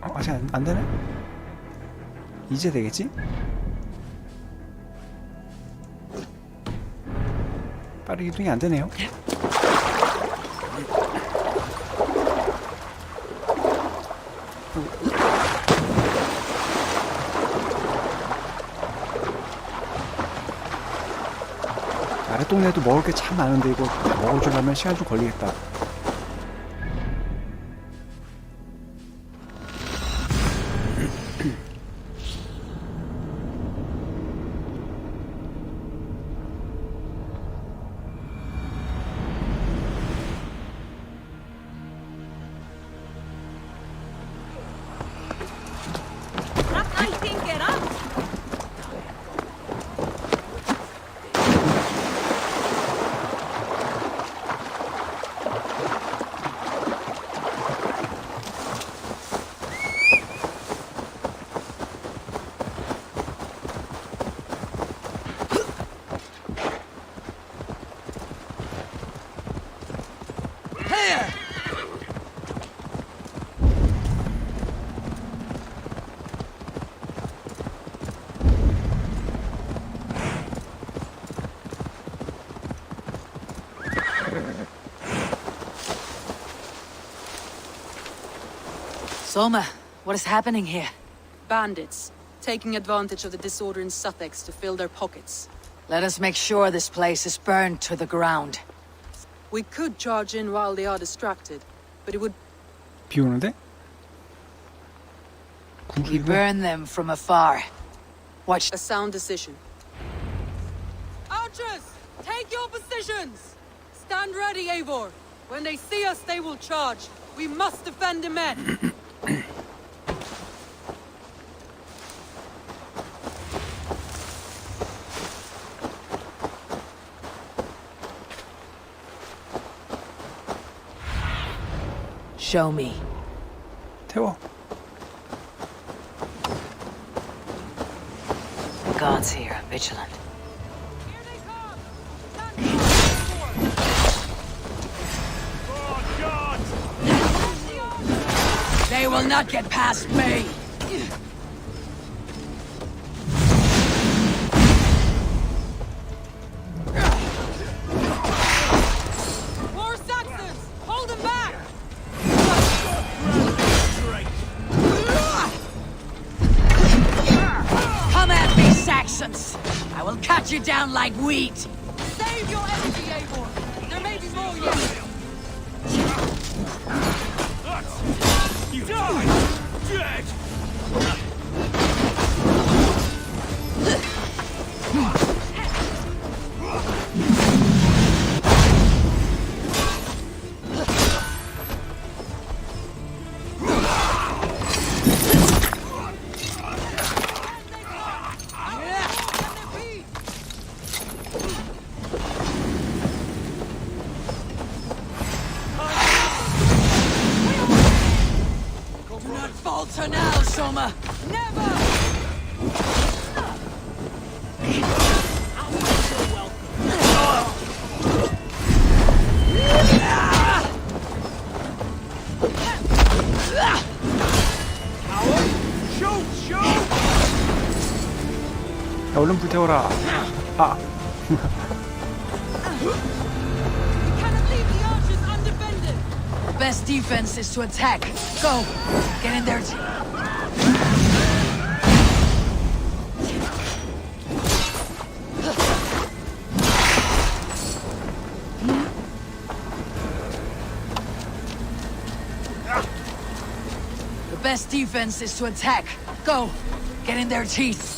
아직 안 되네? 이제 되겠지? 빠르게 이동이 안 되네요. 옆동네도 먹을 게 참 많은데 이거 다 먹어주려면 시간 좀 걸리겠다. Soma, what is happening here? Bandits, taking advantage of the disorder in Sussex to fill their pockets. Let us make sure this place is burned to the ground. We could charge in while they are distracted, but it would... 비 오는데? We burn them from afar. Watch. A sound decision. Archers, take your positions! Stand ready, Eivor. When they see us, they will charge. We must defend the men. Show me. 태워. The gods here are vigilant. They will not get past me! More Saxons! Hold them back! Come at me, Saxons! I will cut you down like wheat! Save your energy, Eivor! There may be more yet! You die! Dead! Falter now, Soma! Never! 야, 얼른 불태워라. 아. The best defense is to attack. Go! Get in there. The best defense is to attack. Go! Get in their teeth.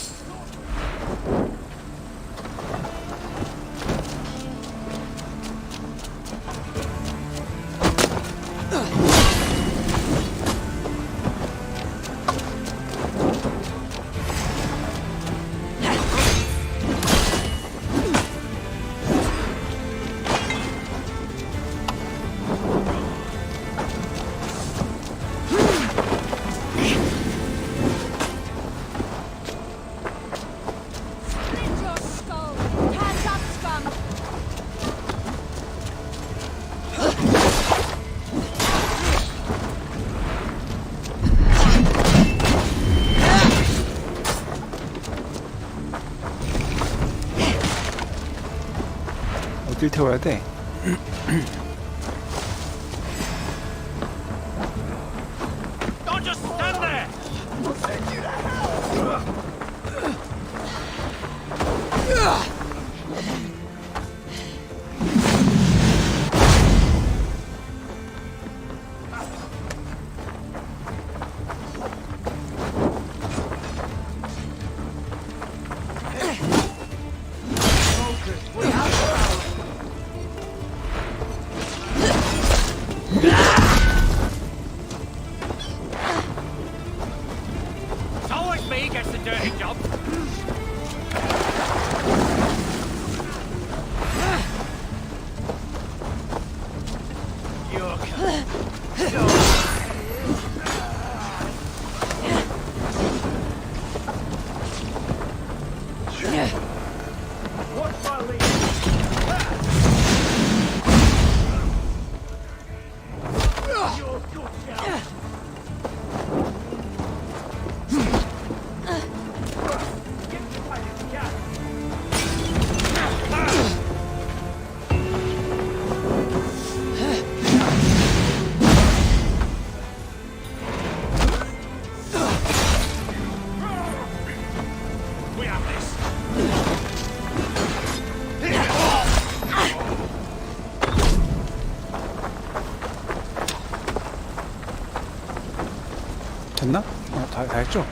어딜 태워야 돼? Don't just stand there! We'll send you to hell! me gets the dirty job. 됐나? 다 했죠?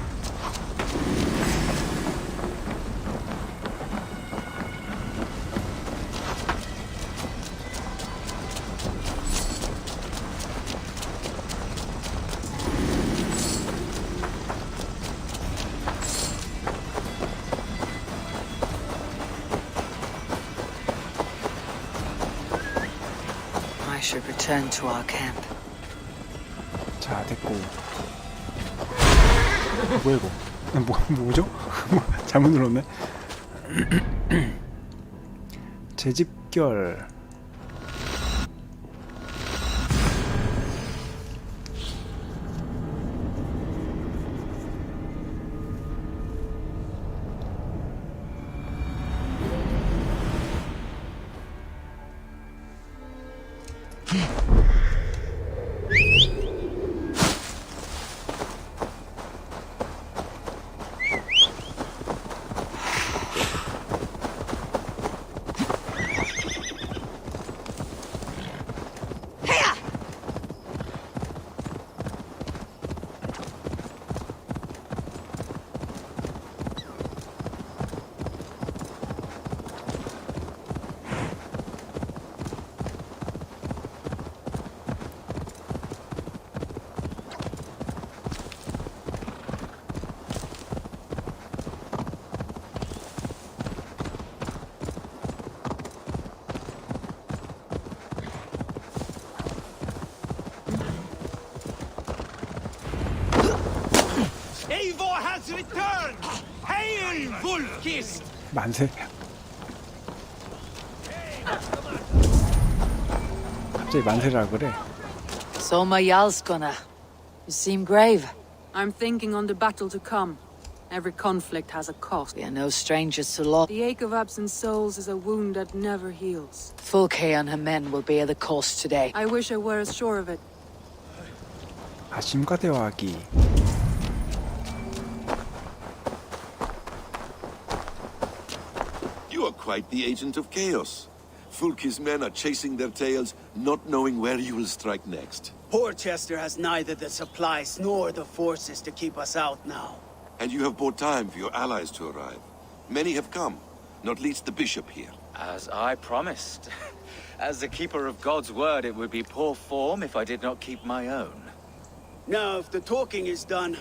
I should return to our camp. 자, 됐고. 뭐야 이거? 뭐죠? 잘못 눌렀네. 재집결. Eivor has returned! Hail, Wolfkist! 만세. 갑자기 만세라 그래. Soma Jarlskona. You seem grave. I'm thinking on the battle to come. Every conflict has a cost. We are no strangers to loss. The ache of absent souls is a wound that never heals. Fulke and her men will bear the cost today. I wish I were as sure of it. 아심과 대화하기. You are quite the agent of chaos. Fulke's men are chasing their tails, not knowing where you will strike next. Porchester has neither the supplies nor the forces to keep us out now. And you have bought time for your allies to arrive. Many have come, not least the bishop here. As I promised. As the keeper of God's word, it would be poor form if I did not keep my own. Now, if the talking is done,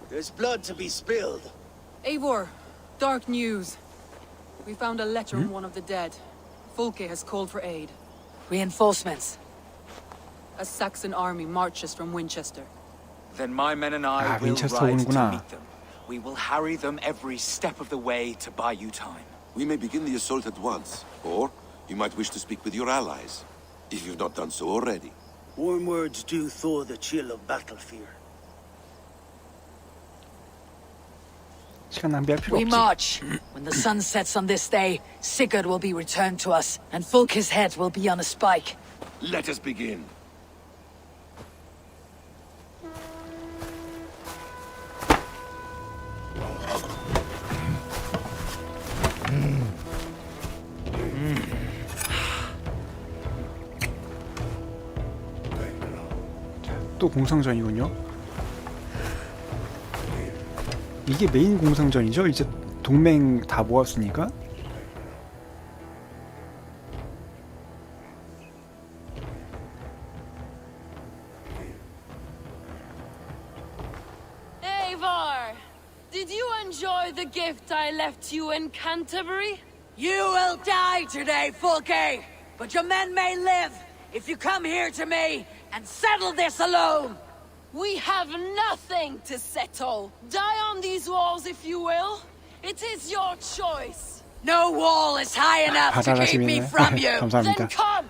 there's blood to be spilled. Eivor, dark news. We found a letter on one of the dead. Fulke has called for aid. Reinforcements. A Saxon army marches from Winchester. Then my men and I will 윈체스터 ride to 오는구나. meet them. We will harry them every step of the way to buy you time. We may begin the assault at once, or you might wish to speak with your allies, if you've not done so already. Warm words do thaw the chill of battle fear. 시간 낭비할 필요 We 없지. march. When the sun sets on this day, Sigurd will be returned to us, and Fulke's head will be on a spike. Let us begin. 또 공성전이군요. 이게 메인 공성전이죠? 이제 동맹 다 모았으니까. Eivor! Did you enjoy the gift I left you in Canterbury? You will die today, Fulke! But your men may live if you come here to me and settle this alone! We have nothing to settle. Die on these walls if you will. It is your choice. No wall is high enough to keep me from you. Then come!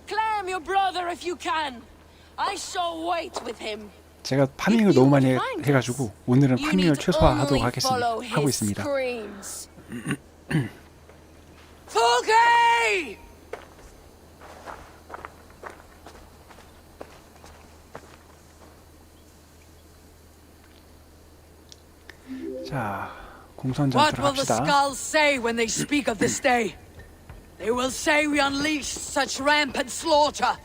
Claim your brother if you can. I shall wait with him. 제가 파밍을 너무 많이 해가지고 오늘은 파밍을 최소화하도록 하고 있습니다. Fulke! 자, What 공선전투를 will the 합시다. skulls say when they speak of this day? They will say we unleashed such rampant slaughter,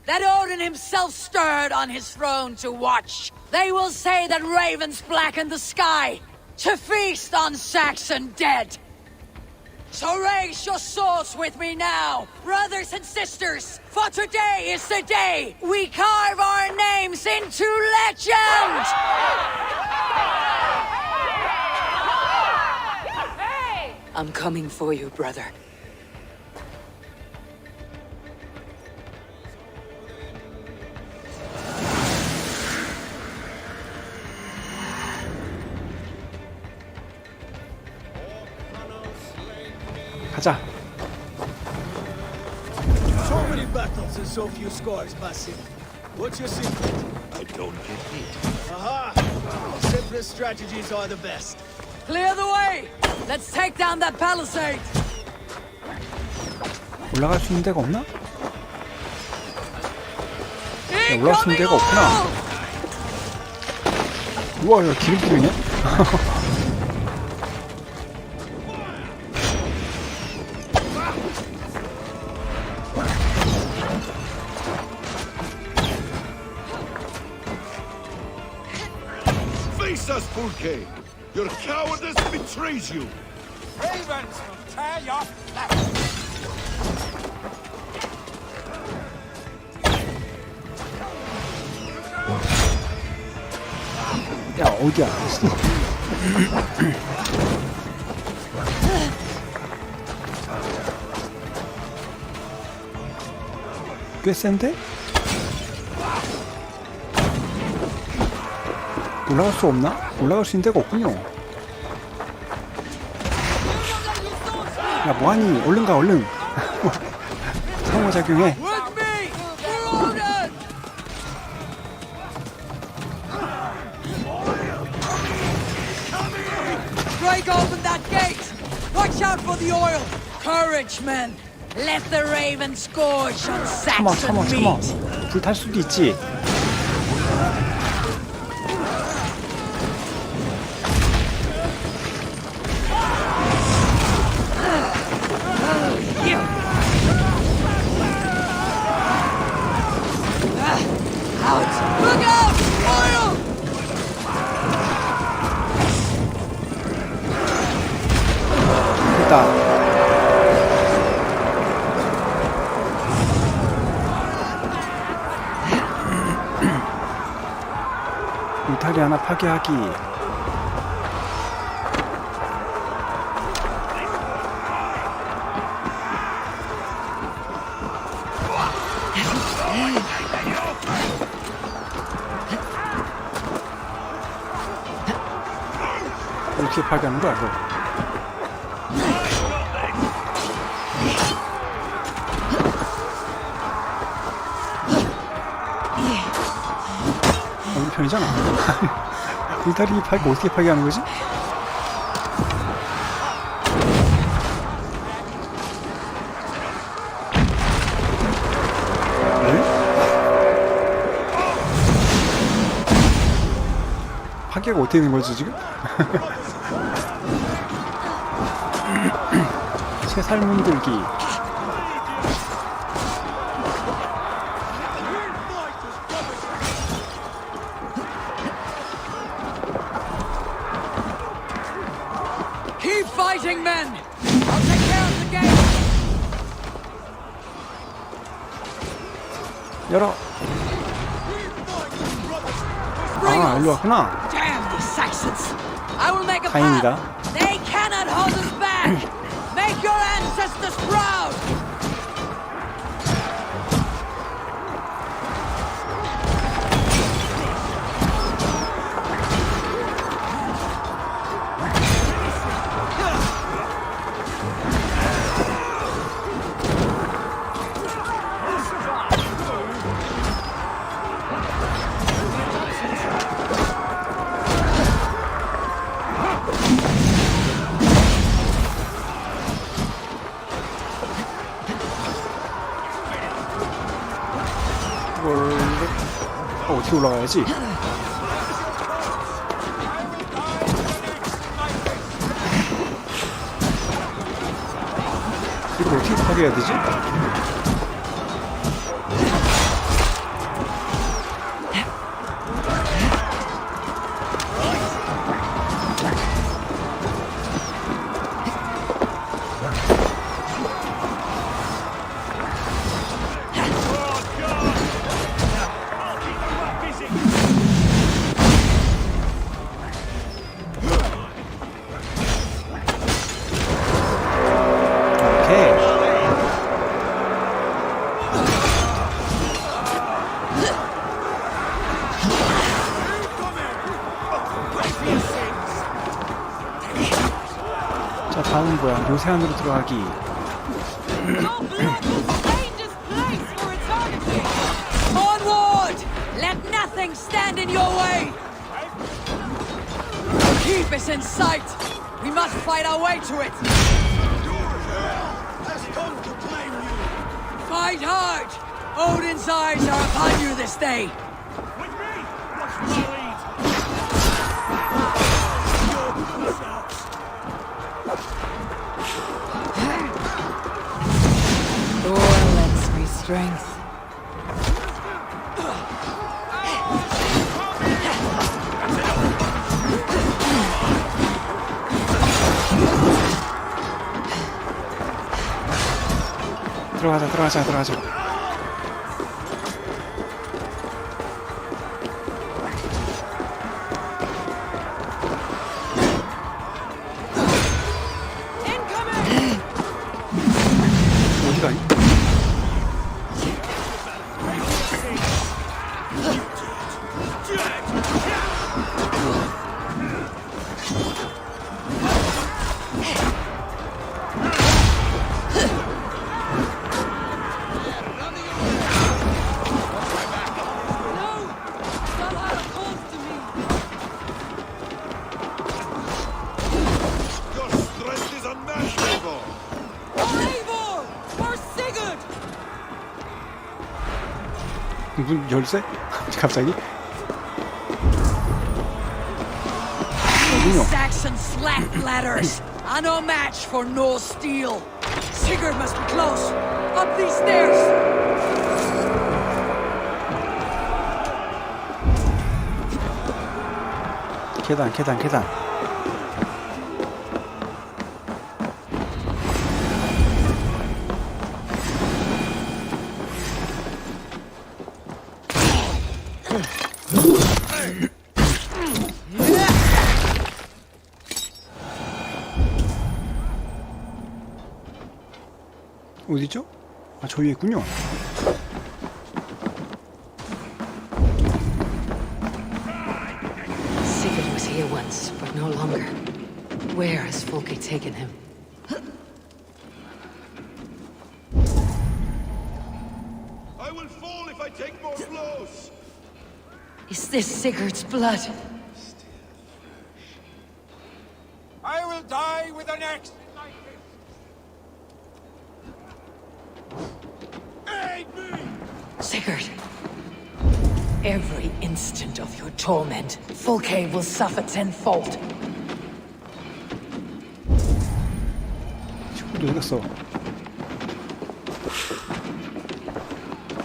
that Odin himself stirred on his throne to watch. They will say that ravens blackened the sky to feast on Saxon dead. So raise your swords with me now, brothers and sisters, for today is the day we carve our names into legend! I'm coming for you, brother. 가자. So many battles and so few scores, Basim. What's your secret? I don't get hit. Aha! Simplest strategies are the best. Clear the way! Let's take down that palisade! 올라갈 수 있는 데가 없나? 야, 올라갈 수 있는 데가 없구나. 우와, 야, 기름길이네? Face us, Fulke! Your cowardice betrays you! Ravens will tear your flesh! 야, 어디야? 꽤 센데? 올라갈 수 없나? 올라갈 수 있는 데가 없군요. 야, 뭐하니? 얼른 가, 얼른. 상호작용해. Break open that gate! Watch out for the oil! Courage, men! Let the ravens gorge on Saxon meat! 불 탈 수도 있지. Look out! Oil! 됐다. 울타리 하나 파괴하기. 이렇게 파괴하는 거야, 이거. 우리 편이잖아. 울타리 파괴 어떻게 파괴하는 거지? 파괴가 어떻게 된 거지 지금? 채살 문들기. Keep fighting, men! I'll take care of the gate! 열어. 아, 일로 왔구나. Damn the Saxons! I will make a 가인이다. path. They cannot hold us back. Make your ancestors proud. 어떻게 올라가야지? 이걸 어떻게 파괴해야 되지? 자, 다음은 뭐야? 요새 안으로 들어가기. Onward! Let nothing stand in your way! Keep us in sight! We must fight our way to it! Fight hard! Odin's eyes are upon you this day! Thor lends me strength. 들어가자. 어디가? 문 열쇠? 갑자기? These Saxon slack bladders are no match for Norse steel. Sigurd must be close. Up these stairs. 계단. 어디죠? 아, 저 위에 있군요. Sigurd was here once, but no longer. Where has Folke taken him? I will fall if I take more blows. Is this Sigurd's blood? I will die with an axe. Sigurd, every instant of your torment, Folke will suffer tenfold. 친구도 어디 갔어?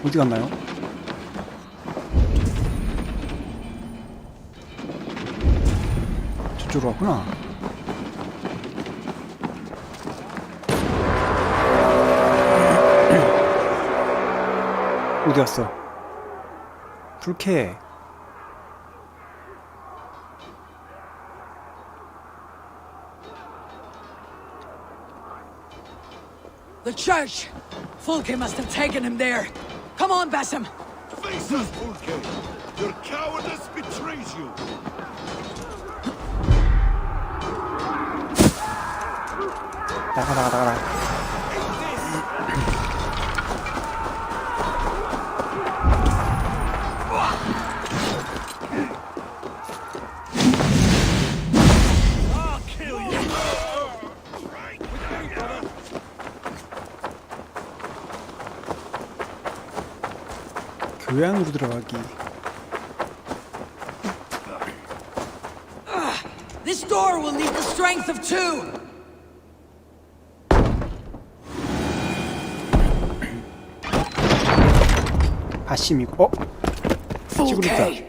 어디 갔나요? 저쪽으로 왔구나. 어디 갔어? 불쾌. The church! Fulke must have taken him there. Come on, Basim! Face us, Fulke! Your cowardice betrays you! 나가. I'll kill you! 교회 안으로 들어가기. This door will need the strength of two! 바심이고. Fulke!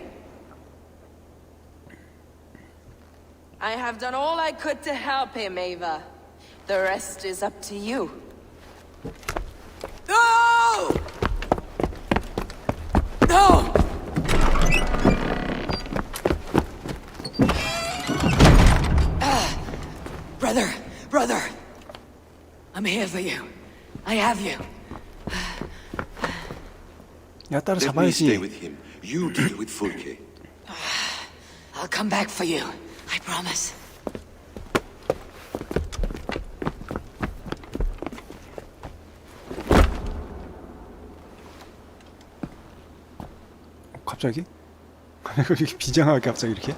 I have done all I could to help him, Ava. The rest is up to you. No! No! Brother. I'm here for you. I have you. 야, Let me stay 따라잡아야지. with him. You deal with Fulke. I'll come back for you. I promise. 갑자기? 이렇게 비장하게 갑자기 이렇게?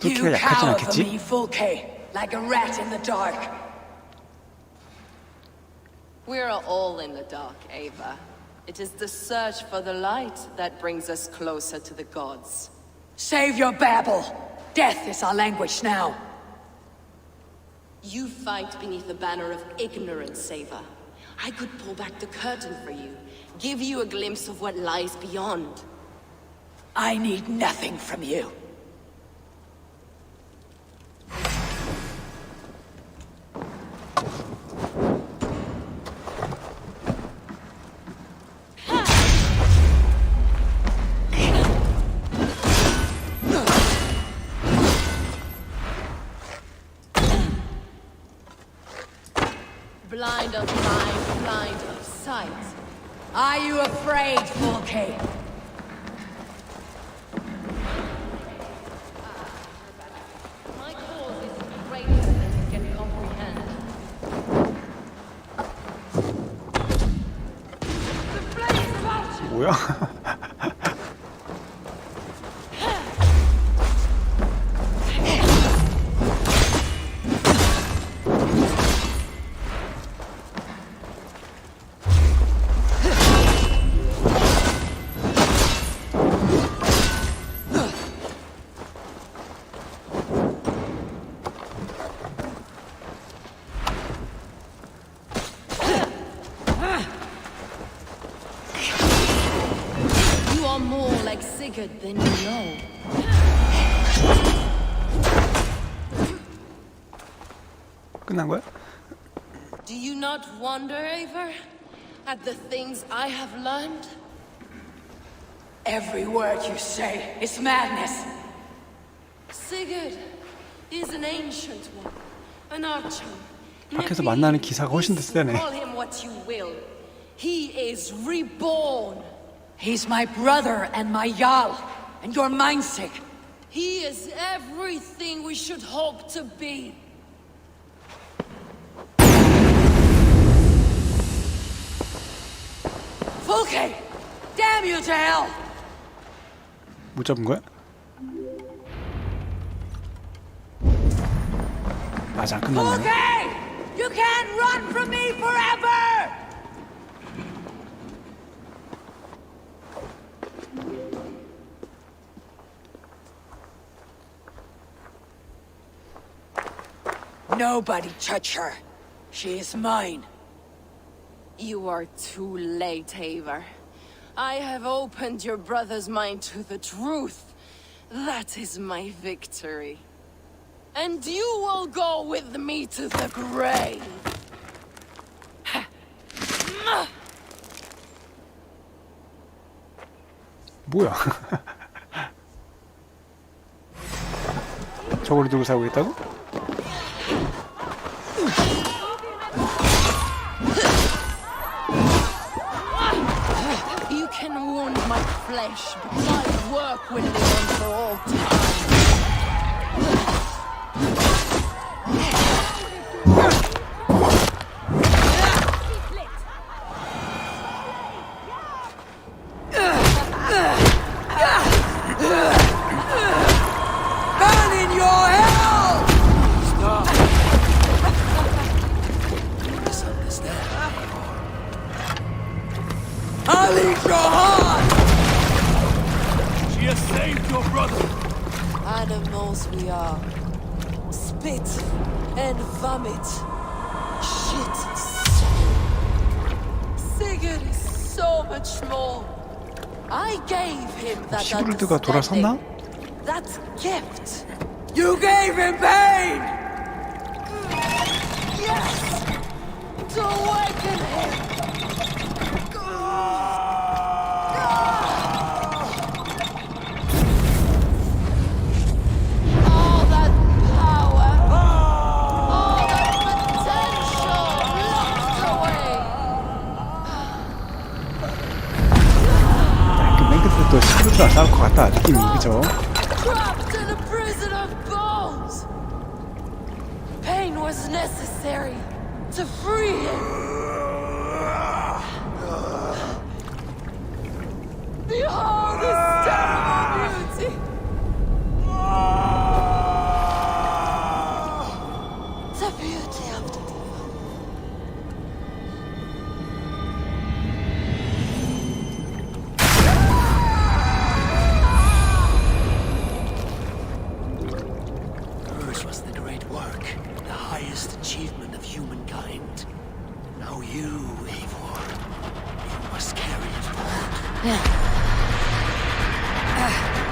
You cower for me, Fulke, like a rat in the dark. We're all in the dark, Ava. It is the search for the light that brings us closer to the gods. Save your babble. Death is our language now. You fight beneath the banner of ignorance, Ava. I could pull back the curtain for you, give you a glimpse of what lies beyond. I need nothing from you. Blind of mind, blind of sight. Are you afraid, Fulke? My cause is greater than you can comprehend. 뭐야? You are more like Sigurd than you know. 끝난 거야? Do you not wonder, Eivor, at the things I have learned? Every word you say is madness. Sigurd is an ancient one, an archer. 밖에서 만나는 기사가 훨씬 더 세네. Call him what you will. He is reborn. He's my brother and my Jarl, and your mindsick. He is everything we should hope to be. Fulke! Damn you to hell! 못 잡은 거야? 맞아, 끝났네. Fulke! You can't run from me forever! Nobody touch her. She is mine. You are too late, Eivor. I have opened your brother's mind to the truth. That is my victory. And you will go with me to the grave. 뭐야? 저걸 들고 살고 있다고? You can wound my flesh, but my work will live on for all time. Burn in your hell! Stop. Misunderstand. I'll eat your heart! She has saved your brother. Animals we are. Spit and vomit. Shit. Sigurd is so much more. I gave him that 시그루드가 돌아섰나? that gift. You gave him pain! Yes! To awaken him! All that power, all that potential locked away! 맨 끝에 또 시그루드랑 싸울 것 같다 느낌이 그죠? Trapped in a prison of bones! Pain was necessary to free him! Behold his terrible beauty! The beauty of the divine. Hers was the great work, the highest achievement of humankind. Now you, Eivor, you must carry it forward.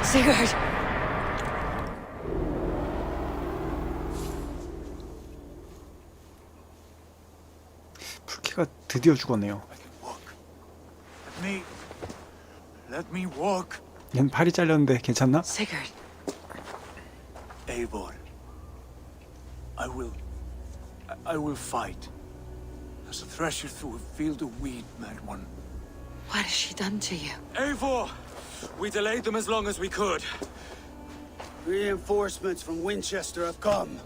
Sigurd! 풀키가 드디어 죽었네요. Let me walk. 얜 팔이 잘렸는데 괜찮나? Sigurd. Eivor. I will fight. As a thresher through a field of wheat, mad one. What has she done to you? Eivor! We delayed them as long as we could. Reinforcements from Winchester have come.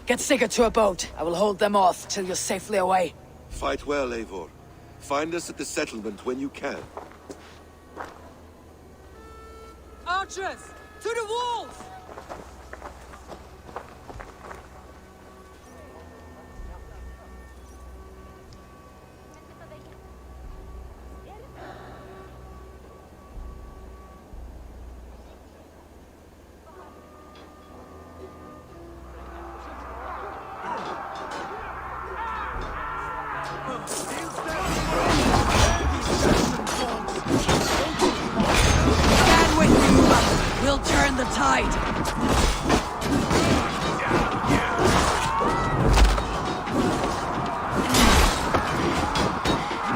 Get Sigurd to a boat. I will hold them off till you're safely away. Fight well, Eivor. Find us at the settlement when you can. Archers! To the walls! Stand with me! We'll turn the tide!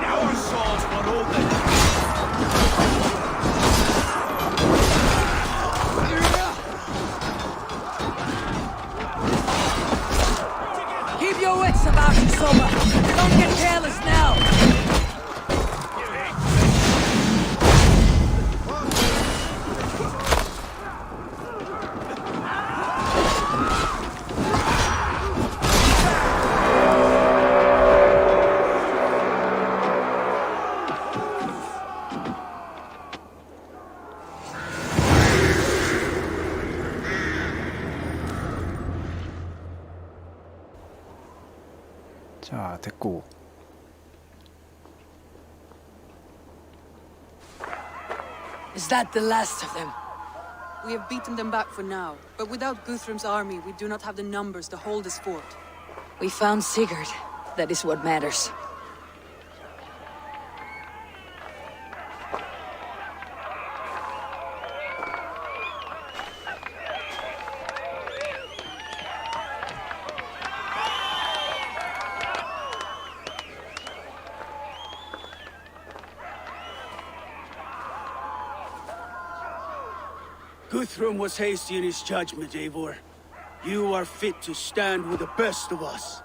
Now our souls were open. Keep your wits about you, Soma! Don't get careless now! 자, 됐고. Is that the last of them? We have beaten them back for now, but without Guthrum's army, we do not have the numbers to hold this fort. We found Sigurd. That is what matters. Guthrum was hasty in his judgment, Eivor. You are fit to stand with the best of us.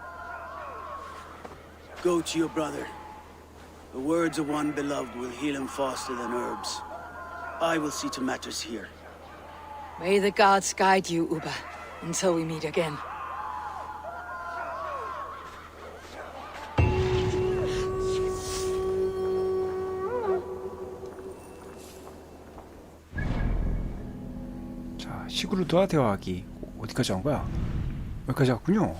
Go to your brother. The words of one beloved will heal him faster than herbs. I will see to matters here. May the gods guide you, Uba, until we meet again. 자, 시그루드와 대화하기. 어디까지 간 거야? 여기까지 왔군요.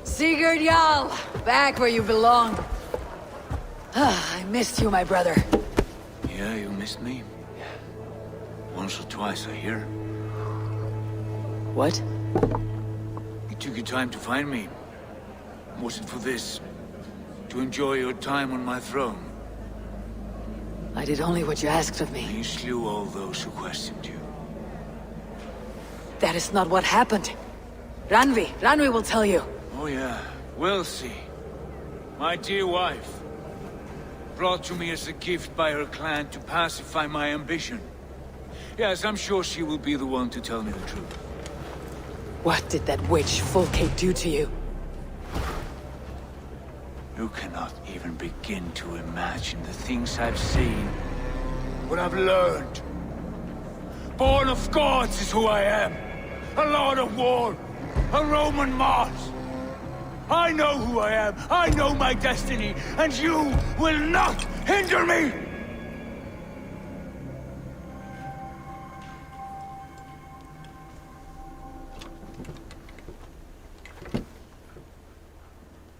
Sigurd Jarl, back where you belong. I missed you, my brother. Yeah, you missed me. Once or twice, I hear. What? You took your time to find me. Was it for this? To enjoy your time on my throne? I did only what you asked of me. You slew all those who questioned you. That is not what happened. Ranvi will tell you. Oh yeah, we'll see. My dear wife, brought to me as a gift by her clan to pacify my ambition. Yes, I'm sure she will be the one to tell me the truth. What did that witch Fulke do to you? You cannot even begin to imagine the things I've seen, what I've learned. Born of gods is who I am. A lord of war, a Roman Mars. I know who I am, I know my destiny, and you will not hinder me!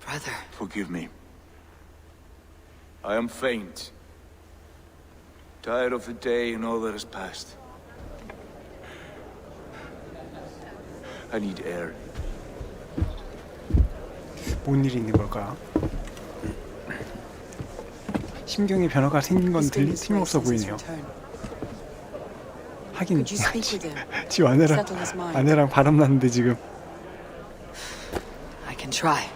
Brother. Forgive me. I am faint. Tired of the day and all that has passed. I need air. 뭔 일이 있는 걸까? 심경의 변화가 생긴 건 틀림없어 보이네요. 하긴 지 아내랑 바람 났는데 지금. I can try.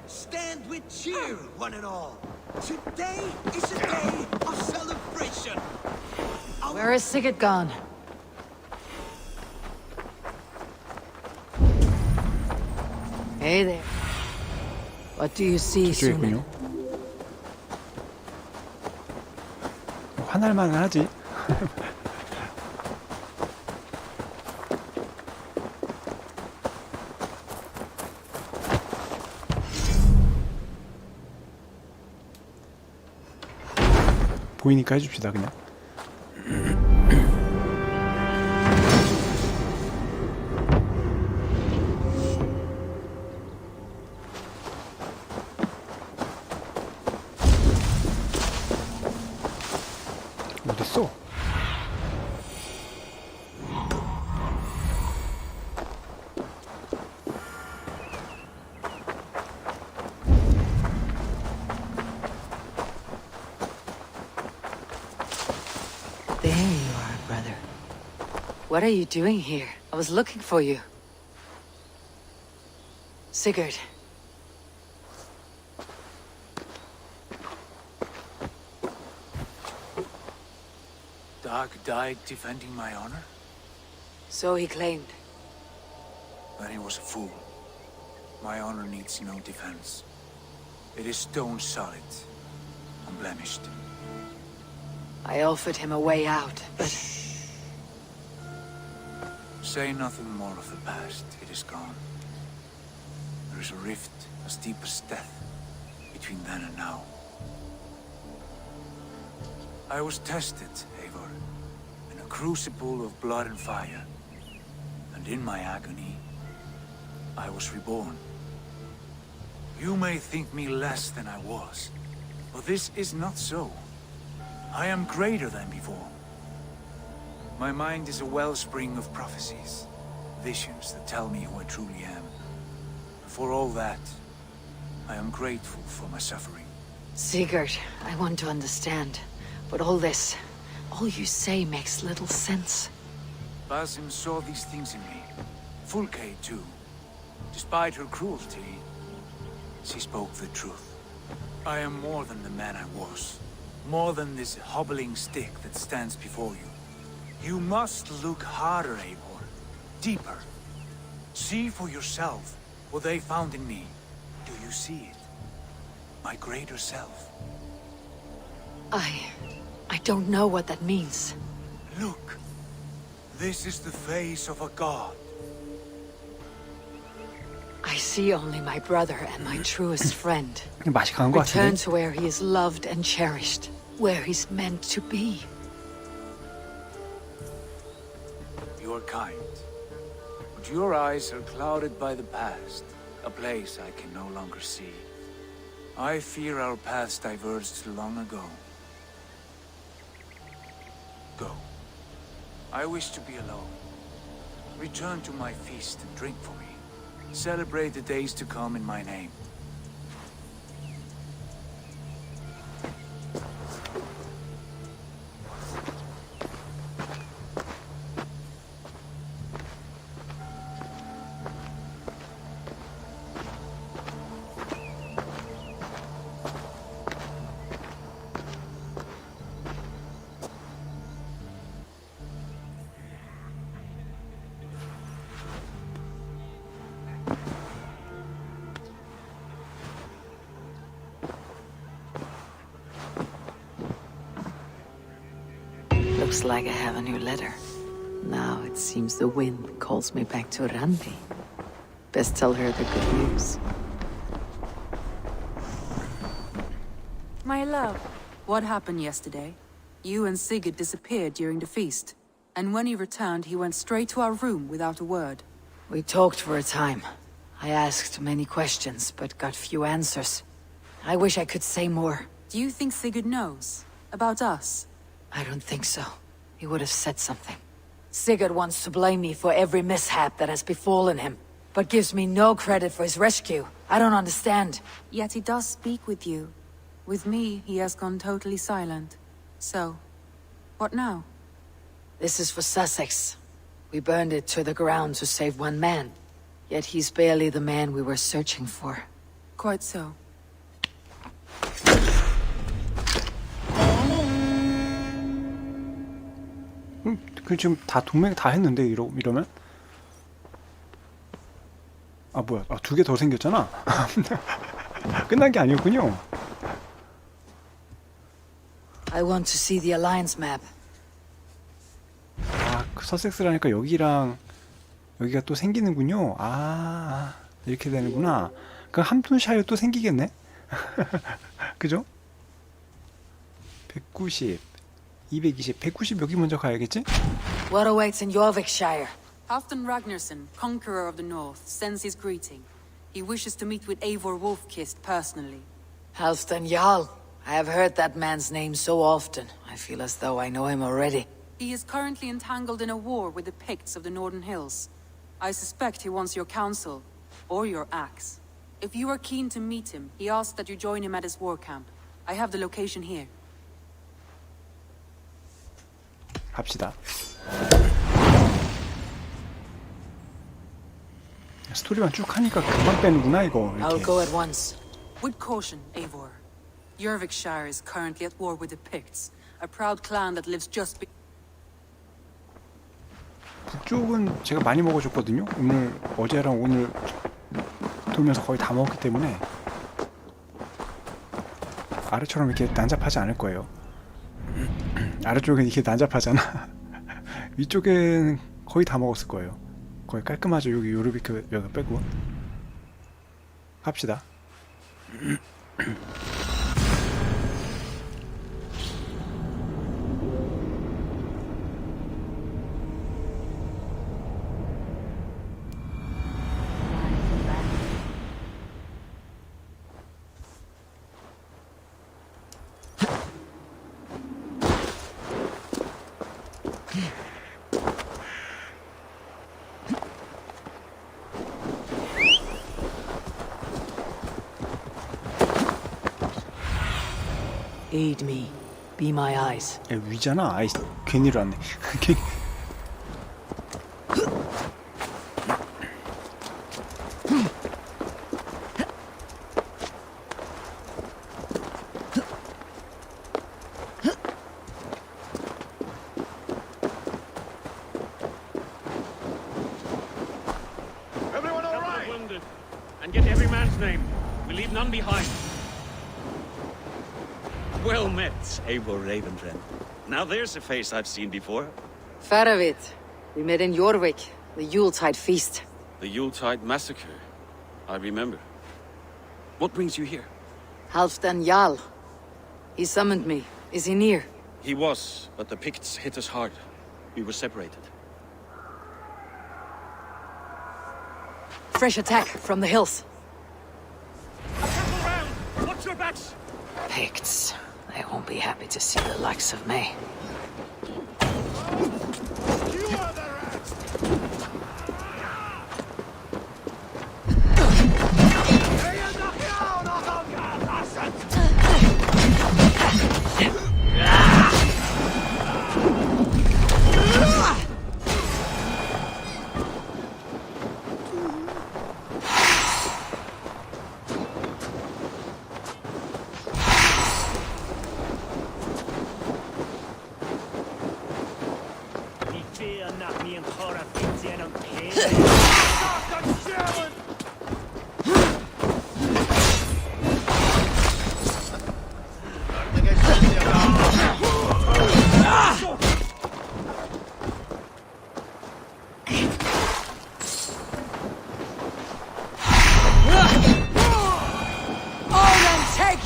Stand with cheer, one and all. Today is a day of celebration. Where is Sigurd gone? Hey there. What do you see, 저쪽에 화날만은 하지. 보이니까 해줍시다 그냥. 어딨어? There you are, brother. What are you doing here? I was looking for you. Sigurd. Dag died defending my honor? So he claimed. Then he was a fool. My honor needs no defense. It is stone solid, unblemished. I offered him a way out, but Say nothing more of the past. It is gone. There is a rift as deep as death between then and now. I was tested, Eivor, in a crucible of blood and fire. And in my agony, I was reborn. You may think me less than I was, but this is not so. I am greater than before. My mind is a wellspring of prophecies, visions that tell me who I truly am. For all that, I am grateful for my suffering. Sigurd, I want to understand. But all this, all you say makes little sense. Basim saw these things in me. Fulke, too. Despite her cruelty, she spoke the truth. I am more than the man I was. More than this hobbling stick that stands before you. You must look harder, Eivor. Deeper. See for yourself what they found in me. Do you see it? My greater self. I don't know what that means. Look. This is the face of a god. I see only my brother and my truest friend. 맛이 강한 것 Return 같은데? to where he is loved and cherished. Where he's meant to be. You are kind. But your eyes are clouded by the past. A place I can no longer see. I fear our paths diverged long ago. Go. I wish to be alone. Return to my feast and drink for me. Celebrate the days to come in my name. Looks like I have a new letter. Now it seems the wind calls me back to Randi. Best tell her the good news. My love, what happened yesterday? You and Sigurd disappeared during the feast. And when he returned, he went straight to our room without a word. We talked for a time. I asked many questions, but got few answers. I wish I could say more. Do you think Sigurd knows? About us? I don't think so. He would have said something. Sigurd wants to blame me for every mishap that has befallen him, but gives me no credit for his rescue. I don't understand. Yet he does speak with you. With me, he has gone totally silent. So, what now? This is for Sussex. We burned it to the ground to save one man. Yet he's barely the man we were searching for. Quite so. 그 지금 다 동맹 다 했는데 이러면? 아 뭐야? 아, 2개 더 생겼잖아. 끝난 게 아니었군요. I want to see the alliance map. 아, 서섹스라니까 여기랑 여기가 또 생기는군요. 아, 이렇게 되는구나. 그럼 함튼샤이어 또 생기겠네? 그죠? 190, 220, 190 여기 먼저 가야겠지? What awaits in Jorvikshire? Halfdan Ragnarsson, conqueror of the north, sends his greeting. He wishes to meet with Eivor Wolfkist personally. Halfdan Jarl. I have heard that man's name so often. I feel as though I know him already. He is currently entangled in a war with the Picts of the Northern Hills. I suspect he wants your counsel, or your axe. If you are keen to meet him, he asks that you join him at his war camp. I have the location here. 갑시다. 스토리만 쭉 하니까 금방 빼는구나 이거. I'll 이렇게. go at once. With caution, Eivor. Jorvikshire is currently at war with the Picts, a proud clan that lives just be... 북쪽은 제가 많이 먹어줬거든요. 오늘 어제랑 오늘 돌면서 거의 다 먹었기 때문에 아래처럼 이렇게 난잡하지 않을 거예요. 아래쪽은 이렇게 난잡하잖아. 위쪽엔 거의 거의 다 먹었을 거예요. 거의 깔끔하죠. 여기 요르비크 여기 빼고 갑시다. Aid me. Be my eyes. 야, 위잖아. 아이 괜히 일어났네. Everyone all right? Wounded. And get every man's name. We leave none behind. Well met, Eivor Ravenfriend. Now there's a face I've seen before. Faravit. We met in Jorvik, the Yuletide feast. The Yuletide massacre. I remember. What brings you here? Halfdan Jarl. He summoned me. Is he near? He was, but the Picts hit us hard. We were separated. Fresh attack from the hills. Circle round! Watch your backs! Picts. They won't be happy to see the likes of me. You are the rats!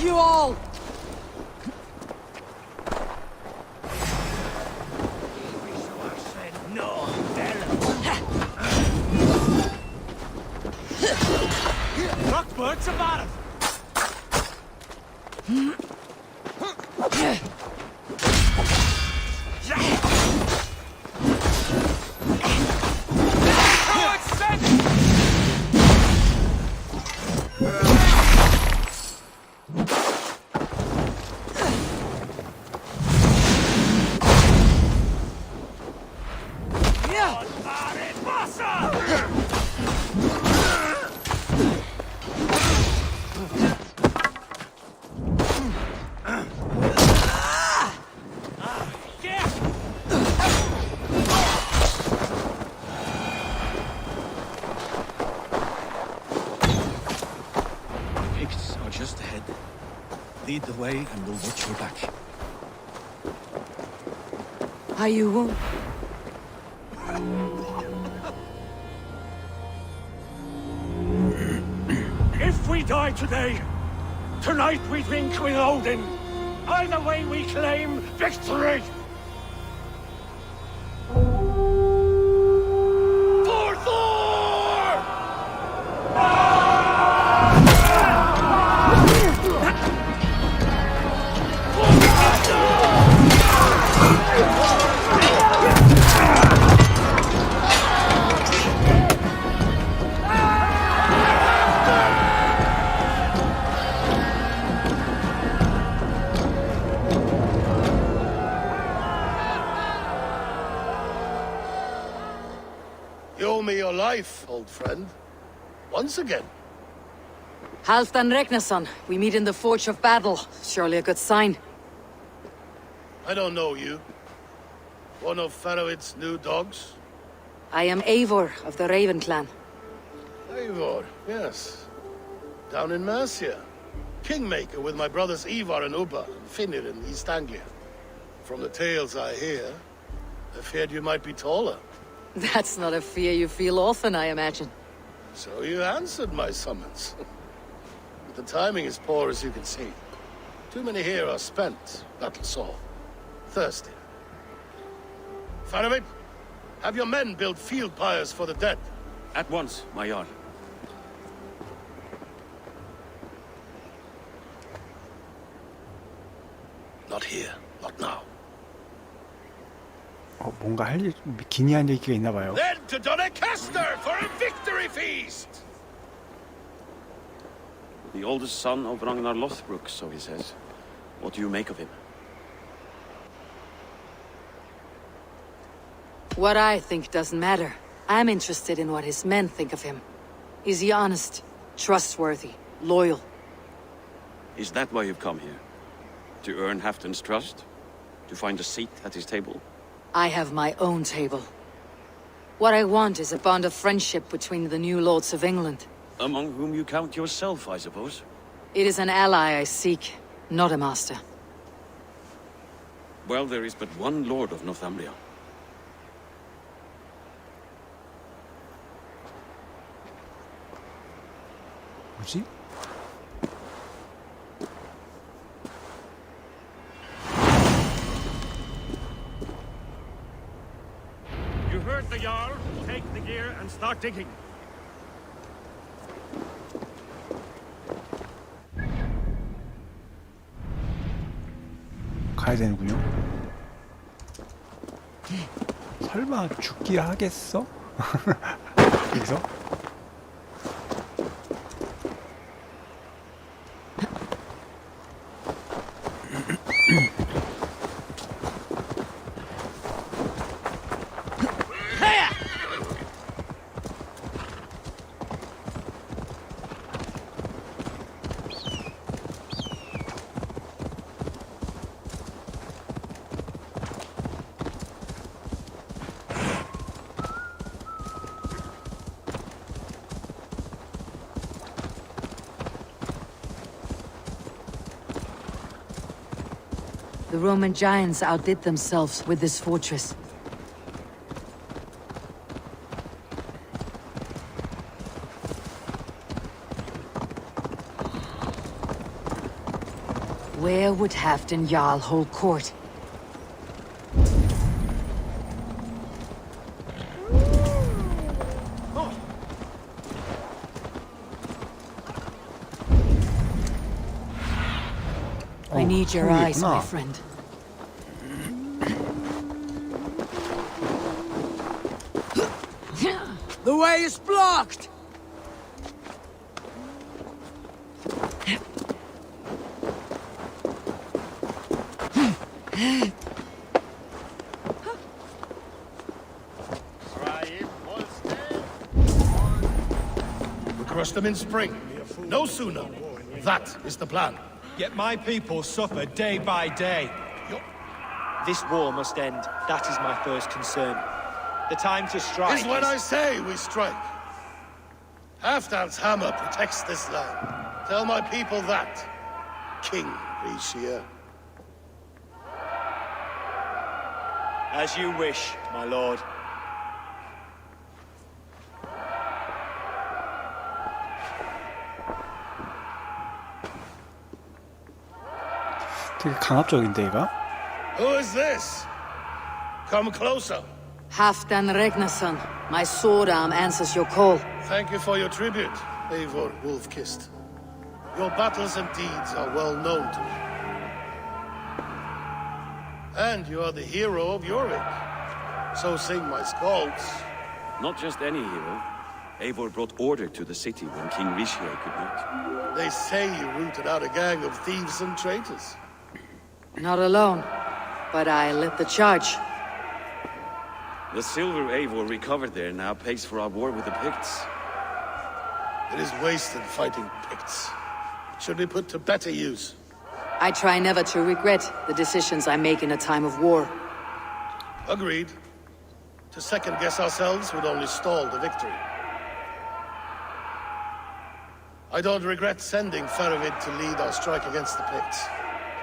You all! Rockbirds about it! Just ahead. Lead the way and we'll watch your back. Are you wounded? If we die today, tonight we drink with Odin. Either way we claim victory! For Thor! You owe me your life, old friend. Once again. Halfdan Ragnarsson. We meet in the Forge of Battle. Surely a good sign. I don't know you. One of Faroid's new dogs? I am Eivor of the Raven clan. Eivor, yes. Down in Mercia. Kingmaker with my brothers Ivar and Ubba, and Finnir in East Anglia. From the tales I hear, I feared you might be taller. That's not a fear you feel often, I imagine. So you answered my summons. But the timing is poor, as you can see. Too many here are spent, battle sore, thirsty. Faramir, have your men build field pyres for the dead. At once, my Jarl. Not here, not now. 뭔가 할 일, 기니한 얘기가 있나 봐요. Then to Doncaster for a victory feast! The oldest son of Ragnar Lothbrok, so he says. What do you make of him? What I think doesn't matter. I'm interested in what his men think of him. Is he honest, trustworthy, loyal? Is that why you've come here? To earn Halfdan's trust? To find a seat at his table? I have my own table. What I want is a bond of friendship between the new lords of England. Among whom you count yourself, I suppose? It is an ally I seek, not a master. Well, there is but one lord of Northumbria. 뭐지? You heard the Jarl. Take the gear and start digging. 가야 되는군요. 설마 죽기 하겠어? 여기서? The Roman giants outdid themselves with this fortress. Where would Halfdan Jarl hold court? I need your eyes, my friend. The way is blocked! We crush them in spring. No sooner. That is the plan. Yet my people suffer day by day. This war must end. That is my first concern. The time to strike Is when I say we strike. Halfdan's hammer protects this land. Tell my people that, King Rishia. As you wish, my lord. 되게 강압적인데 얘가? Who is this? Come closer. Halfdan Ragnarsson, my sword arm answers your call. Thank you for your tribute, Eivor Wolf-Kissed. Your battles and deeds are well known to me. And you are the hero of Yorick. So sing my skalds. Not just any hero. Eivor brought order to the city when King Rishia could not. They say you rooted out a gang of thieves and traitors. Not alone, but I led the charge. The silver Eivor recovered there now pays for our war with the Picts. It is wasted fighting Picts. Should be put to better use. I try never to regret the decisions I make in a time of war. Agreed. To second-guess ourselves would only stall the victory. I don't regret sending Faramir to lead our strike against the Picts,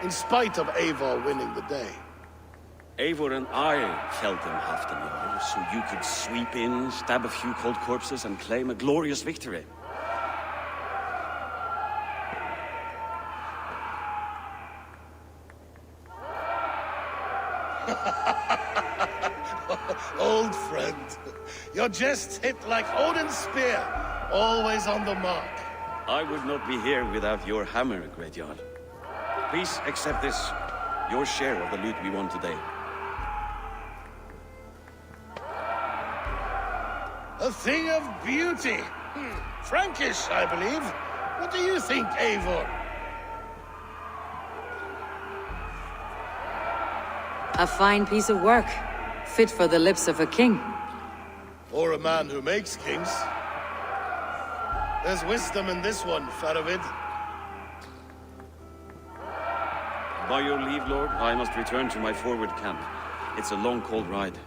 in spite of Eivor winning the day. Eivor and I held them half the yard, so you could sweep in, stab a few cold corpses, and claim a glorious victory. Old friend, your jest hit like Odin's spear, always on the mark. I would not be here without your hammer, Great Jarl. Please accept this, your share of the loot we won today. A thing of beauty. Frankish, I believe. What do you think, Eivor? A fine piece of work, fit for the lips of a king. Or a man who makes kings. There's wisdom in this one, Faravid. By your leave, Lord, I must return to my forward camp. It's a long, cold ride.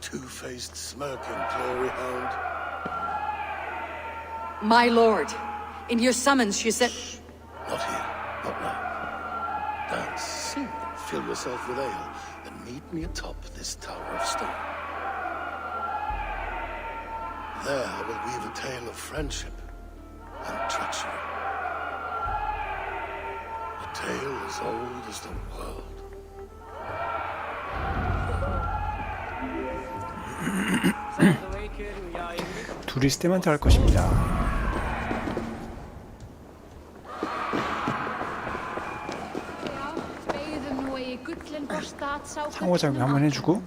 Two-faced, smirking glory hound. My lord, in your summons you said... Not here, not now. Dance, sing, and fill yourself with ale, then meet me atop this tower of stone. There I will weave a tale of friendship and treachery. A tale as old as the world. 둘이 있을 때만 할 것입니다. 상호작용 한번 해주고.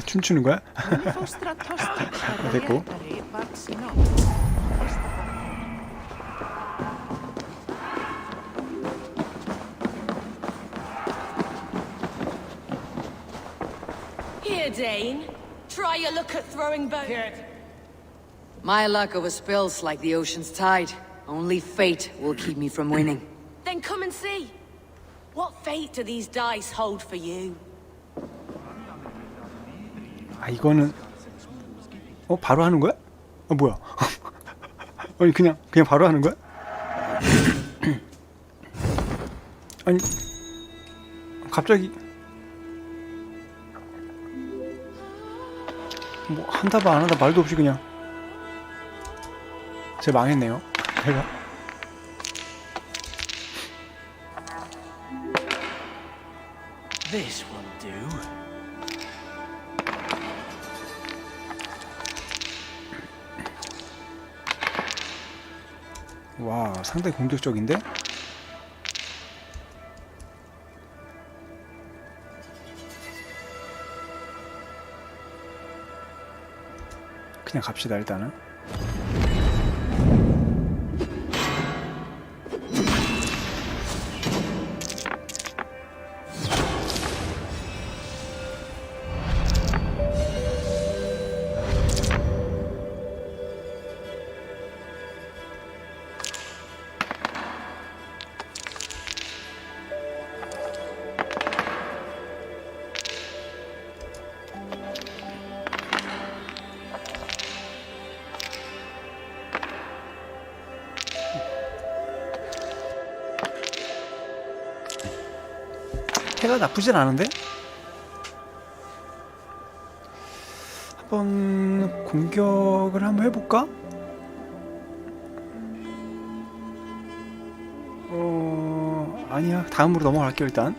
춤추는 거야? 됐고. Here, Dane. Try your luck at throwing bow. My luck over spills like the ocean's tide. Only fate will keep me from winning. Then come and see. What fate do these dice hold for you? 아 이거는 바로 하는 거야? 뭐야? 아니 그냥 바로 하는 거야? 아니 갑자기 뭐 한다봐 안 한다 말도 없이 그냥 제가 망했네요. 제가 This will do. 와 상당히 공격적인데? 그냥 갑시다 일단은. 해가 나쁘진 않은데? 한번 공격을 한번 해볼까? 아니야 다음으로 넘어갈게요 일단.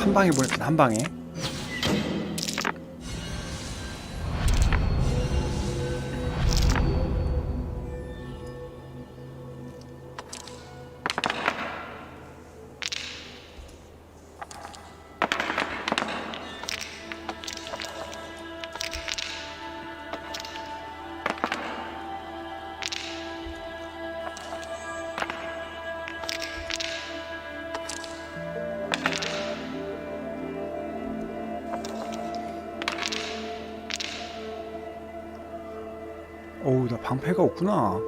한 방에 보냈다 한 방에. 어우 나 방패가 없구나.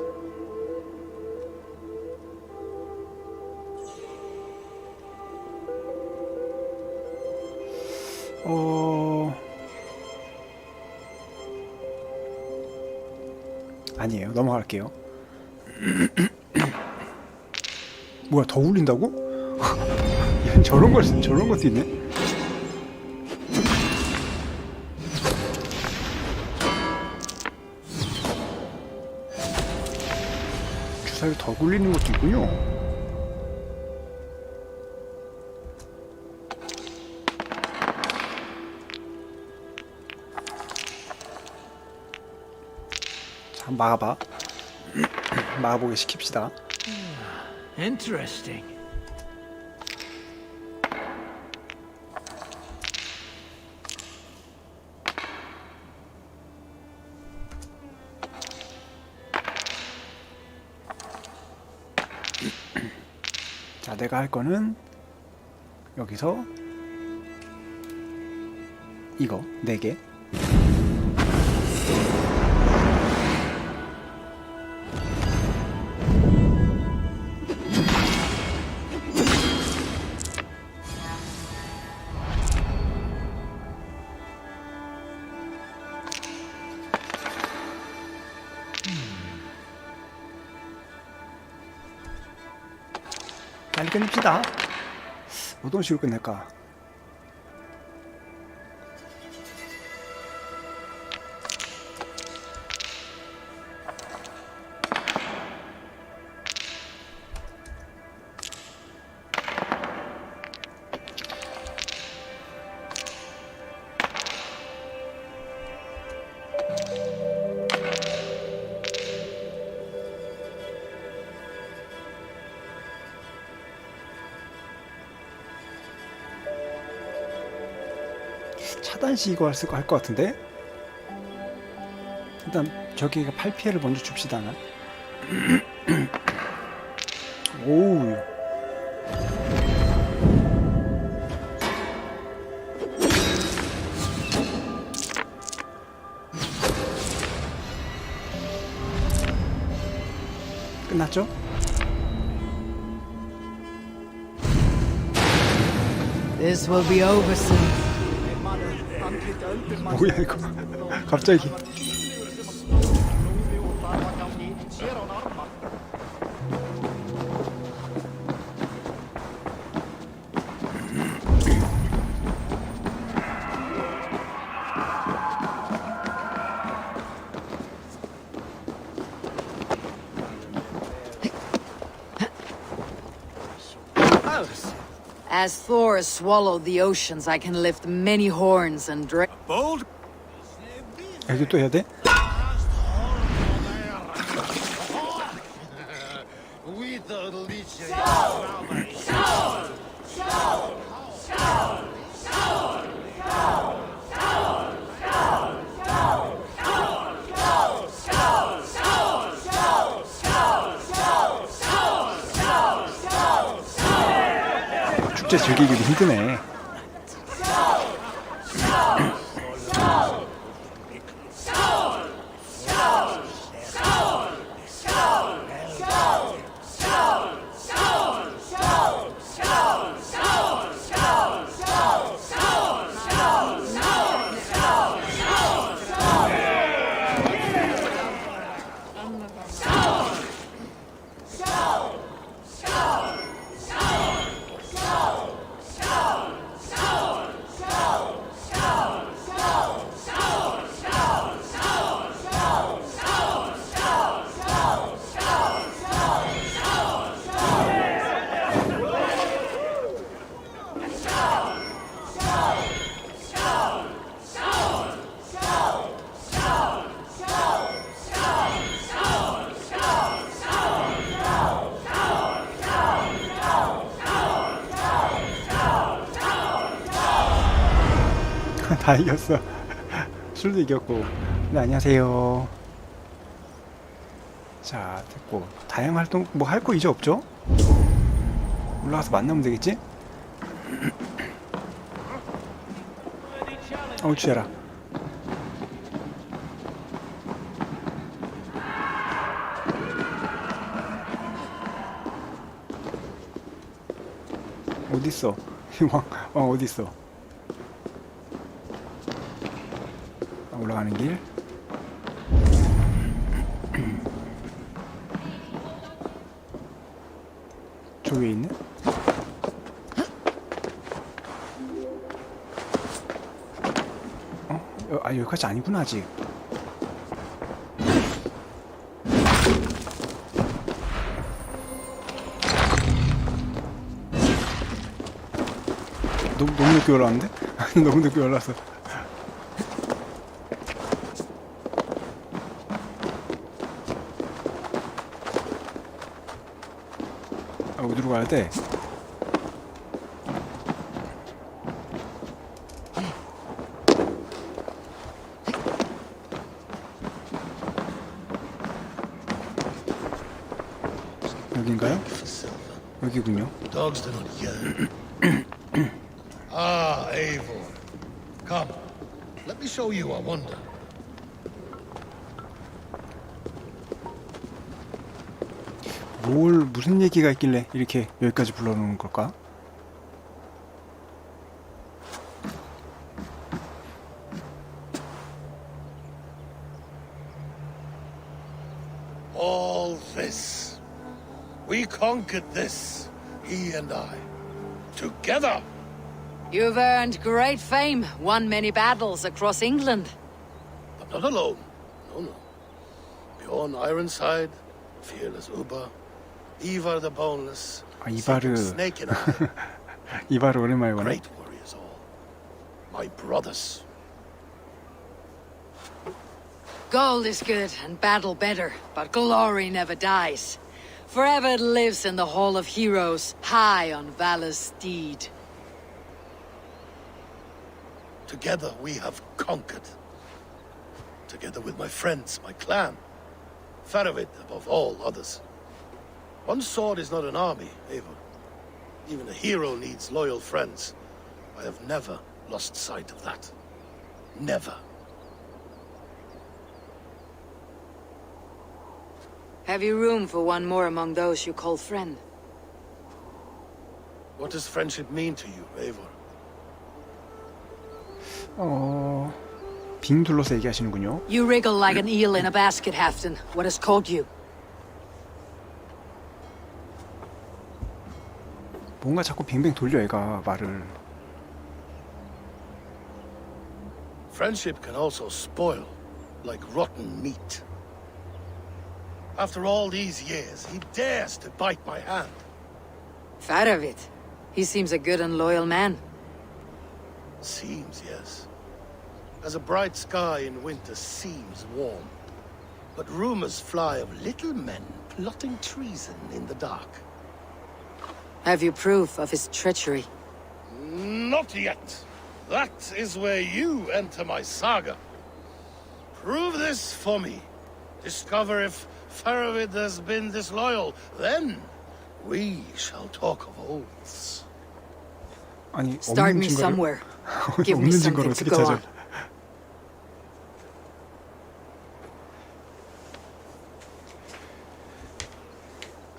아니에요. 넘어갈게요. 뭐야, 더 울린다고? 야, 저런 것도 있네. 주사위 더 굴리는 것도 있군요. 자, 막아봐. 막아보게 시킵시다. Interesting. 자, 내가 할 거는 여기서 이거 4개. 빨리 끝냅시다. 어떤 식으로 끝낼까? 차단시 이거 할 것 같은데? 일단 저기가 8피해를 먼저 줍시다. 오우. 끝났죠? This will be over soon. 뭐야 이거 갑자기. As Thor has swallowed the oceans, I can lift many horns and drink. Bold. 이거 또 해야 돼? 축제 즐기기도 힘드네. 다 이겼어. 술도 이겼고. 네, 안녕하세요. 자, 됐고. 다양한 활동 뭐 할 거 이제 없죠? 올라가서 만나면 되겠지? 취해라. 어딨어? 왕 어딨어? 올라가는 길. 저 위에 있네? 아, 여기까지 아니구나 아직. 너무 늦게 올라왔는데? 너무 늦게 올라왔어. 아, 어디로 가야 돼? 여긴가요? 여기군요. Dogs do not yell. Ah, Eivor. Come, let me show you a wonder. 무슨 얘기가 있길래 이렇게 여기까지 불러놓은 걸까? All this. We conquered this, he and I. Together! You've earned great fame, won many battles across England. But not alone. No, no. Bjorn Ironside, fearless Uber, Ivar the Boneless, 아, 이바르. Snake and I. 이바르 오랜만에 보네. Great warriors all. My brothers. Gold is good and battle better, but glory never dies. Forever it lives in the Hall of Heroes, high on valor's steed. Together we have conquered. Together with my friends, my clan. Faravid above all others. One sword is not an army, Eivor. Even a hero needs loyal friends. I have never lost sight of that. Never. Have you room for one more among those you call friend? What does friendship mean to you, Eivor? 빙 둘러서 얘기하시는군요. You wriggle like an eel in a basket, Halfdan. What has caught you? 뭔가 자꾸 빙빙 돌려 얘가 말을. Friendship can also spoil, like rotten meat. After all these years, he dares to bite my hand. Faravid. He seems a good and loyal man. Seems, yes. As a bright sky in winter seems warm. But rumors fly of little men plotting treason in the dark. Have you proof of his treachery? Not yet. That is where you enter my saga. Prove this for me. Discover if Faravid has been disloyal. Then we shall talk of oaths. 아니, Start me somewhere. Give me something to go on.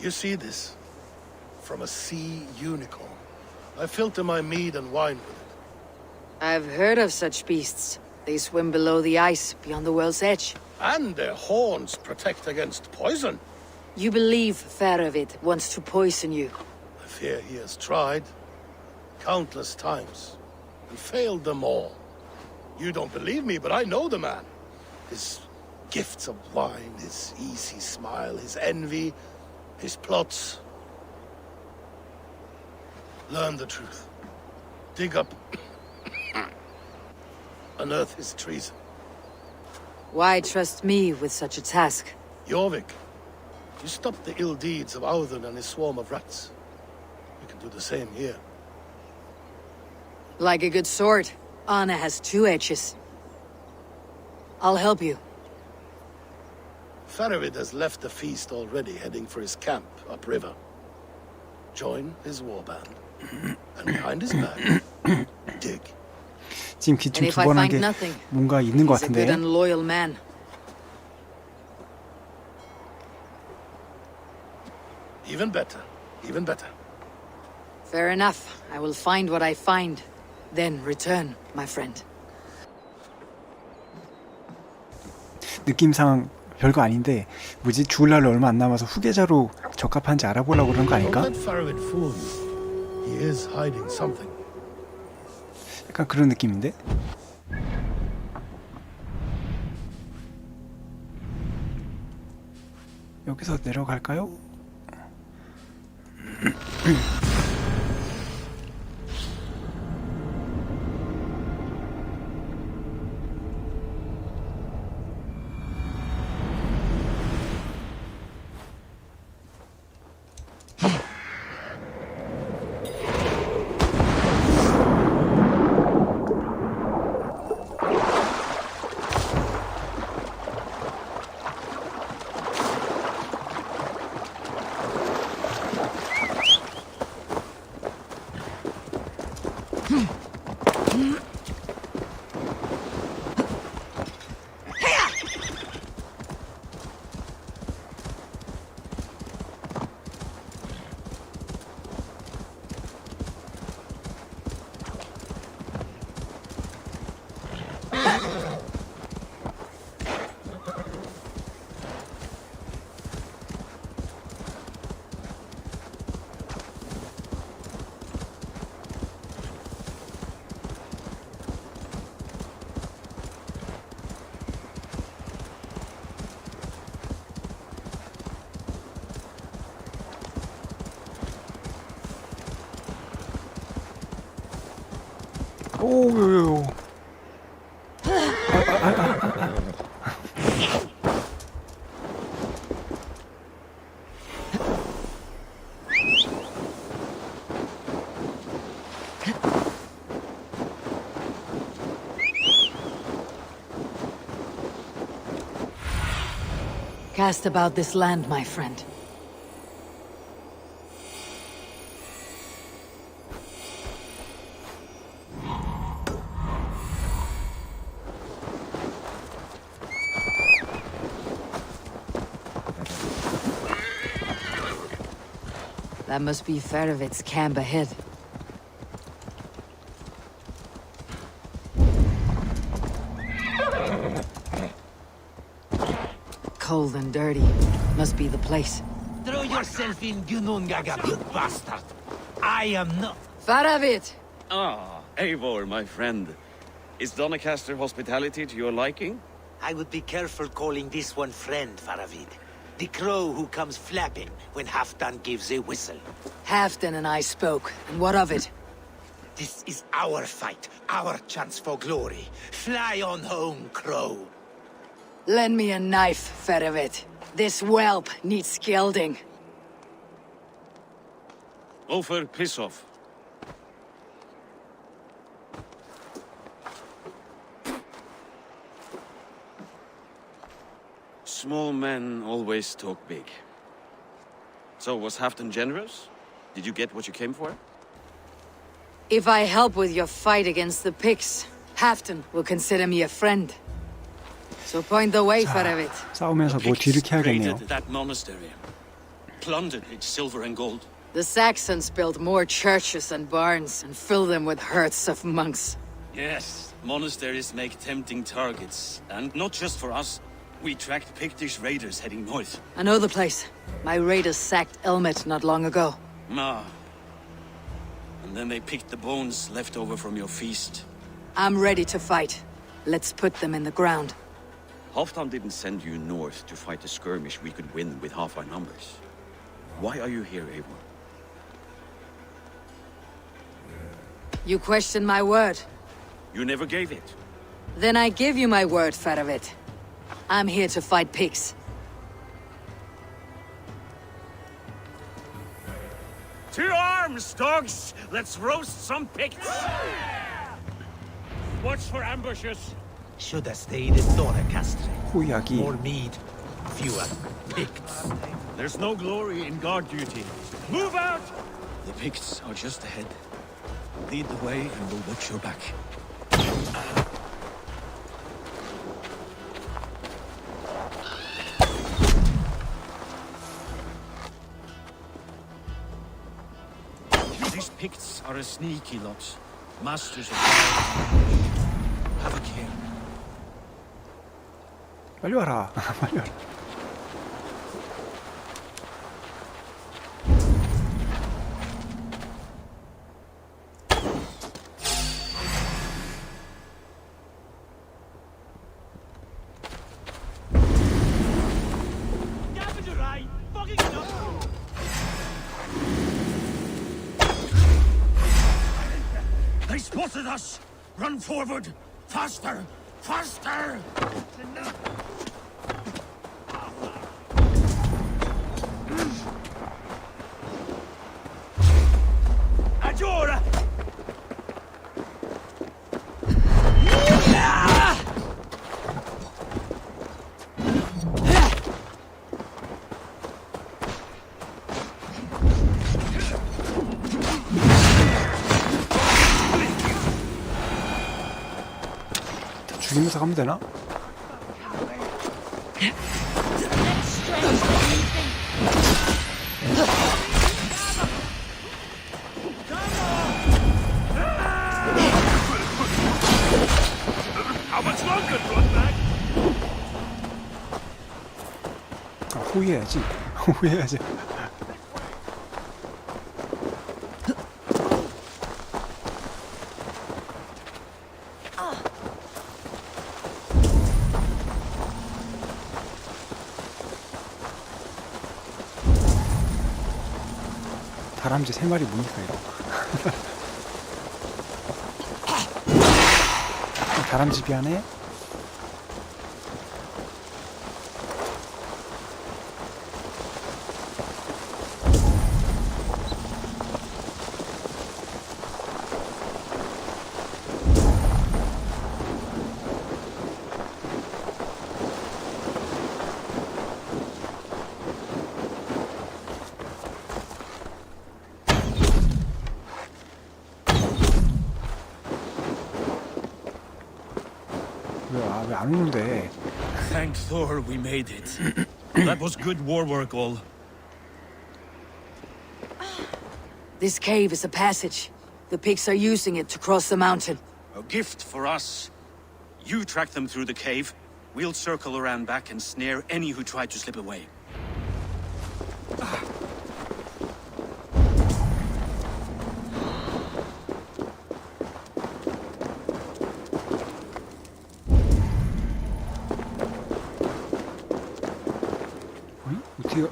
You see this? From a sea unicorn. I filter my mead and wine with it. I've heard of such beasts. They swim below the ice, beyond the world's edge. And their horns protect against poison. You believe Faravid wants to poison you? I fear he has tried countless times and failed them all. You don't believe me, but I know the man. His gifts of wine, his easy smile, his envy, his plots. Learn the truth. Dig up. Unearth his treason. Why trust me with such a task? Jorvik, you stopped the ill deeds of Audun and his swarm of rats. You can do the same here. Like a good sword, honor has two edges. I'll help you. Faravid has left the feast already, heading for his camp upriver. Join his warband, and behind his back, dig. 지금 기침 두 번 한 게 뭔가 있는 것 같은데. He's a good and loyal man. Even better, even better. Fair enough. I will find what I find, then return, my friend. 느낌상 별거 아닌데 뭐지 죽을 날 얼마 안 남아서 후계자로 적합한지 알아보려고 그런 거 아닐까? Don't let Faramid fool you. He is hiding something. 약간 그런 느낌인데? 여기서 내려갈까요? 오요요. Cast about this land, my friend. That must be Faravid's camp ahead. Cold and dirty. Must be the place. Throw yourself in Gunungaga, you bastard! I am not... Faravid! Ah, Eivor, my friend. Is Doncaster hospitality to your liking? I would be careful calling this one friend, Faravid. The crow who comes flapping when Halfdan gives a whistle. Halfdan and I spoke, and what of it? This is our fight, our chance for glory. Fly on home, crow. Lend me a knife, Faravid. This whelp needs scalding. Ofer, piss off. Small men always talk big. So, was Halfdan generous? Did you get what you came for? If I help with your fight against the Picts, Halfdan will consider me a friend. So point the way, Faravid. 싸우면서 뭐 뒤를 캐야겠네요. Raided that monastery. Plundered its silver and gold. The Saxons built more churches and barns, and filled them with herds of monks. Yes, monasteries make tempting targets. And not just for us. We tracked Pictish raiders heading north. I know the place. My raiders sacked Elmet not long ago. Ah. And then they picked the bones left over from your feast. I'm ready to fight. Let's put them in the ground. Halfdan didn't send you north to fight a skirmish we could win with half our numbers. Why are you here, Eivor? You question my word. You never gave it. Then I give you my word, Faravid. I'm here to fight pigs. To arms, dogs! Let's roast some Picts! Watch for ambushes. Should have stayed in Doncaster. 호약이. More mead, fewer Picts. There's no glory in guard duty. Move out! The Picts are just ahead. Lead the way and we'll watch your back. These Picts are a sneaky lot. Masters of have a care. 빨리 와라. 빨리 와라. They spotted us! Run forward! Faster! Faster! Ajora! 죽이면서 가면 되나? 아, 호위해야지. 호위해야지. 다람쥐 3마리 뭡니까 이거? 다람쥐 비하네? 왜 안 오는데? Thank Thor we made it. That was good war work, all. This cave is a passage. The pigs are using it to cross the mountain. A gift for us. You track them through the cave. We'll circle around back and snare any who try to slip away. 어떻게?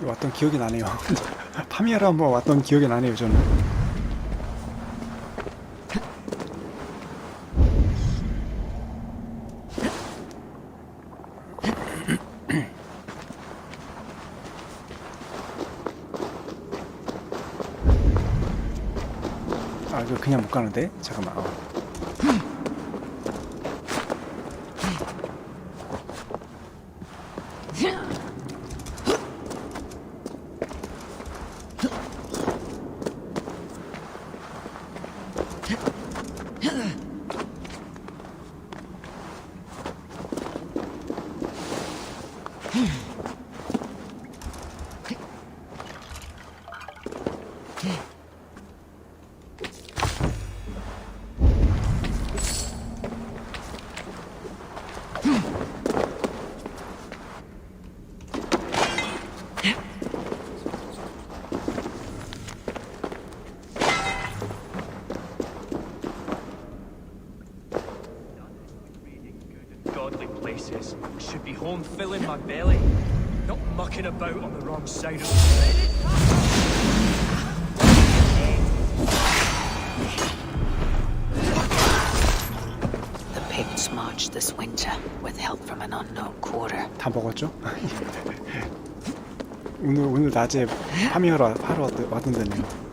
왔던 기억이 나네요. 파미야로 한번 왔던 기억이 나네요, 저는. 아, 이거 그냥 못 가는데? 잠깐만. Godly places. Should be home filling my belly. Not mucking about on the wrong side of the The pigs marched this winter with help from an unknown quarter. 다 먹었죠? 오늘 낮에 파미야로 하러 왔던 데네요.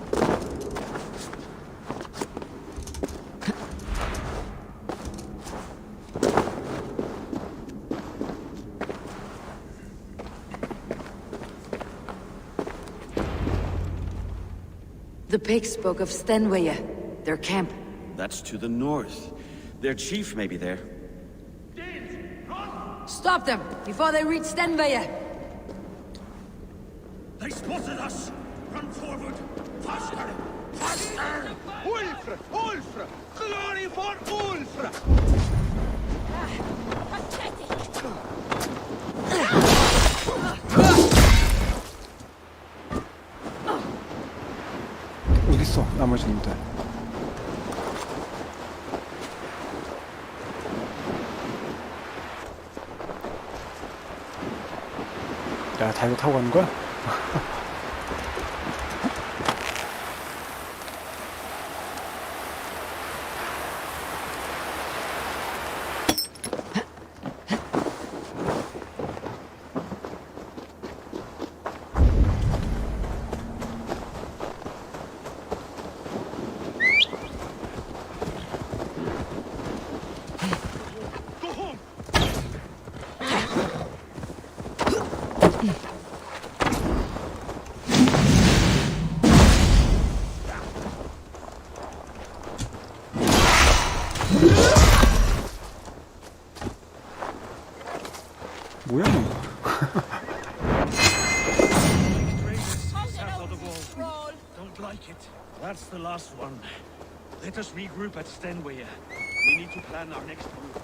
The pigs spoke of Stenwaya, their camp. That's to the north. Their chief may be there. Stop them before they reach Stenwaya. They spotted us! Run forward! Faster! Faster! Ulfr! Ulfr! Glory for Ulfr! 어딨어 나머지 놈들. 야, 다 이거 타고 가는 거야? 뭐야 너? Don't like it. That's the last one. Let us regroup at Stenweir. We need to plan our next move.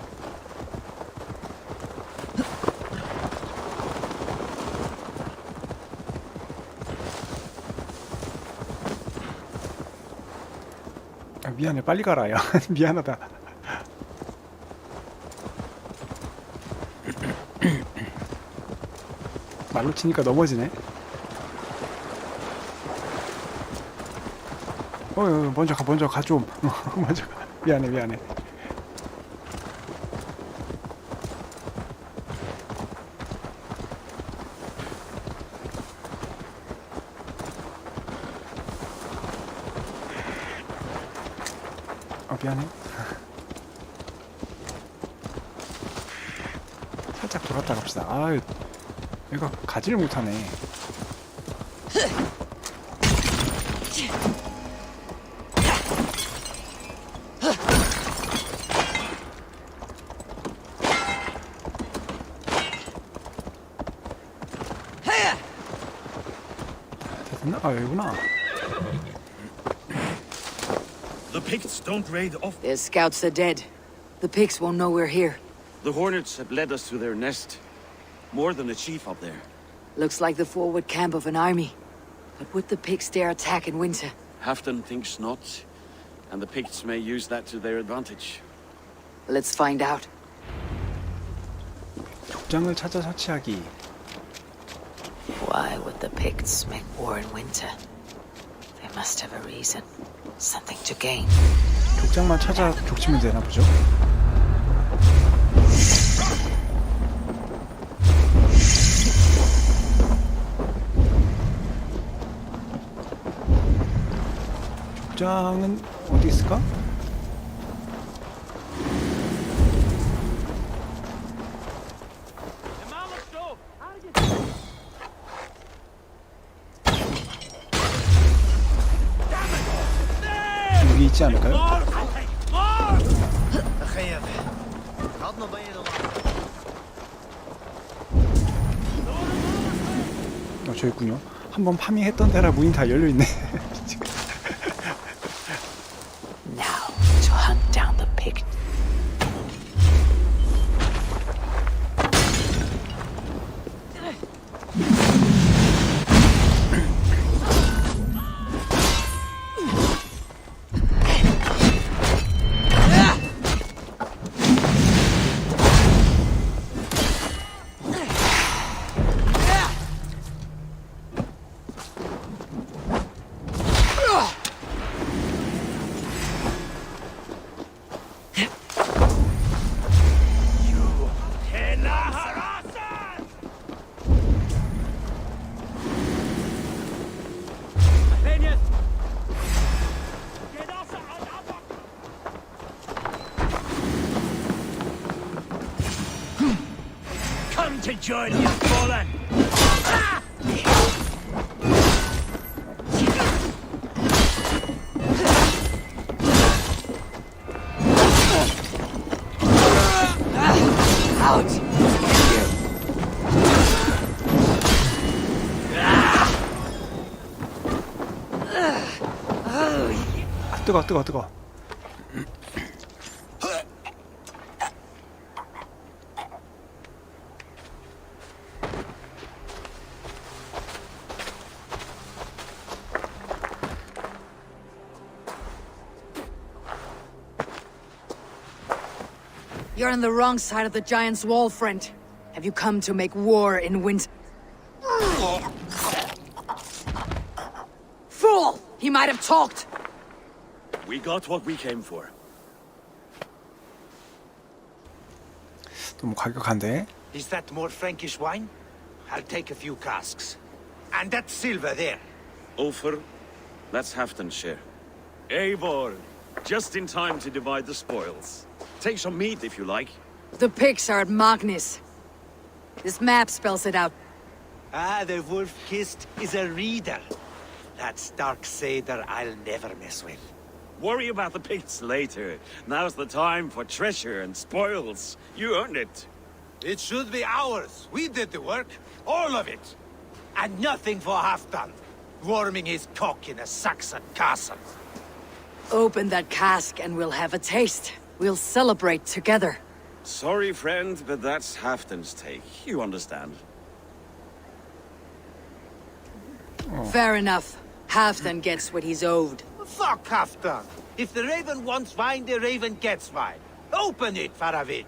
아, 미안해 빨리 가라 야. 미안하다. 말로 치니까 넘어지네. 먼저 가 좀. 먼저 가. 미안해. 미안해. 살짝 돌았다 갑시다. 아, 얘가 가지를 못하네. 됐나? 아, 여기구나. The Picts don't raid off. Their scouts are dead. The Picts won't know we're here. The Hornets have led us to their nest. More than a chief up there. Looks like the forward camp of an army. But would the Picts dare attack in winter? Halfton thinks not, and the Picts may use that to their advantage. Let's find out. 족장을 찾아 설치하기. Why would the Picts make war in winter? They must have a reason. Something to gain. 족장만 찾아 족치면 되나 보죠? 족장은 어디 있을까? 여기 있지 않을까요? 저 있군요. 한번 파밍했던 데라 문이 다 열려 있네. Now to hunt down the Pict. Come to join your fallen. Out! 뜨거. You're on the wrong side of the Giant's wall, friend. Have you come to make war in winter? Fool! He might have talked! We got what we came for. 너무 과격한데? Is that more Frankish wine? I'll take a few casks. And that silver there. Ulfr, that's Halfdan's share. Eivor, just in time to divide the spoils. Take some meat if you like. The pigs are at Magnus. This map spells it out. Ah, the wolf-kissed is a reader. That stark satyr I'll never mess with. Worry about the pigs later. Now's the time for treasure and spoils. You earned it. It should be ours. We did the work. All of it. And nothing for Halfdan. Warming his cock in a Saxon castle. Open that cask and we'll have a taste. We'll celebrate together. Sorry, friend, but that's Halfdan's take. You understand. Fair enough. Halfdan gets what he's owed. Fuck Halfdan. If the Raven wants wine, the Raven gets wine. Open it, Faravich.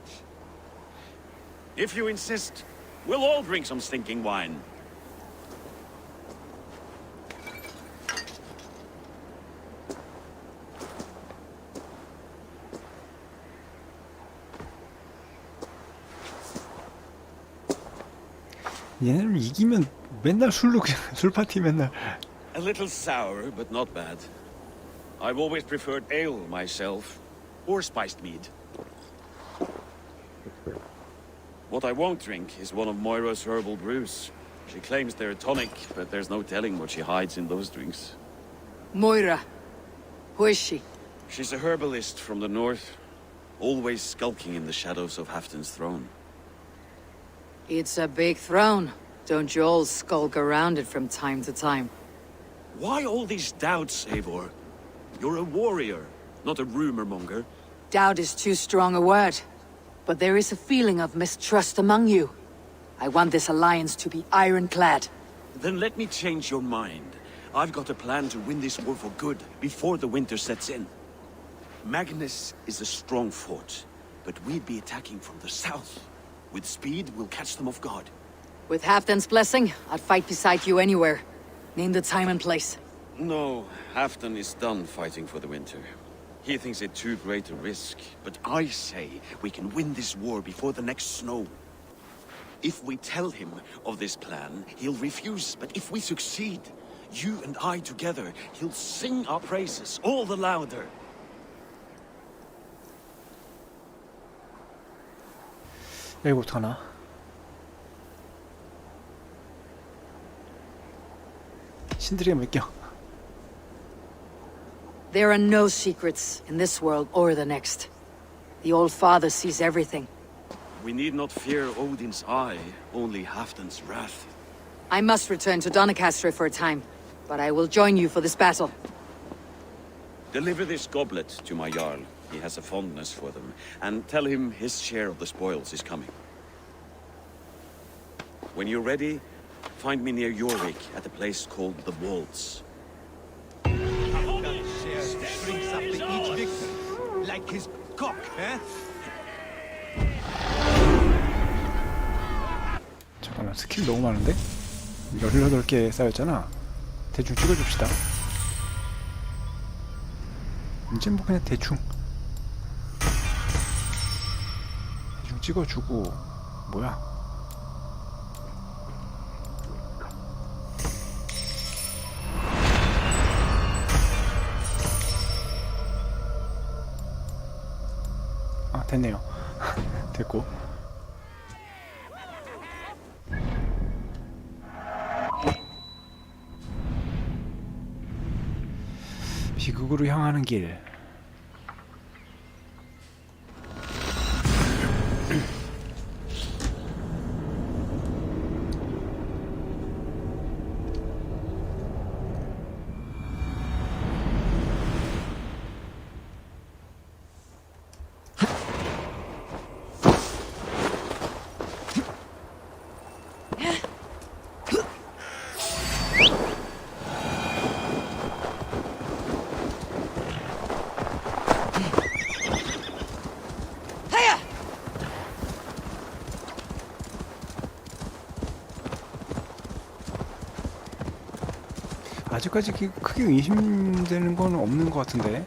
If you insist, we'll all drink some stinking wine. 얘네를 이기면 맨날 술로 그냥 술 파티 맨날. A little sour, but not bad. I've always preferred ale myself, or spiced mead. What I won't drink is one of Moira's herbal brews. She claims they're a tonic, but there's no telling what she hides in those drinks. Moira. Who is she? She's a herbalist from the north, always skulking in the shadows of Halfdan's throne. It's a big throne. Don't you all skulk around it from time to time? Why all these doubts, Eivor? You're a warrior, not a rumor monger. Doubt is too strong a word. But there is a feeling of mistrust among you. I want this alliance to be ironclad. Then let me change your mind. I've got a plan to win this war for good, before the winter sets in. Magnus is a strong fort, but we'd be attacking from the south. With speed, we'll catch them off guard. With Halfdan's blessing, I'd fight beside you anywhere. Name the time and place. No, Halfdan is done fighting for the winter. He thinks it too great a risk, but I say we can win this war before the next snow. If we tell him of this plan, he'll refuse, but if we succeed, you and I together, he'll sing our praises all the louder. 이거 어떡하나? 신들의 물결. There are no secrets in this world or the next. The Old Father sees everything. We need not fear Odin's eye, only Halfdan's wrath. I must return to Doncaster for a time, but I will join you for this battle. Deliver this goblet to my Jarl. He has a fondness for them. And tell him his share of the spoils is coming. When you're ready, find me near Jorvik at a place called the Walls. Brings up the each victor, like his cock, eh? 잠깐만, 스킬 너무 많은데? 18개 쌓였잖아. 대충 찍어줍시다. 이제 뭐 그냥 대충 찍어주고. 뭐야? 아, 됐네요. 됐고. 비극으로 향하는 길. 아직까지 크게 의심되는 건 없는 것 같은데.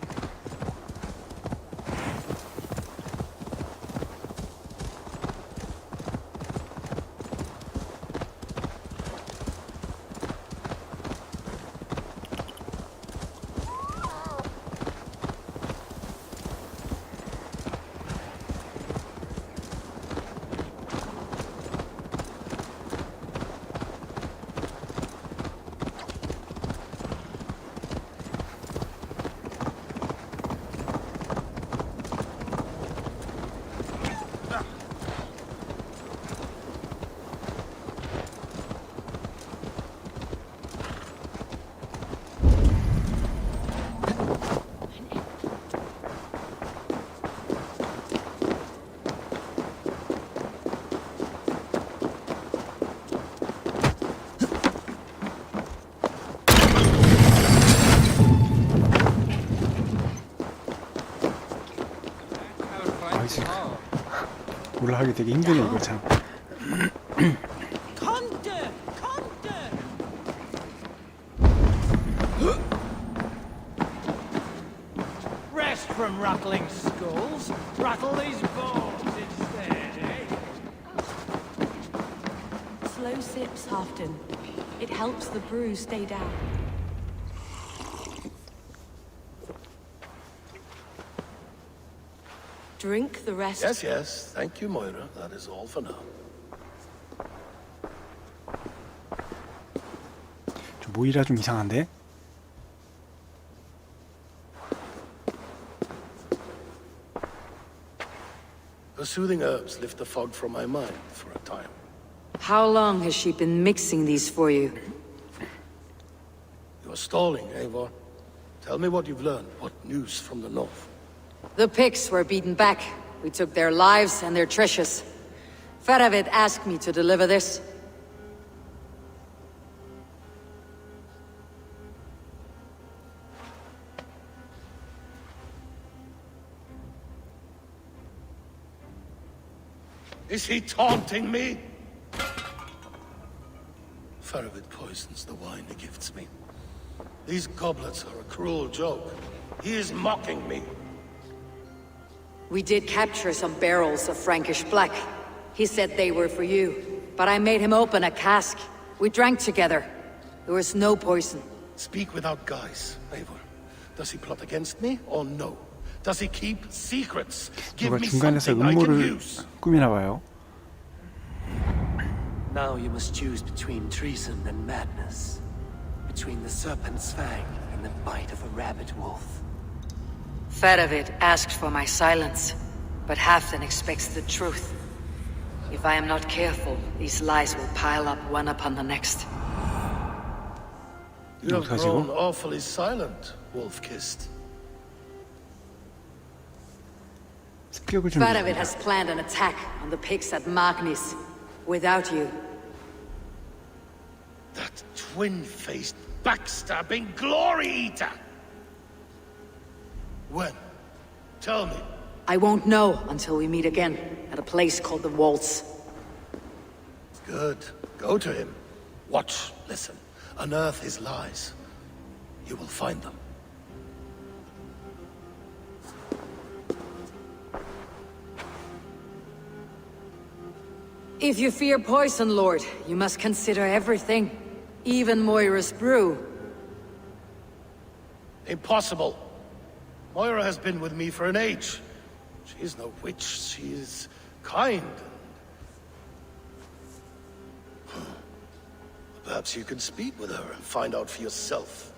올라가기 되게 힘드네 이거 참. Rest from rattling skulls. Rattle these bones instead, eh? Slow sips, Halfton. It helps the brew stay down. Drink the rest. Yes, yes. Thank you, Moira. That is all for now. 좀 모이라 좀 이상한데? The soothing herbs lift the fog from my mind for a time. How long has she been mixing these for you? You're stalling, Eivor. Tell me what you've learned. What news from the north? The Picts were beaten back. We took their lives and their treasures. Faravid asked me to deliver this. Is he taunting me? Faravid poisons the wine he gifts me. These goblets are a cruel joke. He is mocking me. We did capture some barrels of Frankish black. He said they were for you, but I made him open a cask. We drank together. There was no poison. Speak without guise, Eivor. Does he plot against me or no? Does he keep secrets? Give 누가 me 중간에서 something I can 음모를 use. 꾸미나 봐요. Now you must choose between treason and madness. Between the serpent's fang and the bite of a rabid wolf. Faravid asked for my silence, but Halfdan expects the truth. If I am not careful, these lies will pile up one upon the next. You have grown awfully silent, wolf-kissed. Faravid has planned an attack on the Picts at Magnis, without you. That twin-faced, backstabbing glory-eater! When? Tell me. I won't know until we meet again, at a place called the Waltz. Good. Go to him. Watch, listen. Unearth his lies. You will find them. If you fear poison, Lord, you must consider everything. Even Moira's brew. Impossible. Moira has been with me for an age. She is no witch. She is kind. Perhaps you can speak with her and find out for yourself.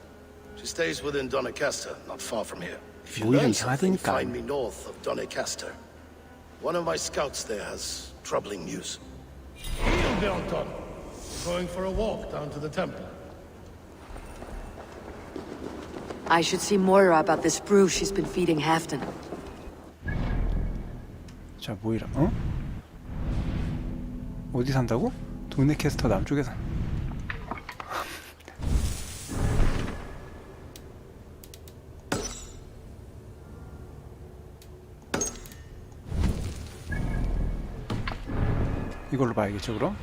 She stays within Doncaster, not far from here. If you learn something, find me north of Doncaster. One of my scouts there has troubling news. Heel, Bjornton. Going for a walk down to the temple. I should see Moira about this brew she's been feeding Halfdan. 자, 모이라. 어? 어디 산다고? 도네캐스터 남쪽에 산. 이걸로 봐야겠죠, 그럼?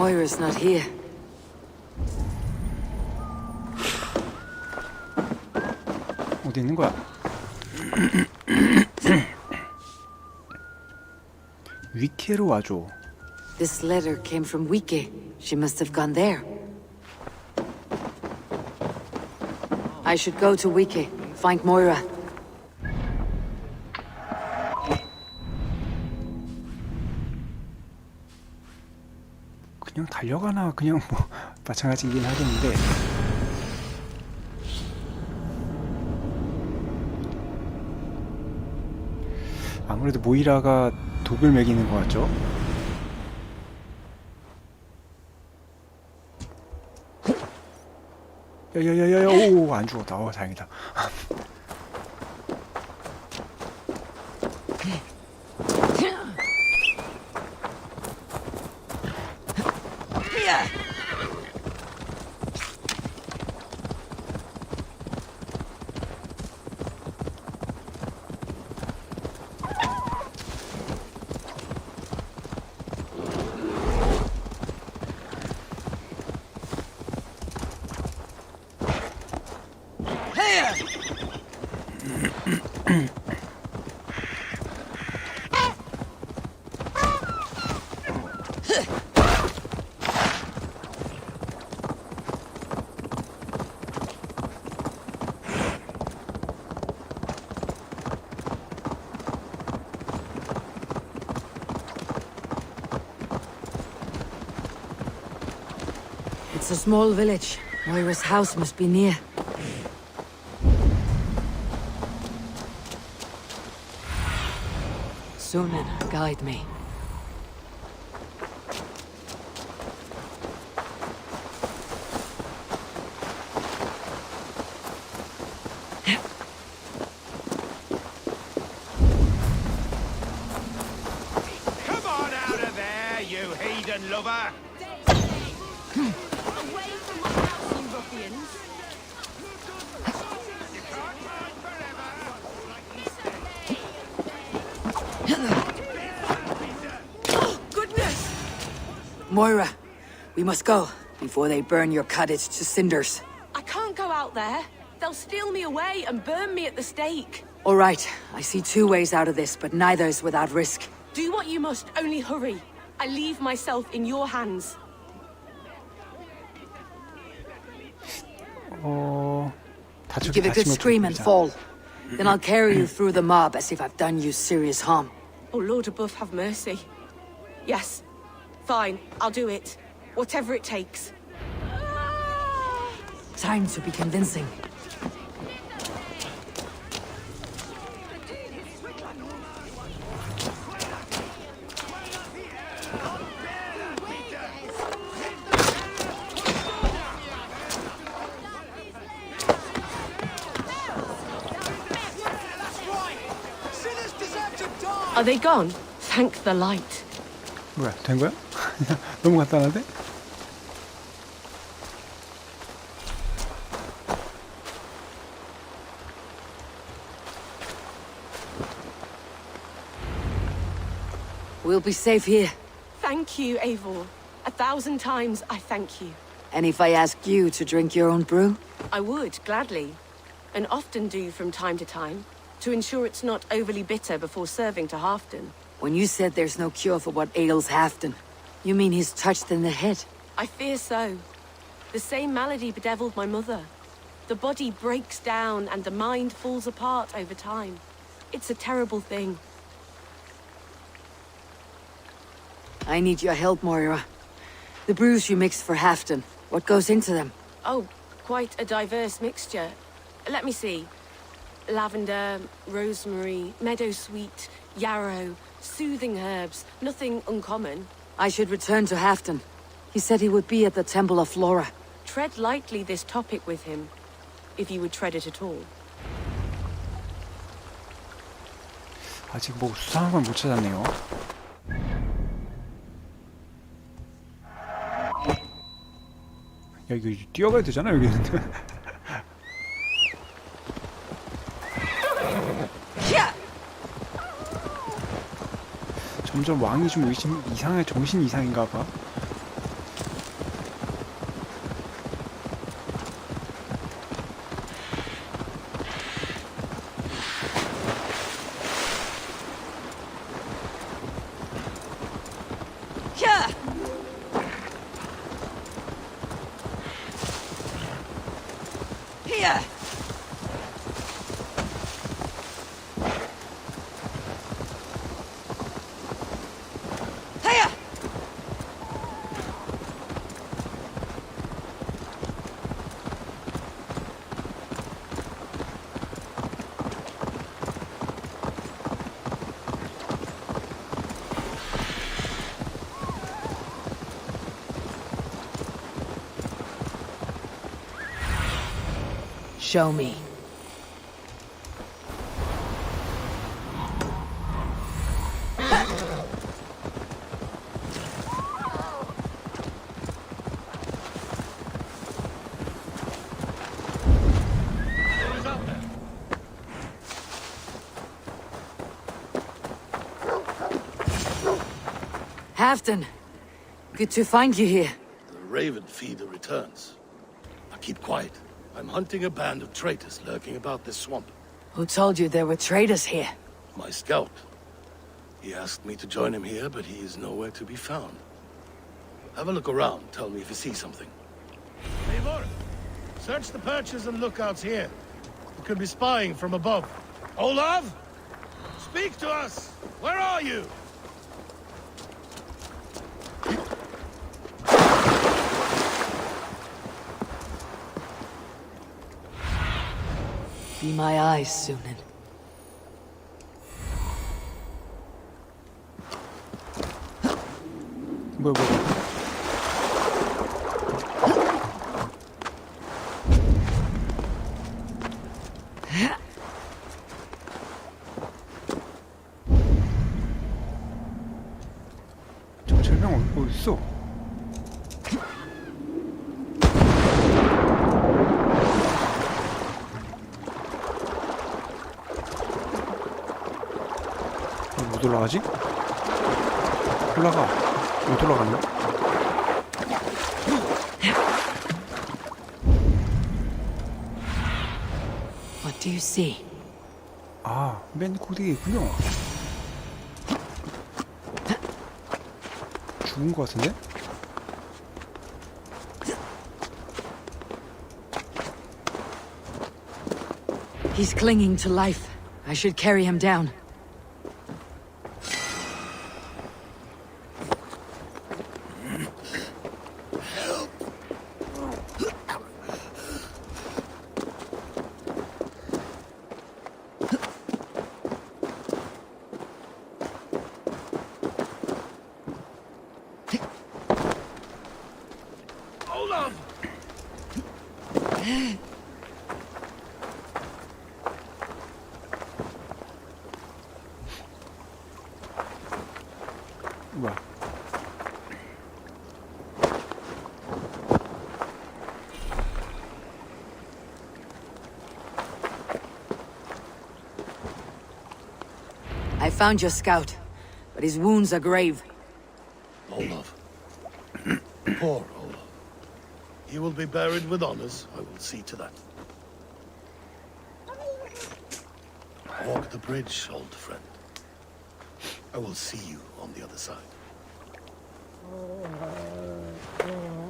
Moira's not here. 어디 있는 거야? 위케로 와줘. This letter came from Wike. She must have gone there. I should go to Wike, find Moira. 그냥 달려가나 그냥 뭐 마찬가지이긴 하겠는데. 아무래도 모이라가 독을 먹이는 것 같죠? 야야야야야, 오, 안 죽었다. 다행이다. It's a small village. Moira's house must be near. Sunan, guide me. Come on out of there, you heathen lover! Away from my house, you ruffians! Oh, goodness! Moira, we must go before they burn your cottage to cinders. I can't go out there. They'll steal me away and burn me at the stake. All right, I see two ways out of this, but neither is without risk. Do what you must, only hurry. I leave myself in your hands. Give a good scream and fall. Then I'll carry you through the mob as if I've done you serious harm. Oh, Lord above, have mercy. Yes. Fine, I'll do it. Whatever it takes. Time to be convincing. Are they gone? Thank the light. 뭐야, 된 거야? 너무 간단한데? We'll be safe here. Thank you, Eivor. 1,000 times I thank you. And if I asked you to drink your own brew? I would, gladly. And often do from time to time, to ensure it's not overly bitter before serving to Halfdan. When you said there's no cure for what ails Halfdan, you mean he's touched in the head? I fear so. The same malady bedeviled my mother. The body breaks down and the mind falls apart over time. It's a terrible thing. I need your help, Moira. The brews you mixed for Halfdan, what goes into them? Oh, quite a diverse mixture. Let me see. Lavender, rosemary, meadowsweet, yarrow, soothing herbs, nothing uncommon. I should return to Halfdan. He said he would be at the Temple of Flora. Tread lightly this topic with him, if you would tread it at all. 아직 뭐 수상한 걸 못 찾았네요. 야, 이거 뛰어가야 되잖아, 여기는. 점점 왕이 좀 이상해, 정신 이상인가 봐. Show me. Halfton, good to find you here. The Raven feeder returns. Now keep quiet. I'm hunting a band of traitors lurking about this swamp. Who told you there were traitors here? My scout. He asked me to join him here, but he is nowhere to be found. Have a look around. Tell me if you see something. Eivor, search the perches and lookouts here. You could be spying from above. Olav? Speak to us! Where are you? Be my eyes, Sunan. 뭐야. 저 절명 어디 있어? 못 올라가지? 올라가. 못 올라가네. What do you see? 아, 맨 코디에 있군요. 죽은 것 같은데? He's clinging to life. I should carry him down. 뭐야? I found your scout, but his wounds are grave. Olaf. Poor Olaf. He will be buried with honors. I will see to that. Walk the bridge, old friend. I will see you on the other side.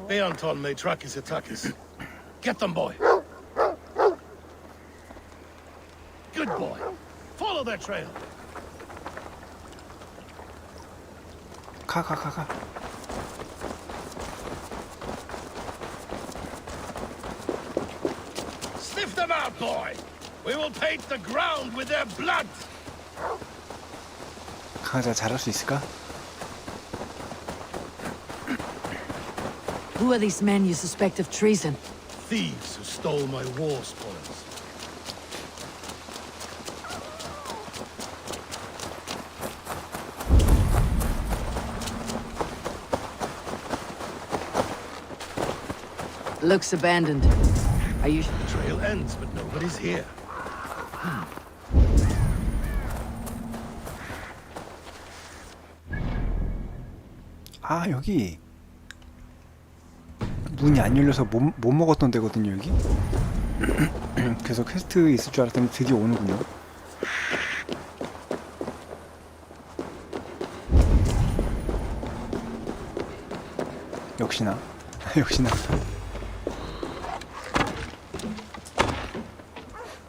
Beanton may track his attackers. Get them, boy! Good boy. Follow their trail. 가. Sniff them out, boy! We will paint the ground with their blood! 강아지가 잘할 수 있을까? Who are these men you suspect of treason? Thieves who stole my war spoils. Looks abandoned. Are you... The trail ends, but nobody's here. 아, 여기 문이 안 열려서 못 먹었던 데거든요, 여기. 그래서 퀘스트 있을 줄 알았더니 드디어 오는군요. 역시나 역시나.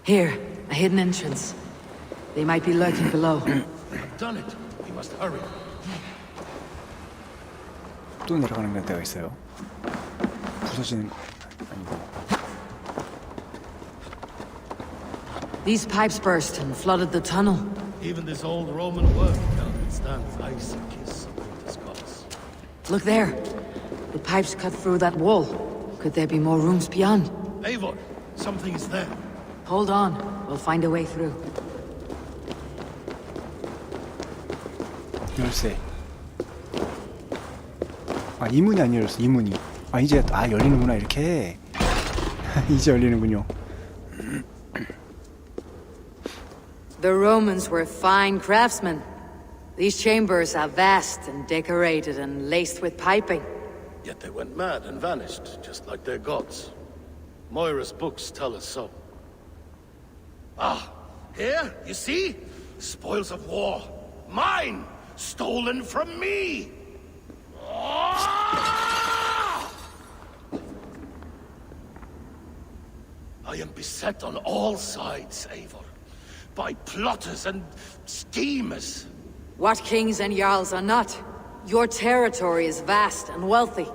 Here, a hidden entrance. They might be lurking below. Done it. We must hurry. 또 내려가는 데가 있어요. 부서지는 거 아니고. These pipes burst and flooded the tunnel. Even this old Roman work cannot withstand the icy kiss of winter's gods. Look there. The pipes cut through that wall. Could there be more rooms beyond? Eivor, something is there. Hold on. We'll find a way through. 열쇠. 아, 이 문이 안 열렸어. 이 문이. 아, 이제 열리는구나. 이렇게. 이제 열리는군요. The Romans were fine craftsmen. These chambers are vast and decorated and laced with piping. Yet they went mad and vanished, just like their gods. Moira's books tell us so. Ah, here, you see? Spoils of war. Mine! Stolen from me! Ah! I am beset on all sides, Eivor. By plotters and schemers. What kings and jarls are not? Your territory is vast and wealthy.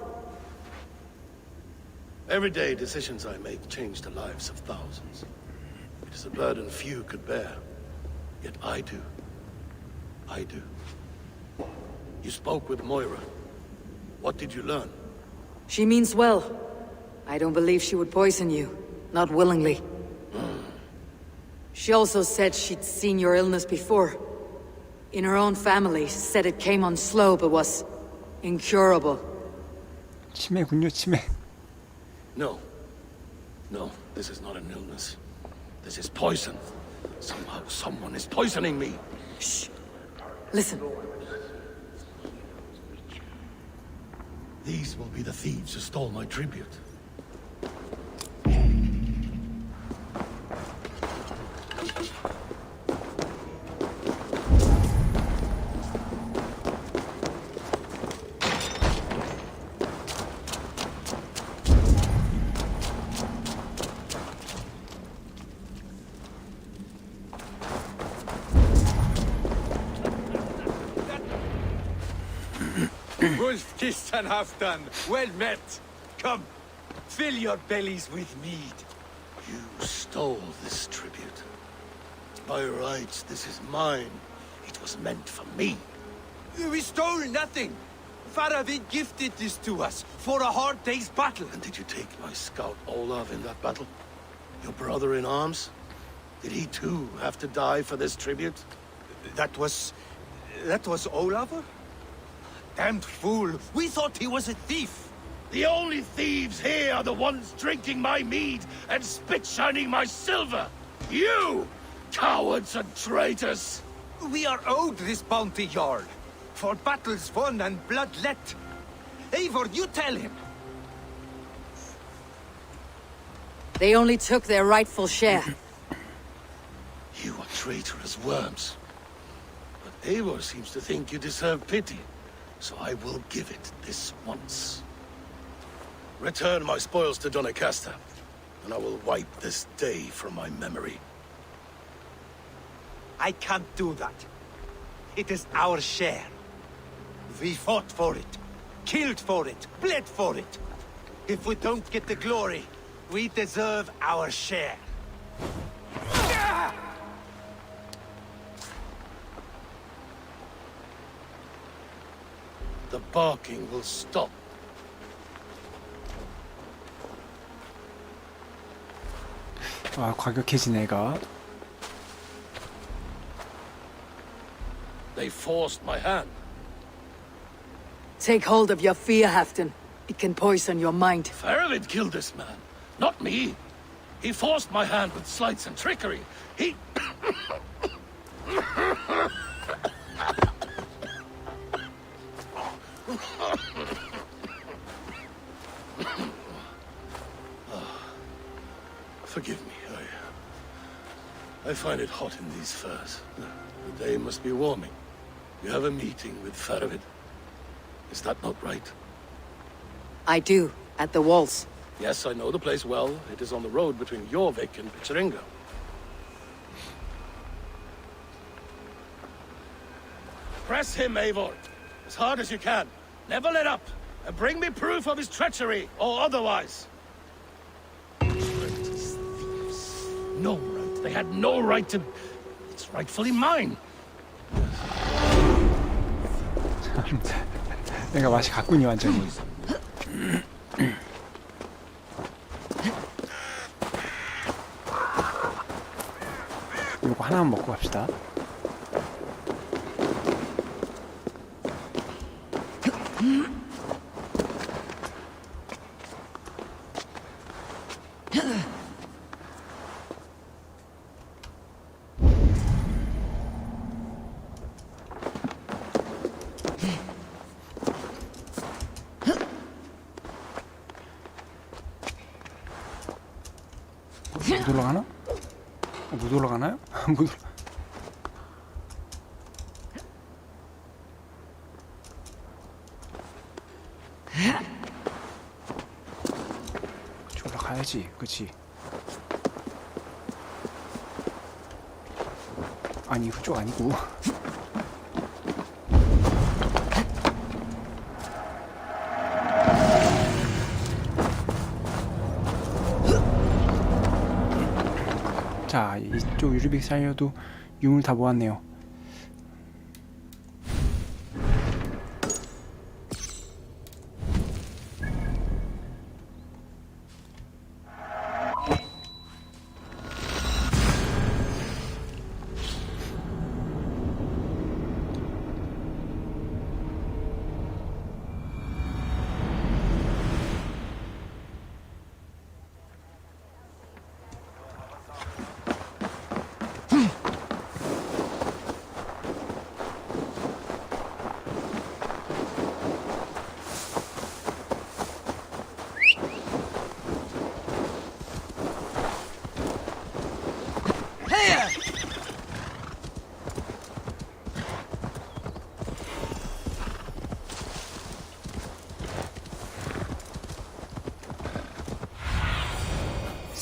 Every day, decisions I make change the lives of thousands. It is a burden few could bear. Yet I do. I do. You spoke with Moira. What did you learn? She means well. I don't believe she would poison you. Not willingly. She also said she'd seen your illness before. In her own family, said it came on slow but was incurable. 치매군요, 치매. No. No, this is not an illness. This is poison. Somehow, someone is poisoning me. Shh. Listen. These will be the thieves who stole my tribute. Wolf-kissed and half done. Well met. Come, fill your bellies with mead. You stole this tribute. By rights, this is mine. It was meant for me. We stole nothing. Faravid gifted this to us for a hard day's battle. And did you take my scout Olav in that battle? Your brother in arms? Did he too have to die for this tribute? That was Olav? Damned fool! We thought he was a thief! The only thieves here are the ones drinking my mead and spit-shining my silver! You! Cowards and traitors! We are owed this bounty, Jarl. For battles won and blood let. Eivor, you tell him! They only took their rightful share. You are traitorous worms. But Eivor seems to think you deserve pity. So I will give it this once. Return my spoils to Doncaster, and I will wipe this day from my memory. I can't do that. It is our share. We fought for it, killed for it, bled for it. If we don't get the glory, we deserve our share. The barking will stop. 아, 과격해지네 애가. They forced my hand. Take hold of your fear, Halfton. It can poison your mind. Faravid killed this man, not me. He forced my hand with sleights and trickery. He... Forgive me. I find it hot in these furs. The day must be warming. You have a meeting with Faravid. Is that not right? I do, at the walls. Yes, I know the place well. It is on the road between Jorvik and Picheringa. Press him, Eivor. As hard as you can. Never let up. And bring me proof of his treachery, or otherwise. Thieves. No right. They had no right to... It's rightfully mine. 내가 맛이 갔군요 완전히. 이거 하나만 먹고 갑시다. 못 올라가나? 못 올라가나요? 못 올라... 그치, 올라가야지, 그치? 아니, 그쪽 아니고. 자, 이쪽 유리빅 살려도 유물 다 모았네요.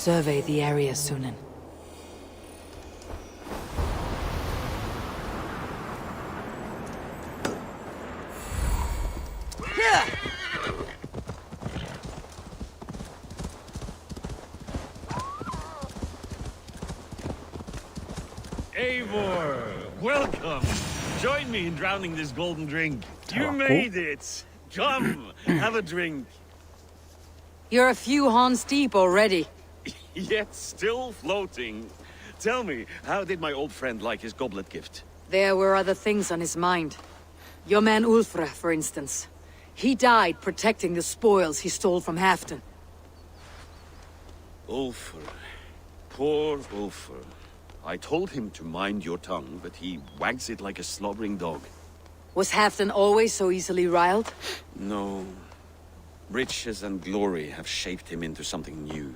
Survey the area, Sunan. Eivor, welcome. Join me in drowning this golden drink. You made it. Come, have a drink. You're a few horns deep already. Yet still floating. Tell me, how did my old friend like his goblet gift? There were other things on his mind. Your man Ulfra, for instance. He died protecting the spoils he stole from Halfton. Ulfr. Poor Ulfr. I told him to mind your tongue, but he wags it like a slobbering dog. Was Halfton always so easily riled? No. Riches and glory have shaped him into something new.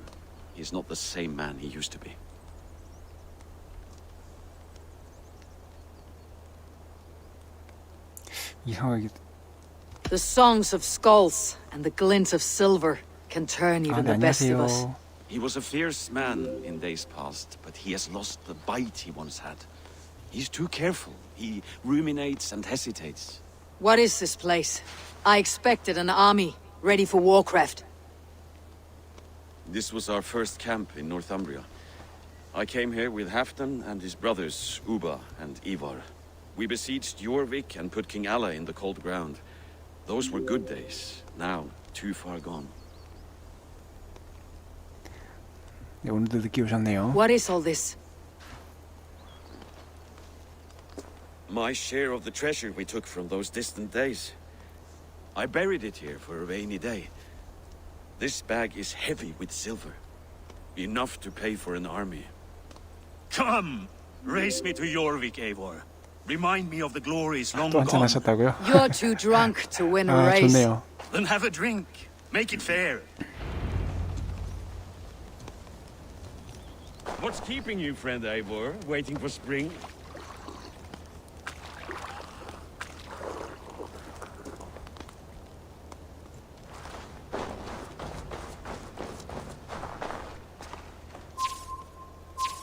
He's not the same man he used to be. 이상하게. The songs of skulls and the glint of silver can turn even the best of us. He was a fierce man in days past, but he has lost the bite he once had. He's too careful. He ruminates and hesitates. What is this place? I expected an army, ready for warcraft. This was our first camp in Northumbria. I came here with Halfdan and his brothers, Uba and Ivar. We besieged Jorvik and put King Alla in the cold ground. Those were good days, now too far gone. 네, 오늘도 늦게 오셨네요. What is all this? My share of the treasure we took from those distant days. I buried it here for a rainy day. This bag is heavy with silver. Enough to pay for an army. Come! Race me to Jorvik, Eivor. Remind me of the glories long 또 한잔 gone. 하셨다고요? You're too drunk to win a 아, race. 좋네요. Then have a drink. Make it fair. What's keeping you, friend Eivor? Waiting for spring?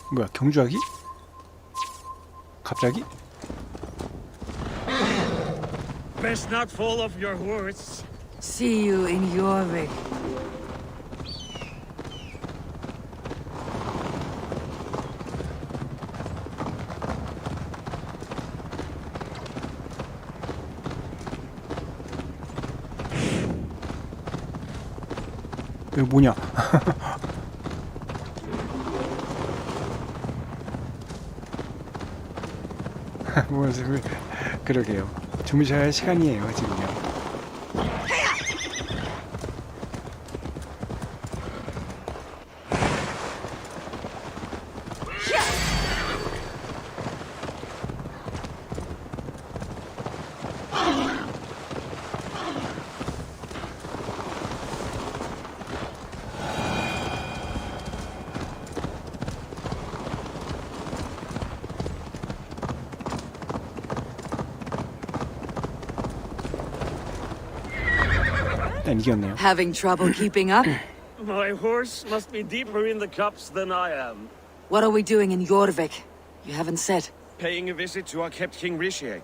뭐야, 경주하기? 갑자기? Best not fall off your horse. See you in Jorvik. 이거 뭐냐? 뭐지? 그러게요. 주무셔야 할 시간이에요, 지금요. 일단 이겼네요. Having trouble keeping up? My horse must be deeper in the cups than I am. What are we doing in Jorvik? You haven't said. Paying a visit to our kept King Richier.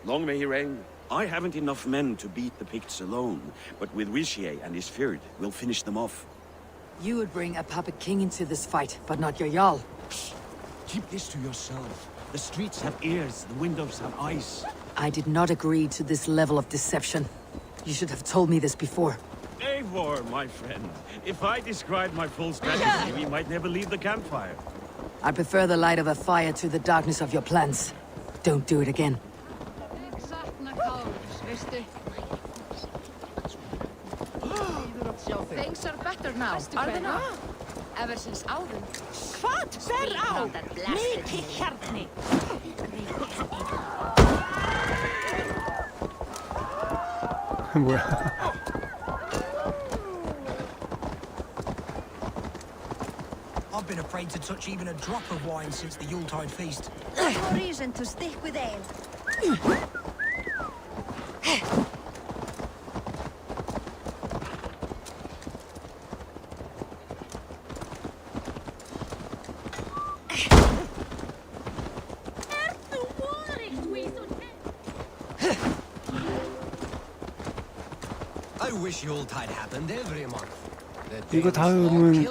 Long may he reign. I haven't enough men to beat the Picts alone, but with Richier and his Fyrd, we'll finish them off. You would bring a puppet king into this fight, but not your Jarl. Keep this to yourself. The streets have ears, the windows have eyes. I did not agree to this level of deception. You should have told me this before. Eivor, my friend. If I described my full strategy, we might never leave the campfire. I prefer the light of a fire to the darkness of your plans. Don't do it again. Things are better now, are they not? Ever since Áðan. Hvað ber á? Mikið hjarni. 뭐야? I've been afraid to touch even a drop of wine since the Yuletide feast. There's no reason to stick with ale. I wish Yuletide happened every month. 이거 다음은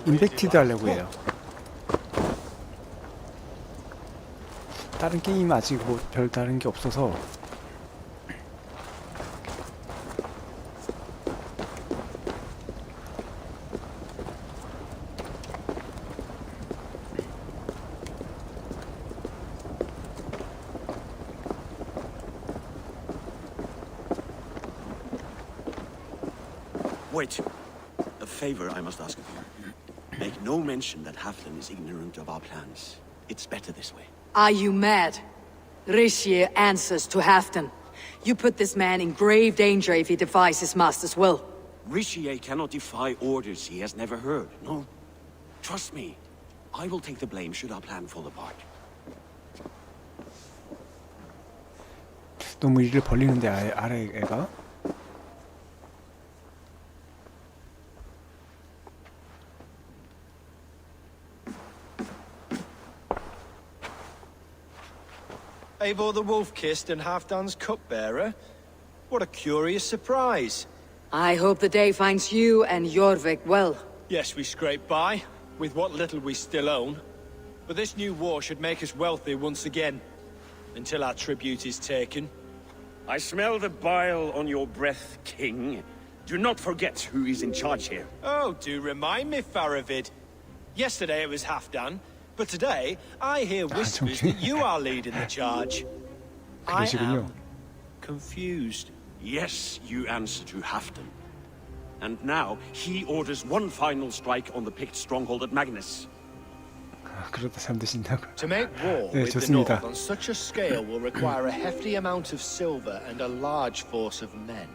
임팩티드 하려고 해요. 다른 게임 아직 뭐 별 다른 게 없어서. Wait. A favor I must ask of you. Make no mention that Halfdan is ignorant of our plans. It's better this way. Are you mad? Richier answers to Halfdan. You put this man in grave danger if he defies his master's will. Richier cannot defy orders he has never heard, no? Trust me. I will take the blame should our plan fall apart. 너무 일을 벌리는데 아래 애가. Eivor the Wolf-Kissed and Halfdan's cupbearer? What a curious surprise. I hope the day finds you and Jorvik well. Yes, we scrape by, with what little we still own. But this new war should make us wealthy once again. Until our tribute is taken. I smell the bile on your breath, King. Do not forget who is in charge here. Oh, do remind me, Faravid. Yesterday it was Halfdan, but today I hear whispers that you are leading the charge. I am confused. Yes, you answer to Halfdan. And now he orders one final strike on the Pict stronghold at Magnus. 그러다 잠드신다고. To make war 네, with the 좋습니다. North on such a scale will require a hefty amount of silver and a large force of men.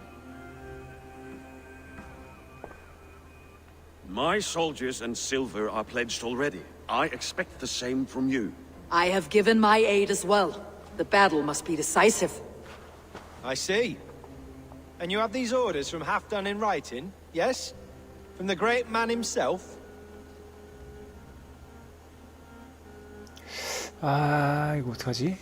My soldiers and silver are pledged already. I expect the same from you. I have given my aid as well. The battle must be decisive. I see. And you have these orders from Halfdan in writing, yes? From the great man himself? 아, 이거 어떡하지?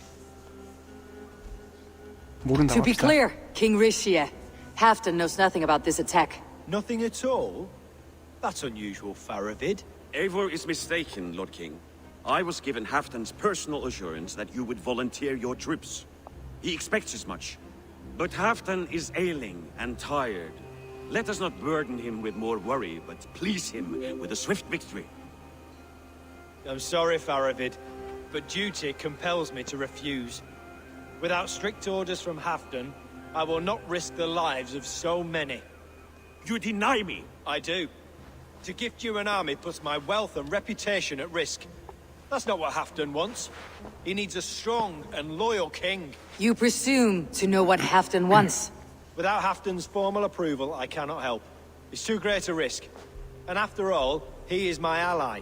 모른다고 To be 합시다. clear, King Rishie, Halfdan knows nothing about this attack. Nothing at all? That's unusual, Faravid. Eivor is mistaken, Lord King. I was given Halfdan's personal assurance that you would volunteer your troops. He expects as much. But Halfdan is ailing and tired. Let us not burden him with more worry, but please him with a swift victory. I'm sorry, Faravid, but duty compels me to refuse. Without strict orders from Halfdan, I will not risk the lives of so many. You deny me? I do. To gift you an army puts my wealth and reputation at risk. That's not what Halfdan wants. He needs a strong and loyal king. You presume to know what Halfdan wants. Without Halfdan's formal approval, I cannot help. It's too great a risk. And after all, he is my ally.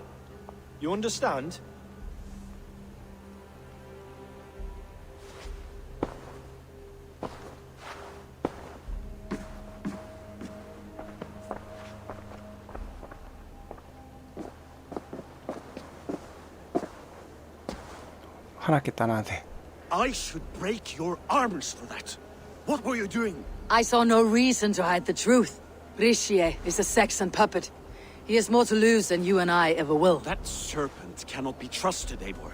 You understand? 화났겠다 나한테. I should break your arms for that. What were you doing? I saw no reason to hide the truth. Rishie is a Saxon puppet. He has more to lose than you and I ever will. That serpent cannot be trusted, Eivor.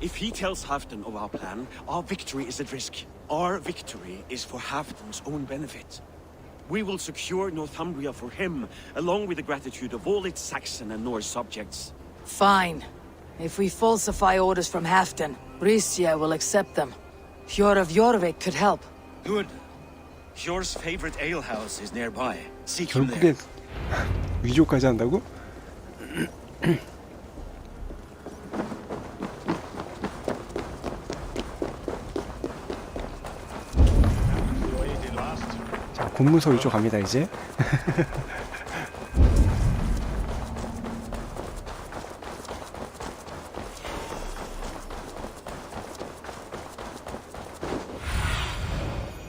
If he tells Halfdan of our plan, our victory is at risk. Our victory is for Halfdan's own benefit. We will secure Northumbria for him, along with the gratitude of all its Saxon and Norse subjects. Fine. If we falsify orders from Halfdan, Rishie will accept them. Fjord of Jorvik could help. Good. Fjord's favorite alehouse is nearby. Seek him 결국에 there. 위조까지 한다고? 자, 공문서 위조 갑니다 이제.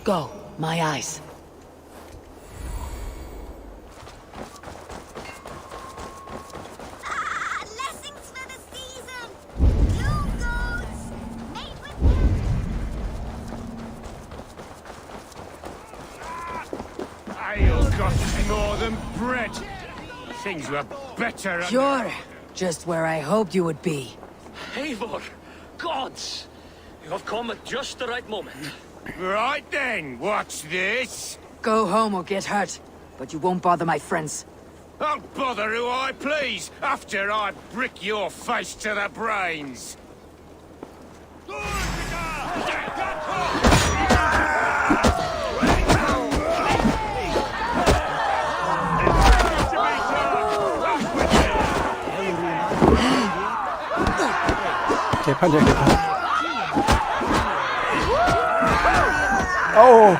Go, my eyes. Ale costs more than bread. Things were better. You're just where I hoped you would be. Eivor! Gods! You have come at just the right moment. Right then, what's this? Go home or get hurt, but you won't bother my friends. I'll bother who I please after I brick your face to the brains. 개판이야겠다. 어우.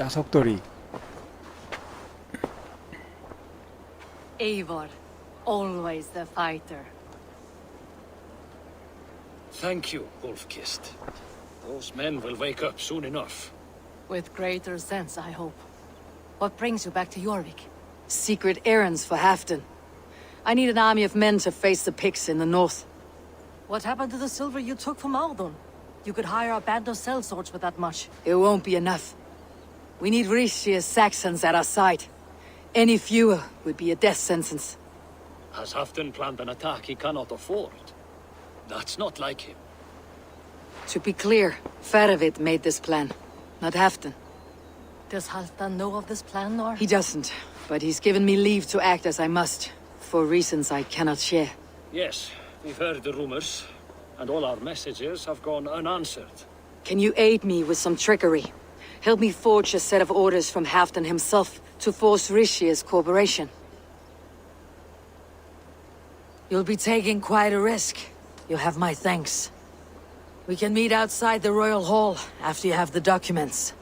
자석돌이. Eivor, always the fighter. Thank you, Wolf-Kissed. Those men will wake up soon enough. With greater sense, I hope. What brings you back to Jorvik? Secret errands for Halfdan. I need an army of men to face the Picts in the north. What happened to the silver you took from Aldon? You could hire a band of sellswords with that much. It won't be enough. We need Rishia's Saxons at our side. Any fewer would be a death sentence. Has Halfdan planned an attack he cannot afford? That's not like him. To be clear, Faravid made this plan, not Halfdan. Does Halfdan know of this plan, or...? He doesn't, but he's given me leave to act as I must, for reasons I cannot share. Yes, we've heard the rumors, and all our messages have gone unanswered. Can you aid me with some trickery? Help me forge a set of orders from Halfdan himself to force Rishia's cooperation. You'll be taking quite a risk. You'll have my thanks. We can meet outside the Royal Hall after you have the documents.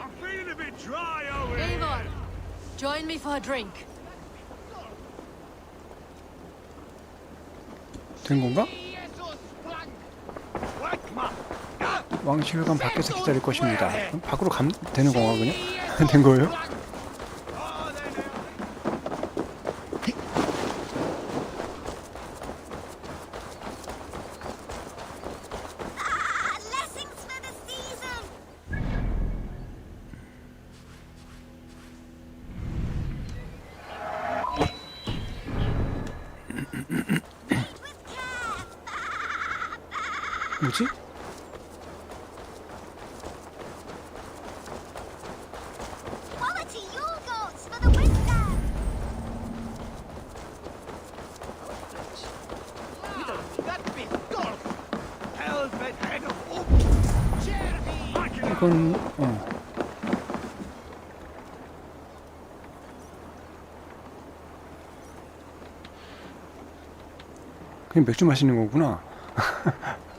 I'm feeling a bit dry over Eivor, join me for a drink. 된 건가? 왕실관 밖에서 기다릴 것입니다. 그럼 밖으로 가면 되는 건가 그냥? 된 거예요? 뭐지? 이건 그냥 맥주 마시는 거구나.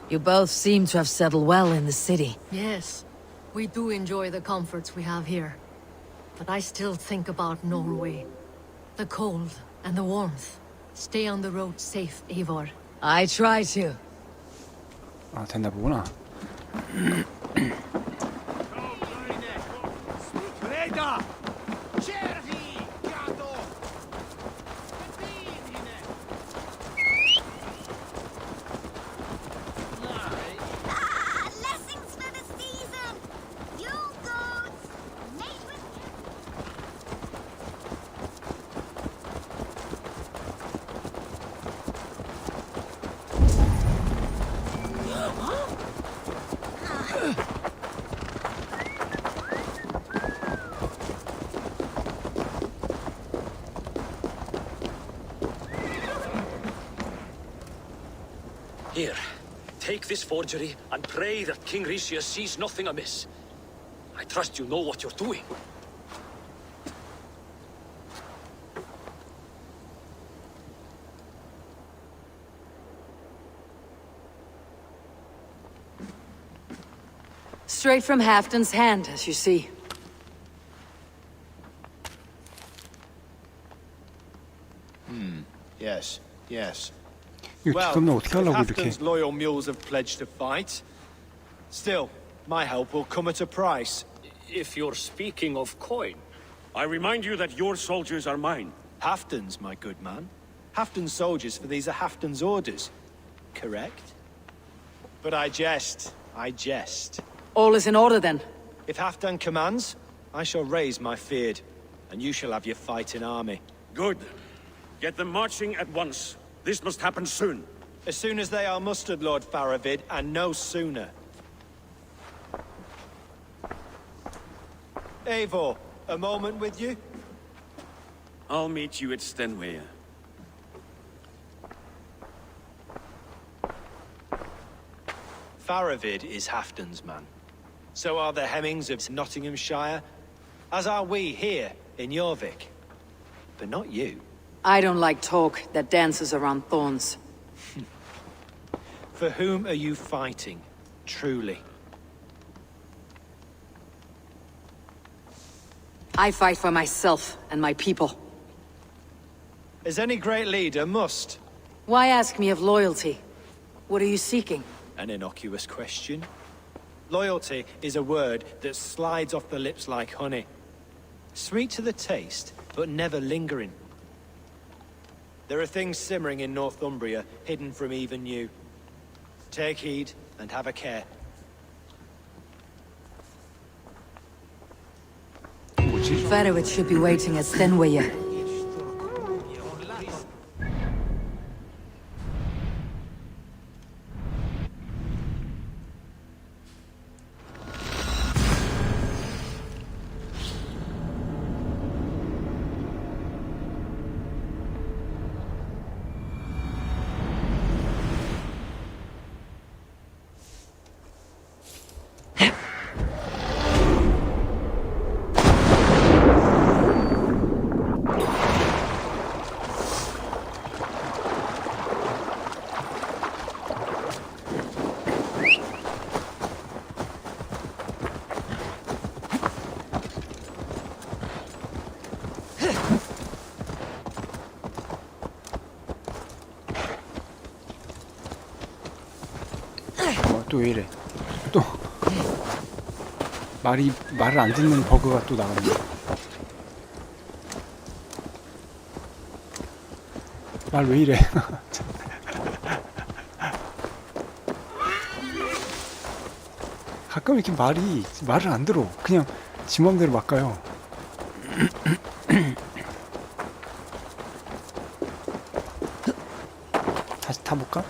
You both seem to have settled well in the city. Yes, we do enjoy the comforts we have here. But I still think about Norway. The cold and the warmth. Stay on the road safe, Eivor. I try to. 아, 됐나 보구나. Here, take this forgery and pray that King Rishia sees nothing amiss. I trust you know what you're doing. Straight from Halfdan's hand, as you see. Yes, yes. 이거 기겁나 어떻게 하려고 이렇게? Halfdan's loyal mules have pledged to fight. Still, my help will come at a price. If you're speaking of coin, I remind you that your soldiers are mine. Halfdan's, my good man. Halfdan's soldiers, for these are Halfdan's orders. Correct? But I jest. I jest. All is in order then. If Halfdan commands, I shall raise my feared, and you shall have your fighting army. Good. Get them marching at once. This must happen soon. As soon as they are mustered, Lord Faravid, and no sooner. Eivor, a moment with you? I'll meet you at Stenway. Faravid is Halfdan's man. So are the Hemmings of Nottinghamshire, as are we here in Jorvik. But not you. I don't like talk that dances around thorns. For whom are you fighting, truly? I fight for myself and my people. As any great leader must. Why ask me of loyalty? What are you seeking? An innocuous question. Loyalty is a word that slides off the lips like honey. Sweet to the taste, but never lingering. There are things simmering in Northumbria, hidden from even you. Take heed and have a care. Faroid should be waiting at Stenwaya. 또 왜 이래? 또 말을 안 듣는 버그가 또 나왔네. 말 왜 이래? 가끔 이렇게 말을 안 들어. 그냥 지 맘대로 막 가요. 다시 타볼까?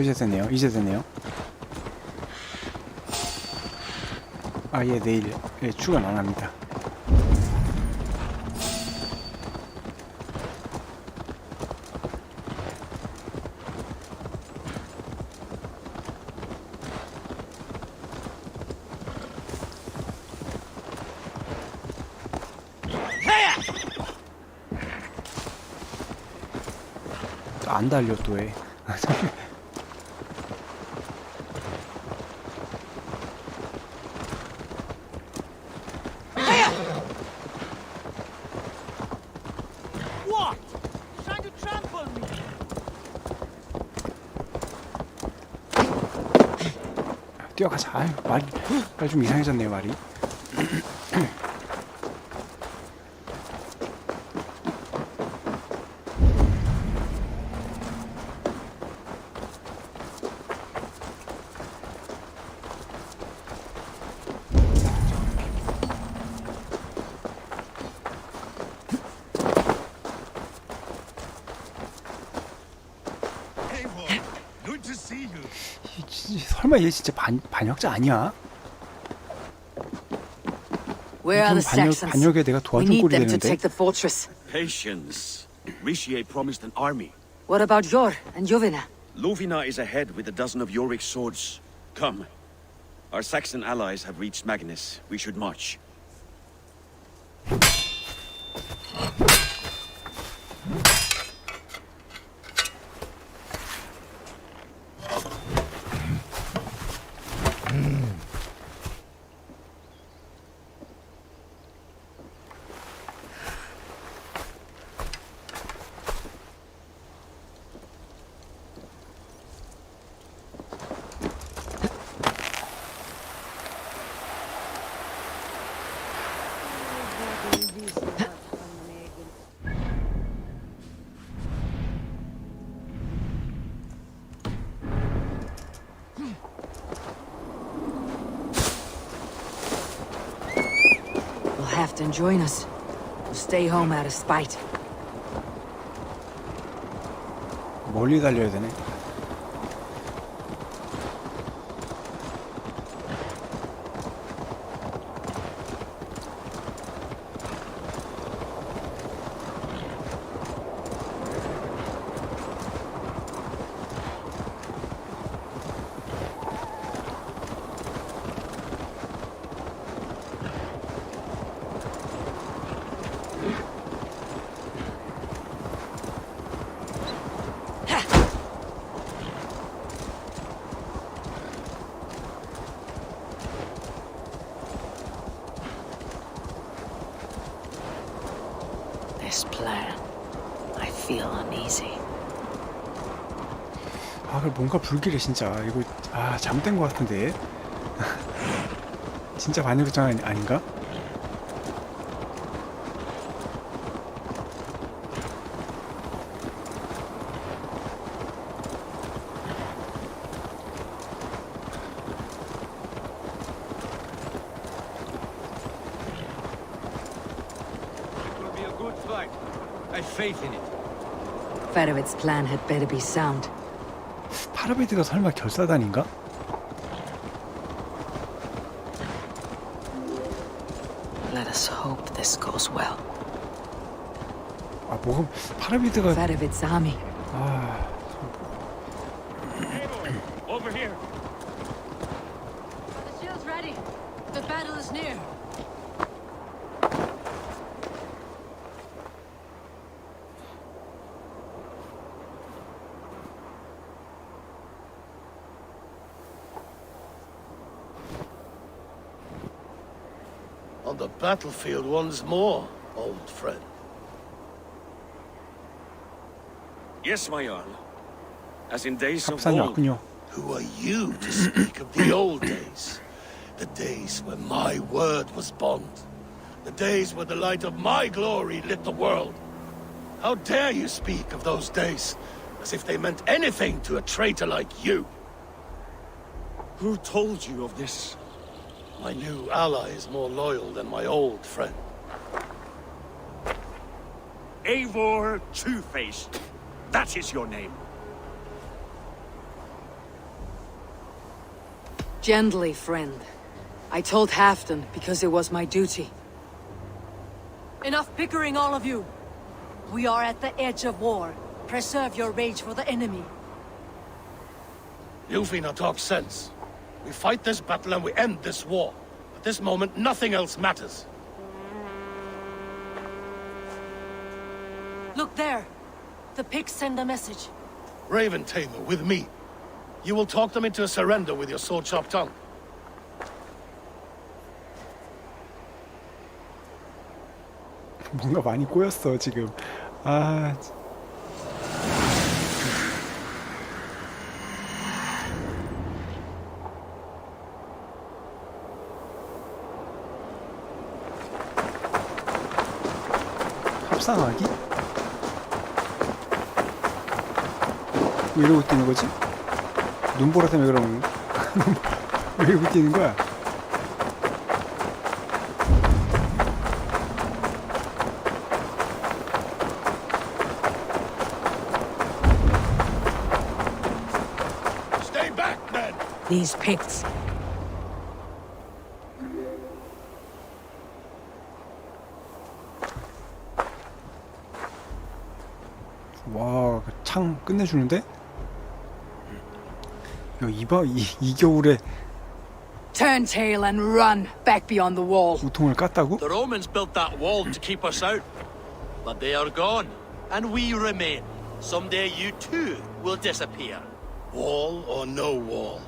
이제 되네요. 이제 되네요. 아, 예, 내일 출근 안 합니다. 안 달려 또 해. 뛰어가자. 아유, 말이 좀 이상해졌네요, 말이. 설마 얘 진짜 반역자 아니야? Where are the Saxons? 반역에 내가 We 도와준 need 꼴이 them to 되는데. take the fortress. Patience. Richier promised an army. What about Yor and Jovina? Lovina is ahead with a dozen of Yorik's swords. Come. Our Saxon allies have reached Magnus. We should march. Halfton join us. We'll stay home out of spite. 멀리 달려야 되네. This plan. I feel uneasy. 아, 뭔가 불길해 진짜. 이거 잘못된 것 같은데. 진짜 반역장 아닌가? Fedowit's plan had better be sound. 파라베드가 설마 결사단인가? Let us hope this goes well. 아, 뭐가 파라베드가 Fedowit's army. 아, Over here. The shield's ready. The battle is near. On the battlefield once more, old friend. Yes, my Jarl. As in days of 합산이 old. 왔군요. Who are you to speak of the old days? The days when my word was bond. The days when the light of my glory lit the world. How dare you speak of those days as if they meant anything to a traitor like you? Who told you of this? My new ally is more loyal than my old friend. Eivor Two-Faced. That is your name. Gently, friend. I told Halfdan because it was my duty. Enough bickering, all of you. We are at the edge of war. Preserve your rage for the enemy. Yufina talks sense. We fight this battle and we end this war. At this moment, nothing else matters. Look there. The pigs send a message. Raven Tamer, with me. You will talk them into a surrender with your sword-sharp tongue. 뭔가 많이 꼬였어 지금. 아, 합상하기? 왜 이러고 뛰는 거지? 눈보라 때문에 그러는 거야? 왜 이러고 뛰는 거야? Stay back, men! These Picts. 와, 창 끝내주는데? 야, 이 겨울에 Turn tail and run back beyond the wall. 우통을 깠다고? The Romans built that wall to keep us out. But they are gone, and we remain. Someday you too will disappear. Wall or no wall,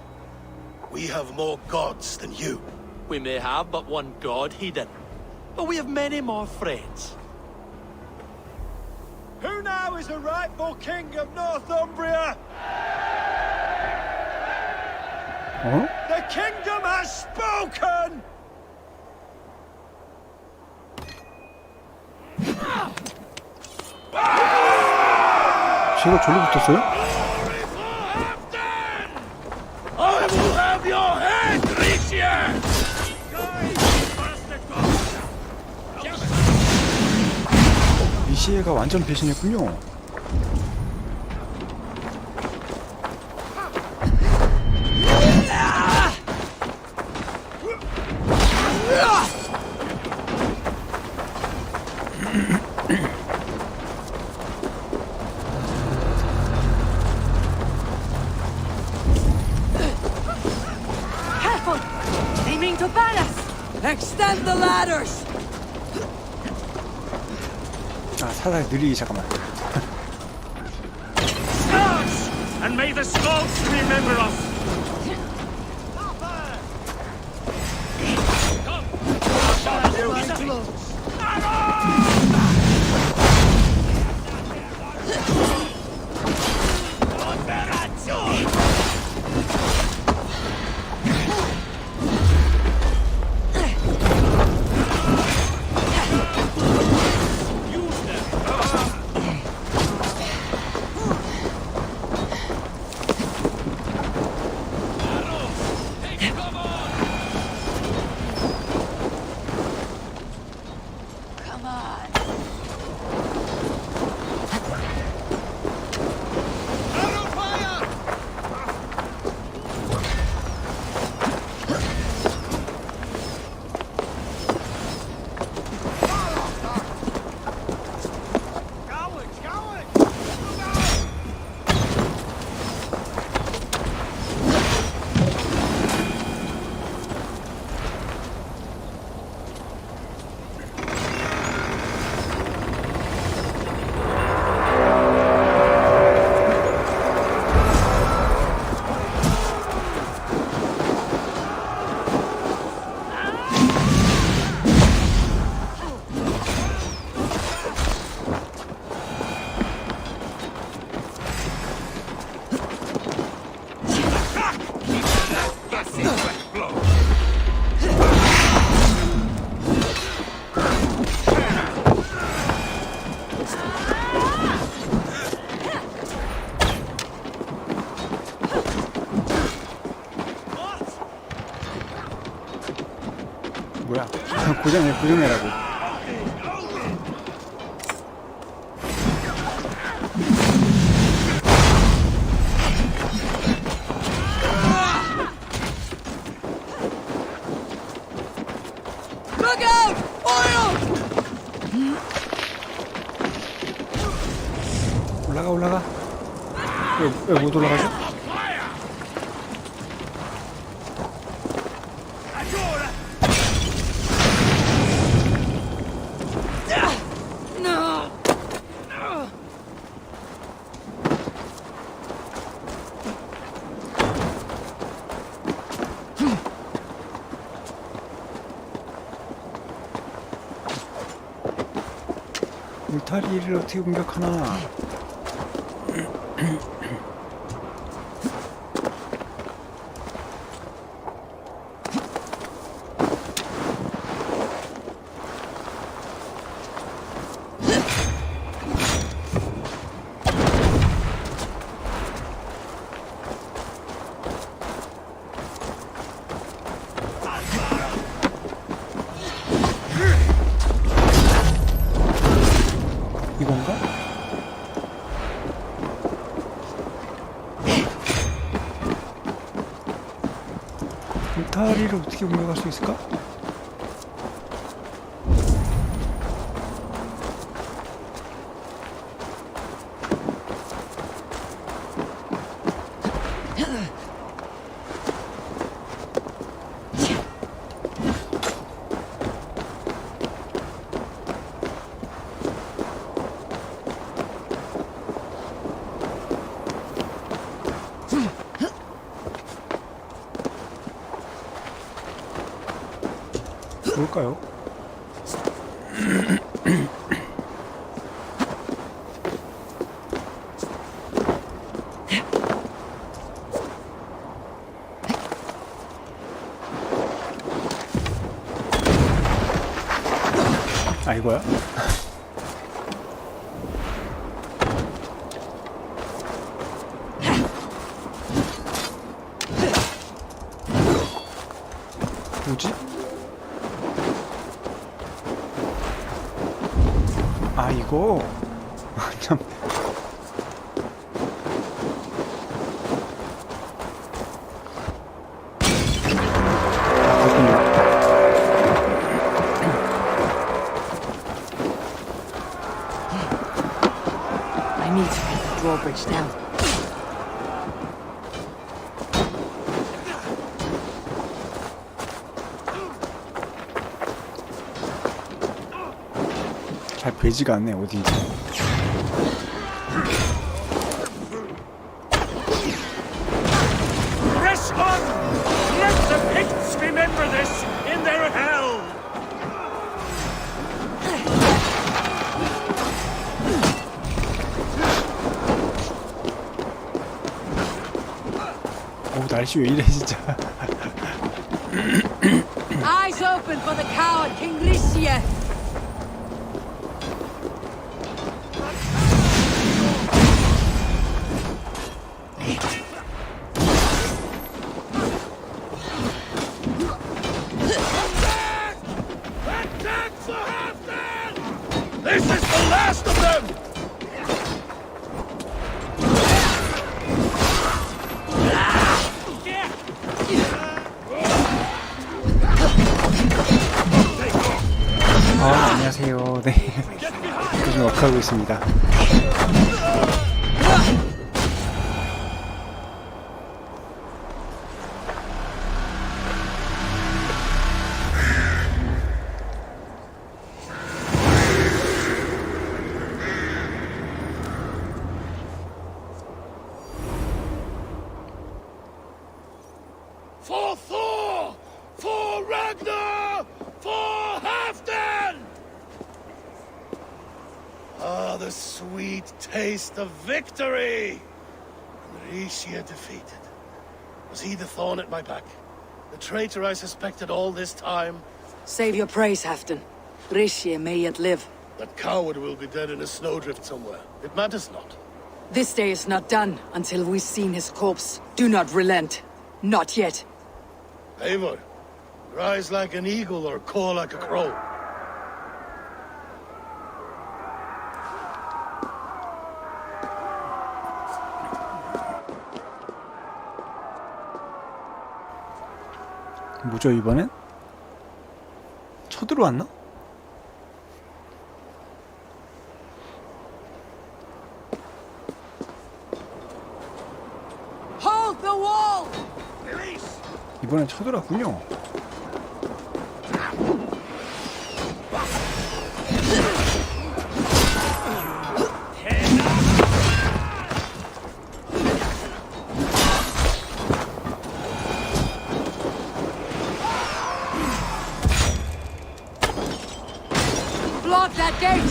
we have more gods than you. We may have but one god, Hedon. But we have many more friends. Who now is the rightful king of Northumbria? 어? The kingdom has spoken! 쟤가 저리 붙었어요? I will have your head, Ricia! 리시에가 완전 배신했군요. Careful! They mean to ban us! Extend the ladders! 아, 사다리 느리기 잠깐만. Stars! And may the Skalds remember us! 뭐야? 고정해라고. Look out! Oil! 올라가. 왜 못 올라가죠? 울타리를 어떻게 공격하나? 이건가? 울타리를 어떻게 공격할 수 있을까? 뭘까요? 아, 이거야? 뭐지? 아, 이거? 참. I need to get the drawbridge down. 잘 보이지가 않네, 어디인지. Press on! Let the Picts remember this in their hell! 어우, 날씨 왜 이래, 진짜. Eyes open for the coward, King Ricia! This is the last of them! 아, 안녕하세요. 네. 요즘 워크하고 있습니다. For Thor! For Ragnar! For Halfdan! Ah, the sweet taste of victory! Ricia defeated. Was he the thorn at my back? The traitor I suspected all this time? Save your praise, Halfdan. Ricia may yet live. That coward will be dead in a snowdrift somewhere. It matters not. This day is not done until we've seen his corpse. Do not relent. Not yet. Eivor, Rise like an eagle or call like a crow. 뭐죠 이번엔? 쳐들어왔나? Hold the wall! 이번엔 쳐들어왔군요. Block that gate!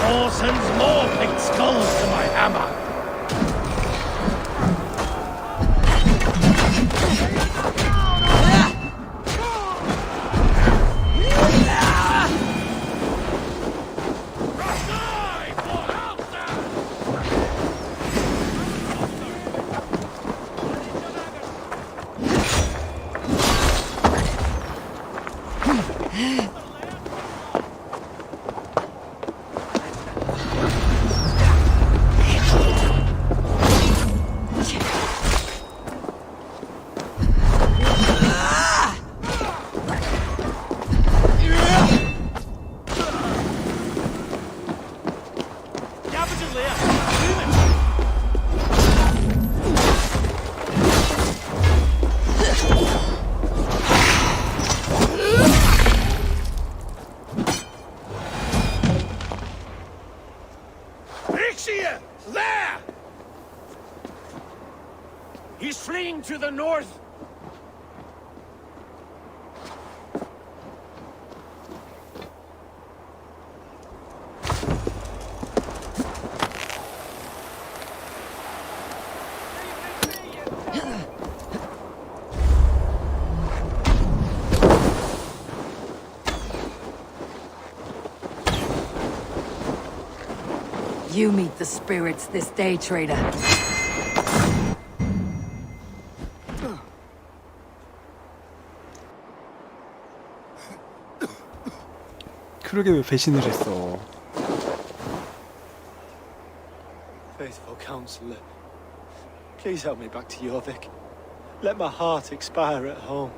War sends more picked skulls to my hammer. There! He's fleeing to the north. You meet the spirits this day, traitor. 그러게 왜 배신을 했어? Faithful counselor, please help me back to Jorvik. Let my heart expire at home.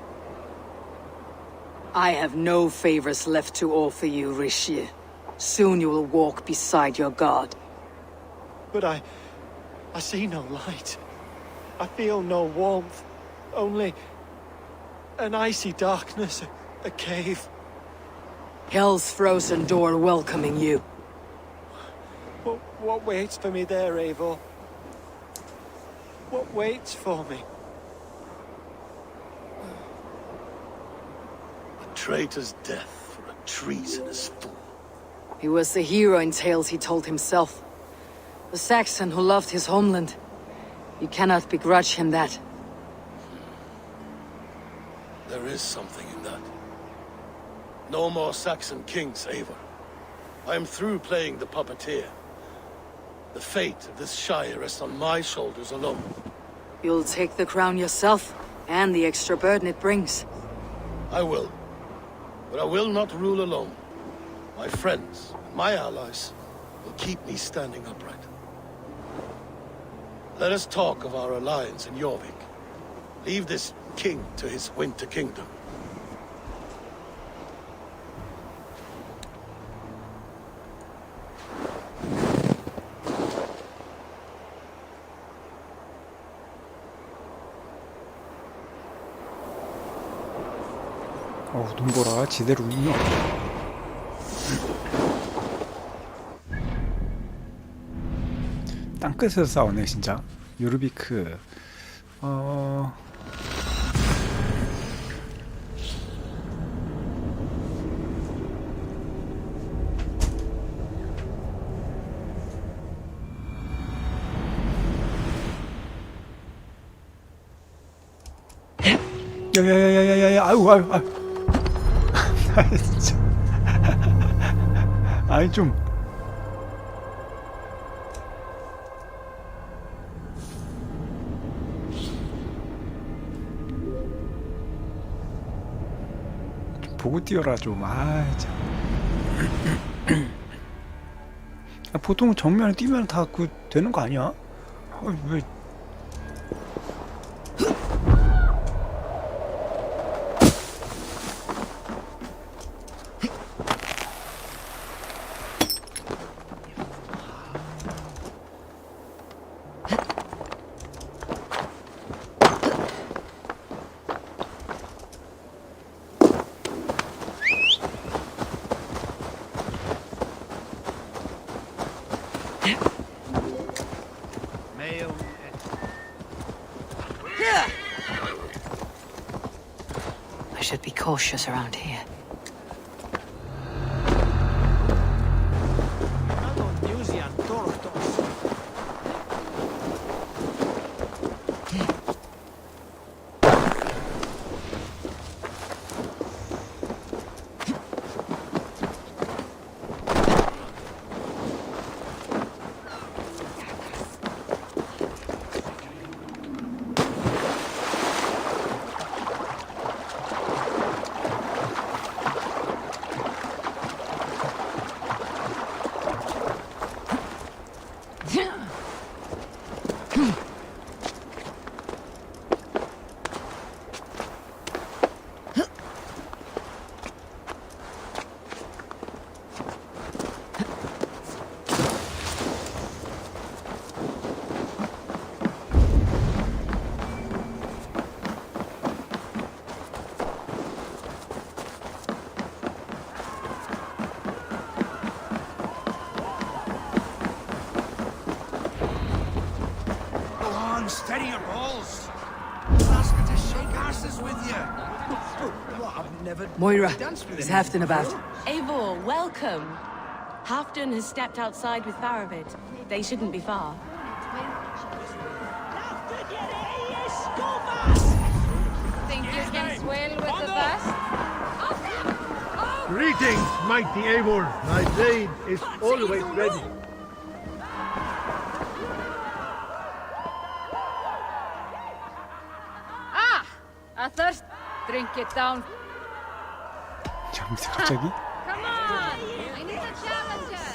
I have no favors left to offer you, Rishi. Soon you will walk beside your god. But I see no light. I feel no warmth. Only an icy darkness, a cave. Hell's frozen door welcoming you. What waits for me there, Eivor? What waits for me? A traitor's death for a treasonous fool. He was the hero in tales he told himself. The Saxon who loved his homeland. You cannot begrudge him that. There is something in that. No more Saxon kings, Eivor. I am through playing the puppeteer. The fate of this shire rests on my shoulders alone. You'll take the crown yourself, and the extra burden it brings. I will. But I will not rule alone. My friends, my allies, will keep me standing upright. Let us talk of our alliance in Jorvik. Leave this king to his winter kingdom. 눈보라가 지대로군요. 땅끝에서 싸우네 진짜. 요르비크. 야야야야야야. 아유. 아 진짜. 아니 좀. 보고 뛰어라 좀. 참. 보통 정면에 뛰면 다 되는 거 아니야? 왜? I should be cautious around here. Steady your balls. Ask her to shake asses with you. I've never Moira, danced with is anyone Halfdan about? before. Eivor, welcome. Halfdan has stepped outside with Faravid. They shouldn't be far. Think you can swell with the best? Greetings, mighty Eivor. My blade is always ready. Ah! A thirst. Drink it down. 갑자기? Come on! I need a challenger!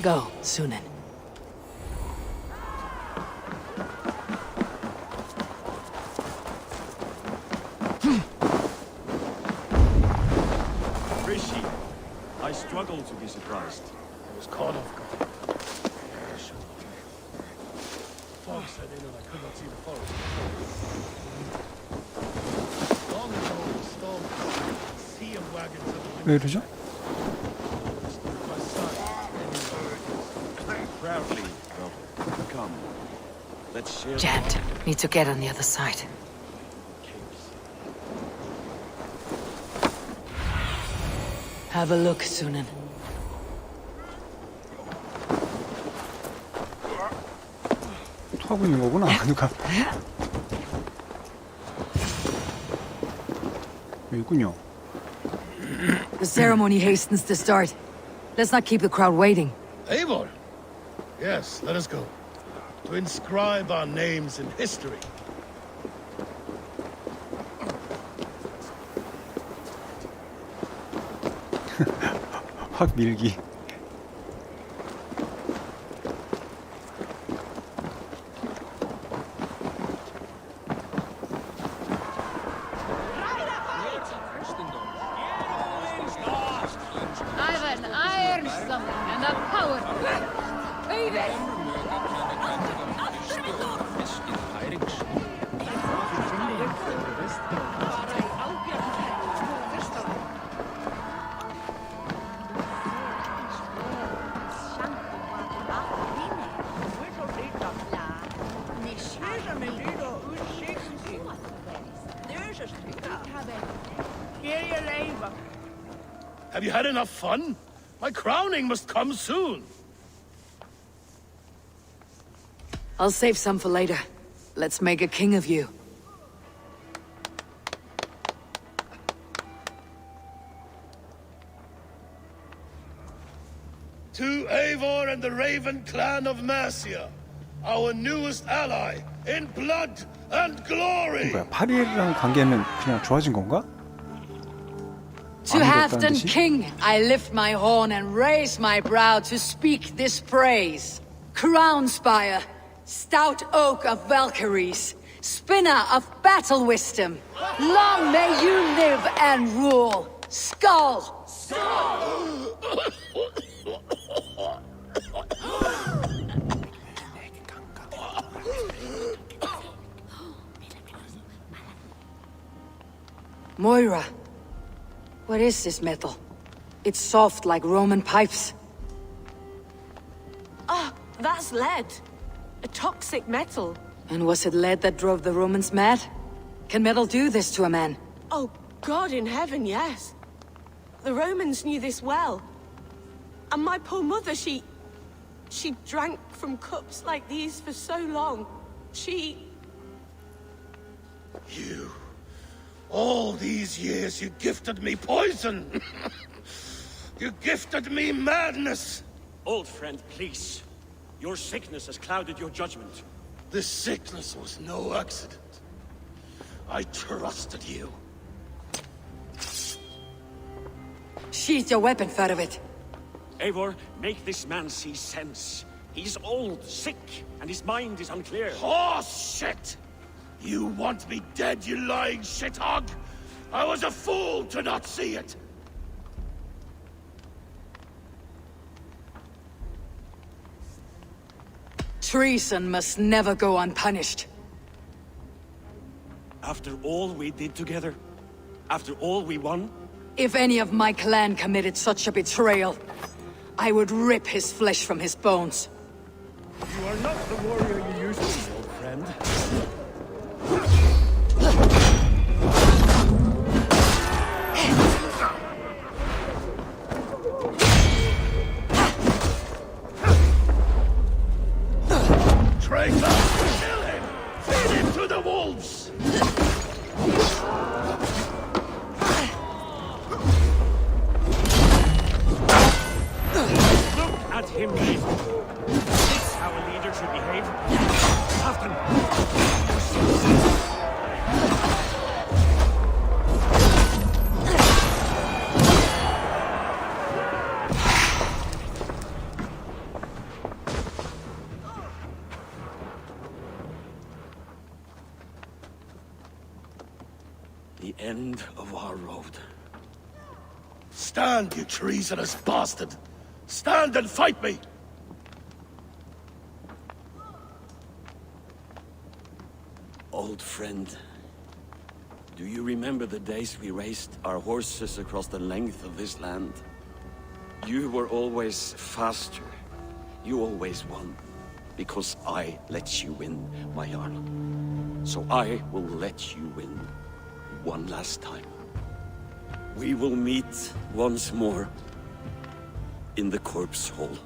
Go, Sunan. Rishi, I struggle to be surprised. I was caught off guard. Fog set in and I could not see the forest. Long ago, the storm, a sea of wagons at the 왜 이러죠? my side. Proudly, brother. Come. Let's share. Jammed. Need to get on the other side. Have a look, Sunan. 하고 있는 거구나. 누가? 여기군요. The ceremony hastens to start. Let's not keep the crowd waiting. Eivor? Yes, let us go. To inscribe our names in history. 확 밀기. I've an iron stomach and a power. Baby! Have you had enough fun? My crowning must come soon. I'll save some for later. Let's make a king of you. To Eivor and the Raven clan of Mercia, our newest ally in blood and glory. 뭐야, 파리랑 관계는 그냥 좋아진 건가? To Halfdan King, I lift my horn and raise my brow to speak this praise. Crown spire, stout oak of Valkyries, spinner of battle wisdom. Long may you live and rule. Skull! Moira, what is this metal? It's soft like Roman pipes. Ah, that's lead. A toxic metal. And was it lead that drove the Romans mad? Can metal do this to a man? Oh, God in heaven, yes. The Romans knew this well. And my poor mother, she drank from cups like these for so long. You. All these years you gifted me poison. You gifted me madness. Old friend, please. Your sickness has clouded your judgment. This sickness was no accident. I trusted you. Sheath your weapon, Farovit. Eivor, make this man see sense. He's old, sick, and his mind is unclear. Horse shit! You want me dead, you lying shithog? I was a fool to not see it. Treason must never go unpunished. After all we did together? After all we won? If any of my clan committed such a betrayal, I would rip his flesh from his bones. You are not the warrior you used to be, old friend. Traitor! Kill him! Feed him to the wolves! Look at him leave. Is this how a leader should behave? Halfdan! The end of our road. Stand, you treasonous bastard! Stand and fight me! Old friend, do you remember the days we raced our horses across the length of this land? You were always faster. You always won. Because I let you win, my Jarl. So I will let you win. One last time. We will meet once more in the corpse hall.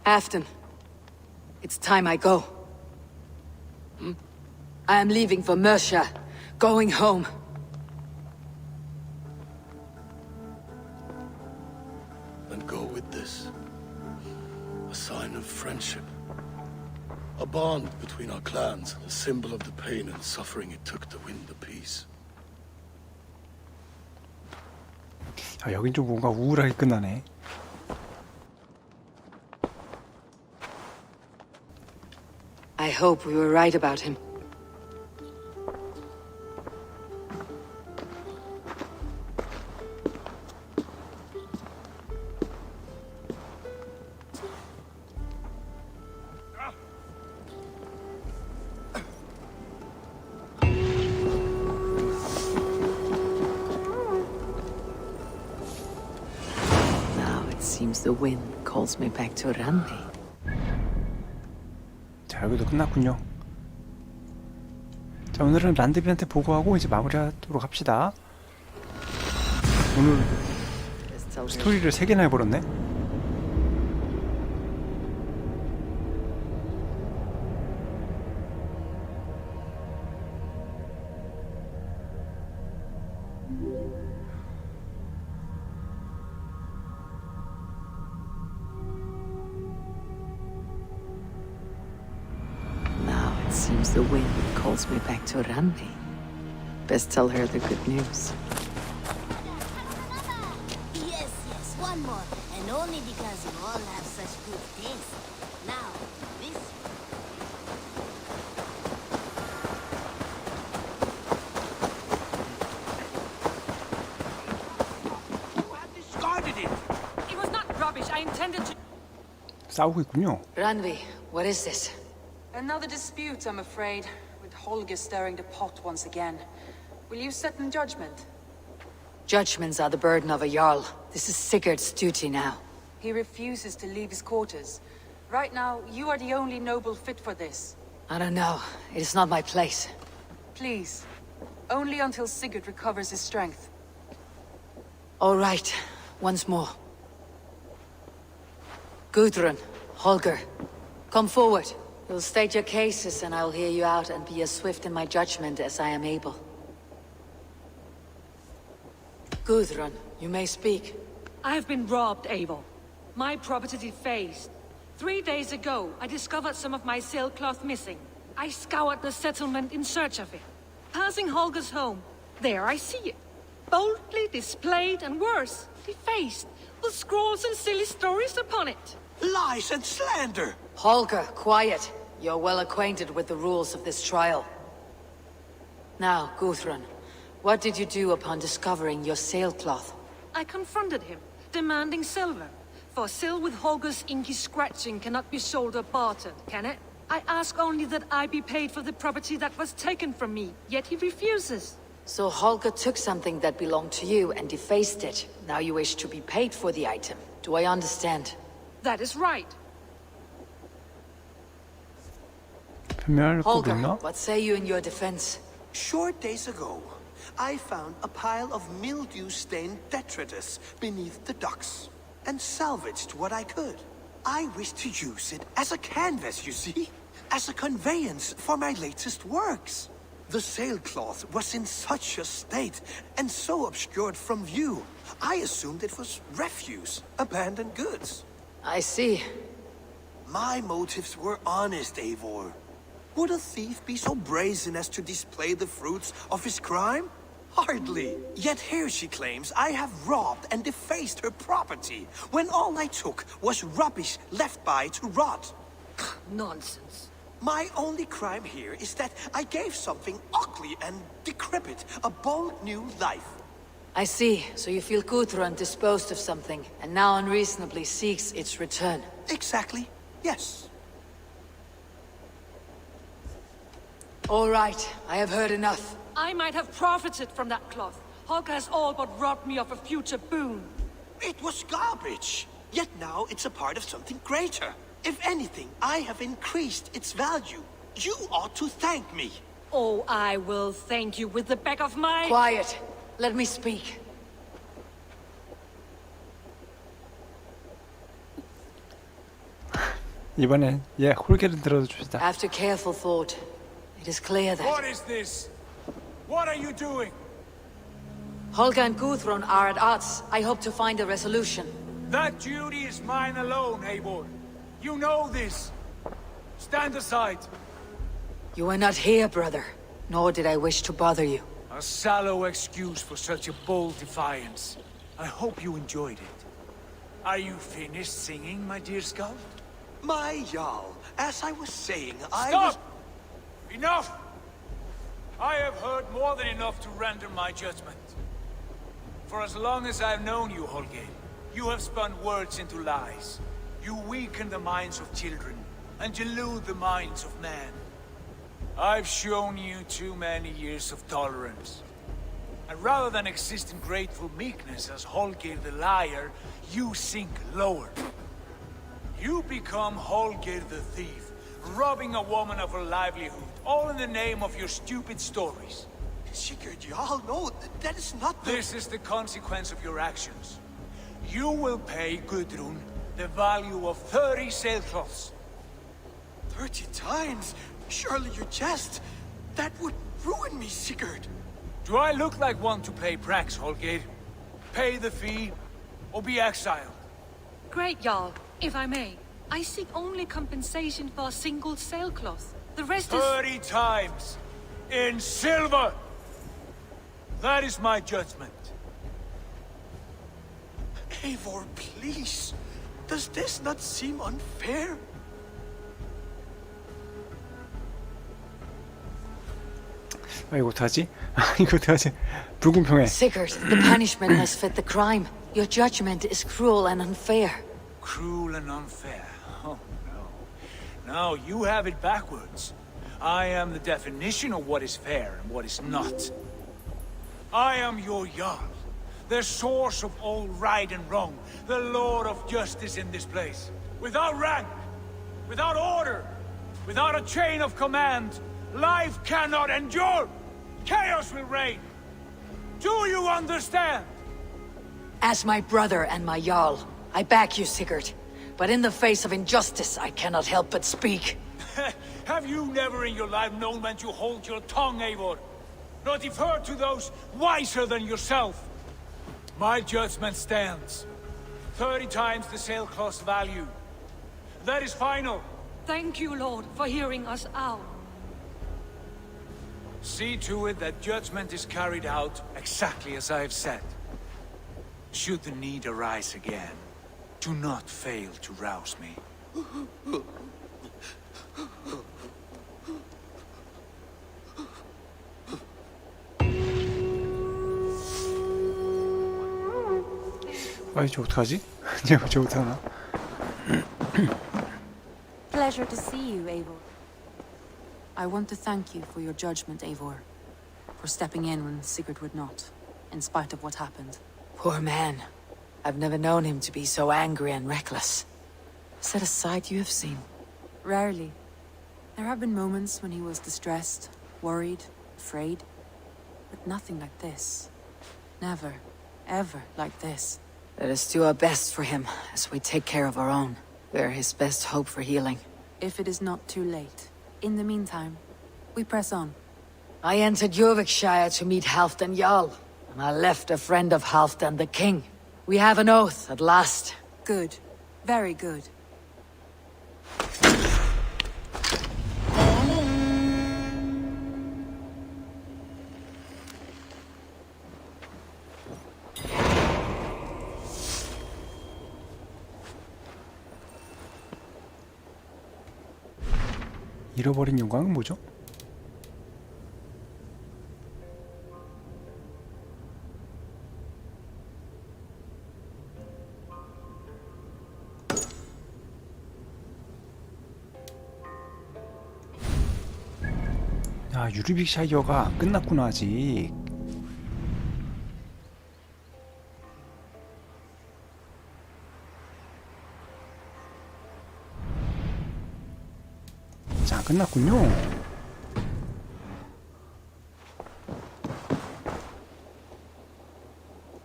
Halfdan, it's time I go. I am leaving for Mercia, going home. Then go with this. A sign of friendship. A bond between our clans, a symbol of the pain and suffering it took to win the peace. 아, 여긴 좀 뭔가 우울하게 끝나네. I hope we were right about him. Now it seems the wind calls me back to Ranvi. 자, 여기도 끝났군요. 자, 오늘은 란드비한테 보고하고 이제 마무리하도록 합시다. 오늘 스토리를 3개나 해버렸네. Seems the wind calls me back to Ranvi. Best tell her the good news. Yes, yes, one more. And only because you all have such good taste. Now, this... You have discarded it! It was not rubbish. I intended to... 싸우고 있군요. Ranvi, what is this? Another dispute, I'm afraid, with Holger stirring the pot once again. Will you sit in judgment? Judgments are the burden of a Jarl. This is Sigurd's duty now. He refuses to leave his quarters. Right now, you are the only noble fit for this. I don't know. It is not my place. Please. Only until Sigurd recovers his strength. All right. Once more. Gudrun, Holger, come forward. You'll state your cases and I'll hear you out and be as swift in my judgment as I am able. Gudrun, you may speak. I have been robbed, Eivor. My property defaced. 3 days ago, I discovered some of my sailcloth missing. I scoured the settlement in search of it. Passing Holger's home, there I see it. Boldly displayed and worse, defaced, with scrawls and silly stories upon it. Lies and slander! Holger, quiet. You're well acquainted with the rules of this trial. Now, Gudrun, what did you do upon discovering your sailcloth? I confronted him, demanding silver. For sil with Holger's inky scratching cannot be sold or bartered, can it? I ask only that I be paid for the property that was taken from me, yet he refuses. So Holger took something that belonged to you and defaced it. Now you wish to be paid for the item. Do I understand? That is right. Holger, what say you in your defense? Short days ago, I found a pile of mildew-stained detritus beneath the docks, and salvaged what I could. I wished to use it as a canvas, you see? As a conveyance for my latest works. The sailcloth was in such a state, and so obscured from view, I assumed it was refuse, abandoned goods. I see. My motives were honest, Eivor. Would a thief be so brazen as to display the fruits of his crime? Hardly. Yet here she claims I have robbed and defaced her property, when all I took was rubbish left by to rot. Nonsense. My only crime here is that I gave something ugly and decrepit a bold new life. I see. So you feel Gudrun disposed of something, and now unreasonably seeks its return. Exactly. Yes. All right. I have heard enough. I might have profited from that cloth. Holger has all but robbed me of a future boon. It was garbage. Yet now it's a part of something greater. If anything, I have increased its value. You ought to thank me. Oh, I will thank you with the back of my... Quiet. Let me speak. 이번엔 홀게를 들어줍시다. After careful thought, it is clear that... What is this? What are you doing? Holger and Gudrun are at odds. I hope to find a resolution. That duty is mine alone, Eivor. You know this. Stand aside. You are not here, brother. Nor did I wish to bother you. A sallow excuse for such a bold defiance. I hope you enjoyed it. Are you finished singing, my dear Skull? My Jarl, as I was saying, Stop! Enough! I have heard more than enough to render my judgment. For as long as I've known you, Holger, you have spun words into lies. You weaken the minds of children, and delude the minds of men. I've shown you too many years of tolerance. And rather than exist in grateful meekness as Holger the liar, you sink lower. You become Holger the thief, robbing a woman of her livelihood, all in the name of your stupid stories. Sigurd, Jarl, no, that is not the... This is the consequence of your actions. You will pay Gudrun the value of 30 sailcloths. 30 times? Surely you jest. That would ruin me, Sigurd. Do I look like one to play pranks, Holger? Pay the fee, or be exiled. Great, Jarl. If I may, I seek only compensation for a single sailcloth. The rest is... 30 times! In silver! That is my judgment. Eivor, please. Does this not seem unfair? 이거 어떡하지? 이거 어떡하지? 불공평해. Sigurd, the punishment must fit the crime. Your judgment is cruel and unfair. Cruel and unfair. Oh, no. No, you have it backwards. I am the definition of what is fair and what is not. I am your Jarl, the source of all right and wrong, the Lord of justice in this place. Without rank, without order, without a chain of command, life cannot endure. Chaos will reign. Do you understand? As my brother and my Jarl, I back you, Sigurd. But in the face of injustice, I cannot help but speak. Have you never in your life known when to hold your tongue, Eivor? Not defer to those wiser than yourself? My judgment stands. 30 times the sailcloth's value. That is final. Thank you, Lord, for hearing us out. See to it that judgment is carried out exactly as I have said. Should the need arise again, do not fail to rouse me. 아이, 저 어떡하지? 저 어떡하나? Pleasure to see you, Eivor. I want to thank you for your judgment, Eivor. For stepping in when Sigurd would not, in spite of what happened. Poor man. I've never known him to be so angry and reckless. Is that a sight you have seen? Rarely. There have been moments when he was distressed, worried, afraid. But nothing like this. Never, ever like this. Let us do our best for him, as we take care of our own. We're his best hope for healing. If it is not too late. In the meantime, we press on. I entered Jorvikshire to meet Halfdan Jarl, and I left a friend of Halfdan the King. We have an oath at last. Good. Very good. 잃어버린 영광은 뭐죠? 아, 유리빅샤이어가 끝났구나 아직. 자, 끝났군요.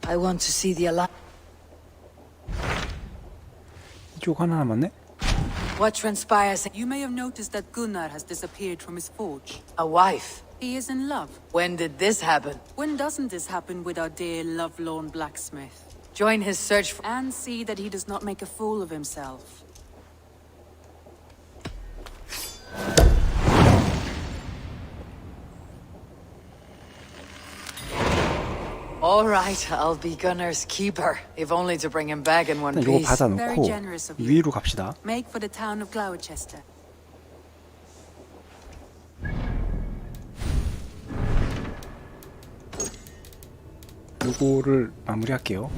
I want to see the alliance. 이쪽 하나 남았네. What transpires? You may have noticed that Gunnar has disappeared from his forge. A wife. He is in love. When did this happen? When doesn't this happen with our dear lovelorn blacksmith? Join his search for... And see that he does not make a fool of himself. All right, I'll be Gunnar's keeper, if only to bring him back in one 이거 piece. 받아놓고 위로 갑시다. Make for the town of Gloucester. 요거를 마무리할게요.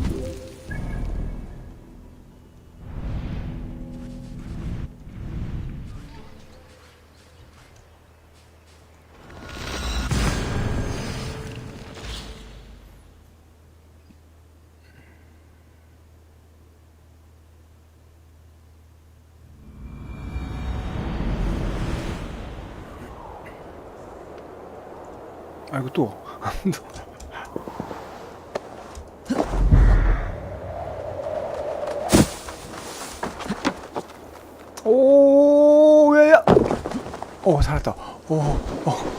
아이고 또 오, 야야. 오, 살았다. 오, 오.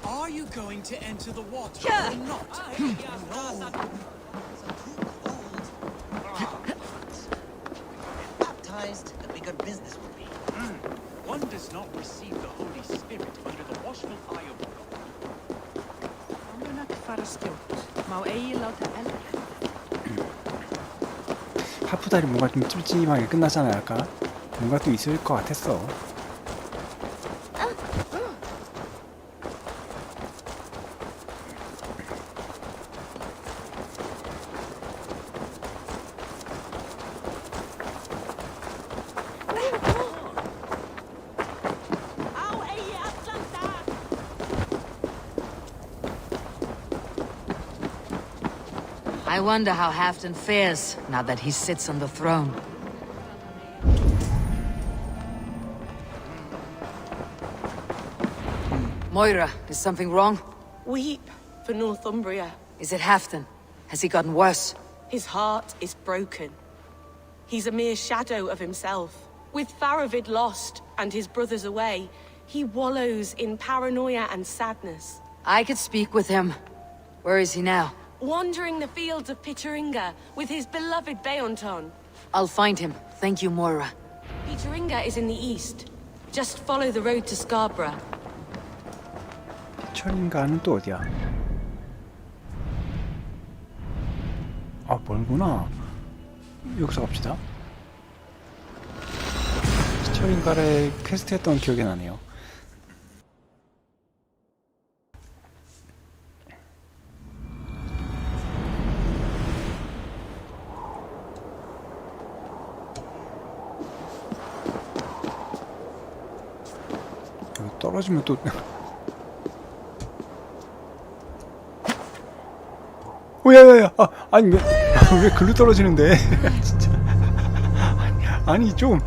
Are you going to enter the water or not? Baptized, the bigger business will be. One does not receive the Holy Spirit under the watchful eye of God. 하프다리 뭔가 좀 찜찜하게 끝나잖아요. 아까 뭔가 또 있을 것 같았어. I wonder how Halfdan fares now that he sits on the throne. Moira, is something wrong? Weep for Northumbria. Is it Halfdan? Has he gotten worse? His heart is broken. He's a mere shadow of himself. With Faravid lost and his brothers away, he wallows in paranoia and sadness. I could speak with him. Where is he now? Wandering the fields of Pitaringa with his beloved Beonton. I'll find him. Thank you, Moira. Pitaringa is in the east. Just follow the road to Scarborough. 피처링가는 또 어디야? 아, 멀구나. 여기서 갑시다. 피처링가를 퀘스트했던 기억이 나네요. 여기 떨어지면 또 오야야야, 아니 왜 글로 떨어지는데? 진짜 아니 좀.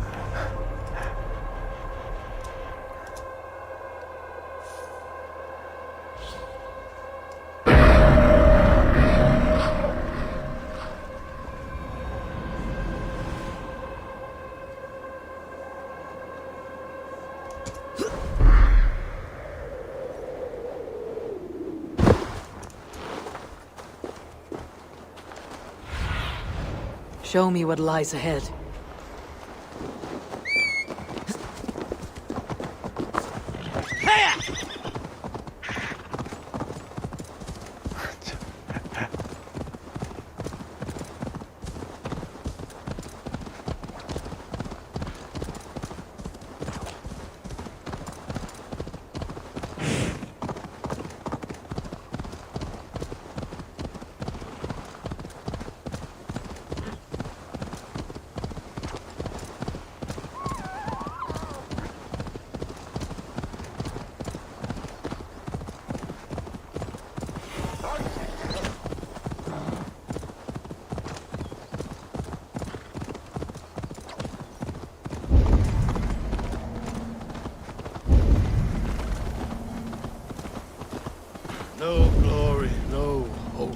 Show me what lies ahead. No glory, no hope.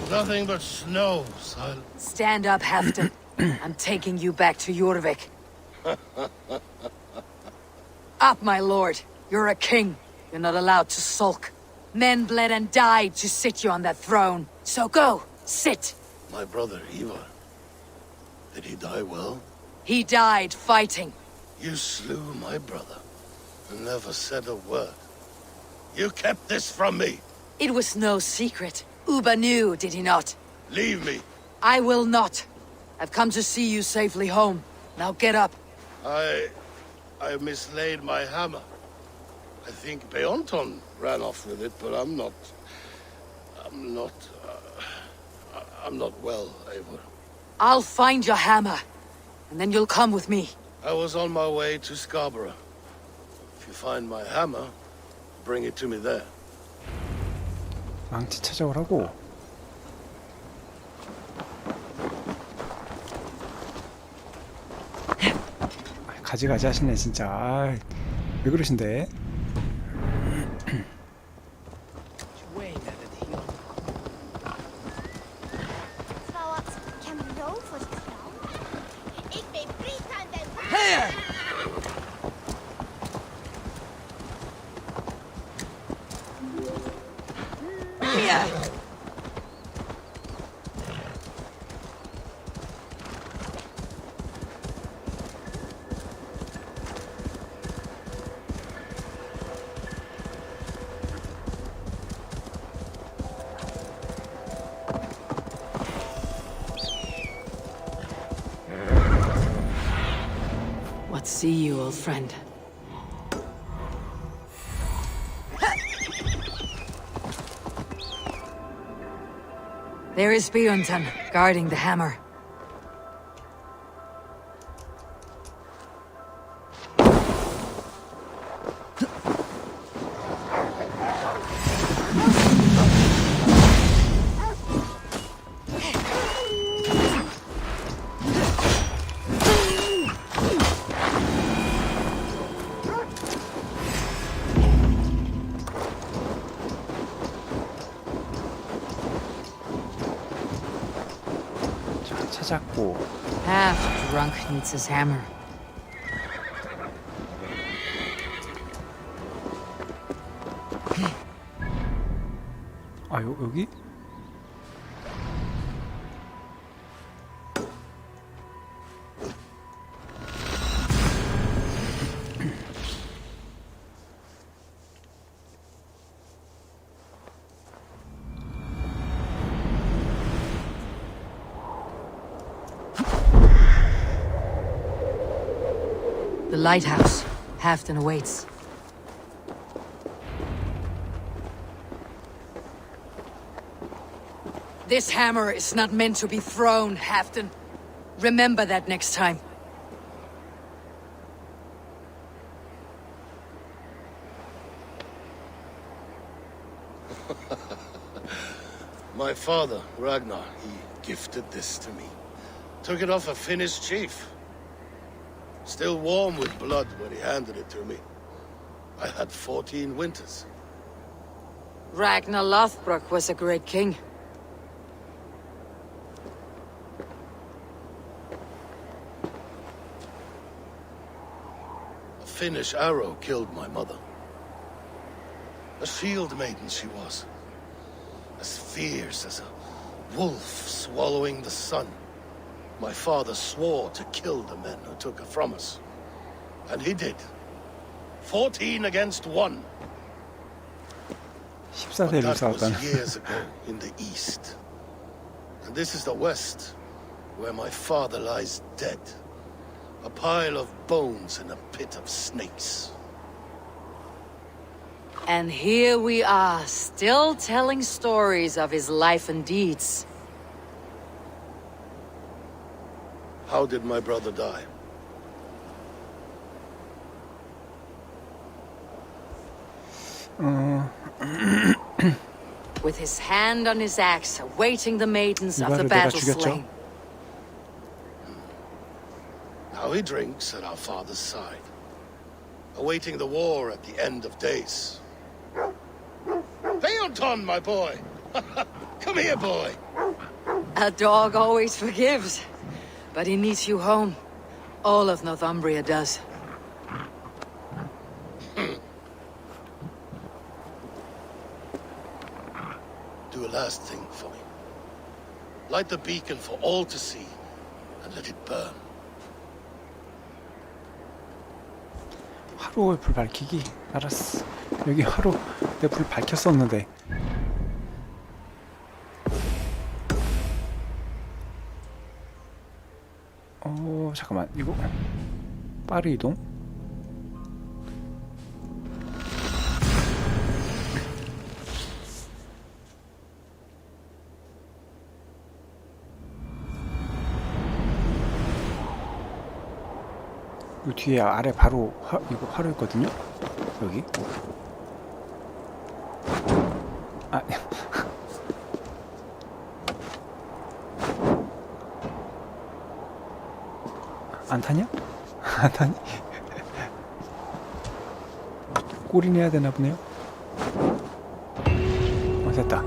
Nothing but snow, silence. Stand up, Halfdan. I'm taking you back to Jorvik. Up, my lord. You're a king. You're not allowed to sulk. Men bled and died to sit you on that throne. So go, sit. My brother, Ivar. Did he die well? He died fighting. You slew my brother and never said a word. You kept this from me. It was no secret. Uba knew, did he not? Leave me. I will not. I've come to see you safely home. Now get up. I mislaid my hammer. I think Beonton ran off with it, but I'm not well, Eivor. I'll find your hammer, and then you'll come with me. I was on my way to Scarborough. If you find my hammer, bring it to me there. 망치 찾아오라고. 가지가지 하시네 진짜. 아, 왜 그러신데? What see you, old friend? There is Bjornson, guarding the hammer. 찾았고. Half drunk needs his hammer. 아, 여기? The lighthouse. Halfdan awaits. This hammer is not meant to be thrown, Halfdan. Remember that next time. My father, Ragnar, he gifted this to me. Took it off a Finnish chief. Still warm with blood when he handed it to me. I had 14 winters. Ragnar Lothbrok was a great king. A Finnish arrow killed my mother. A shield maiden she was. As fierce as a wolf swallowing the sun. My father swore to kill the men who took her from us. And he did. 14 against 1. 14대를 But that 싸웠다는. was years ago in the east. And this is the west, where my father lies dead. A pile of bones in a pit of snakes. And here we are, still telling stories of his life and deeds. How did my brother die? With his hand on his axe, awaiting the maidens of the 이발을 내가 battle 죽였죠? slain. Now he drinks at our father's side, awaiting the war at the end of days. Anton, my boy. Come here, boy. A dog always forgives, but he needs you home. All of Northumbria does. Do a last thing for me. Light the beacon for all to see, and let it burn. 하루에 불 밝히기? 알았어. 여기 하루 내 불 밝혔었는데. 잠깐만, 이거 빠르 이동? 이 뒤에 아래 바로 이거 화로 있거든요? 여기. 아. 안 타냐? 안 타니? 꼬리내야 되나 보네요. 됐다.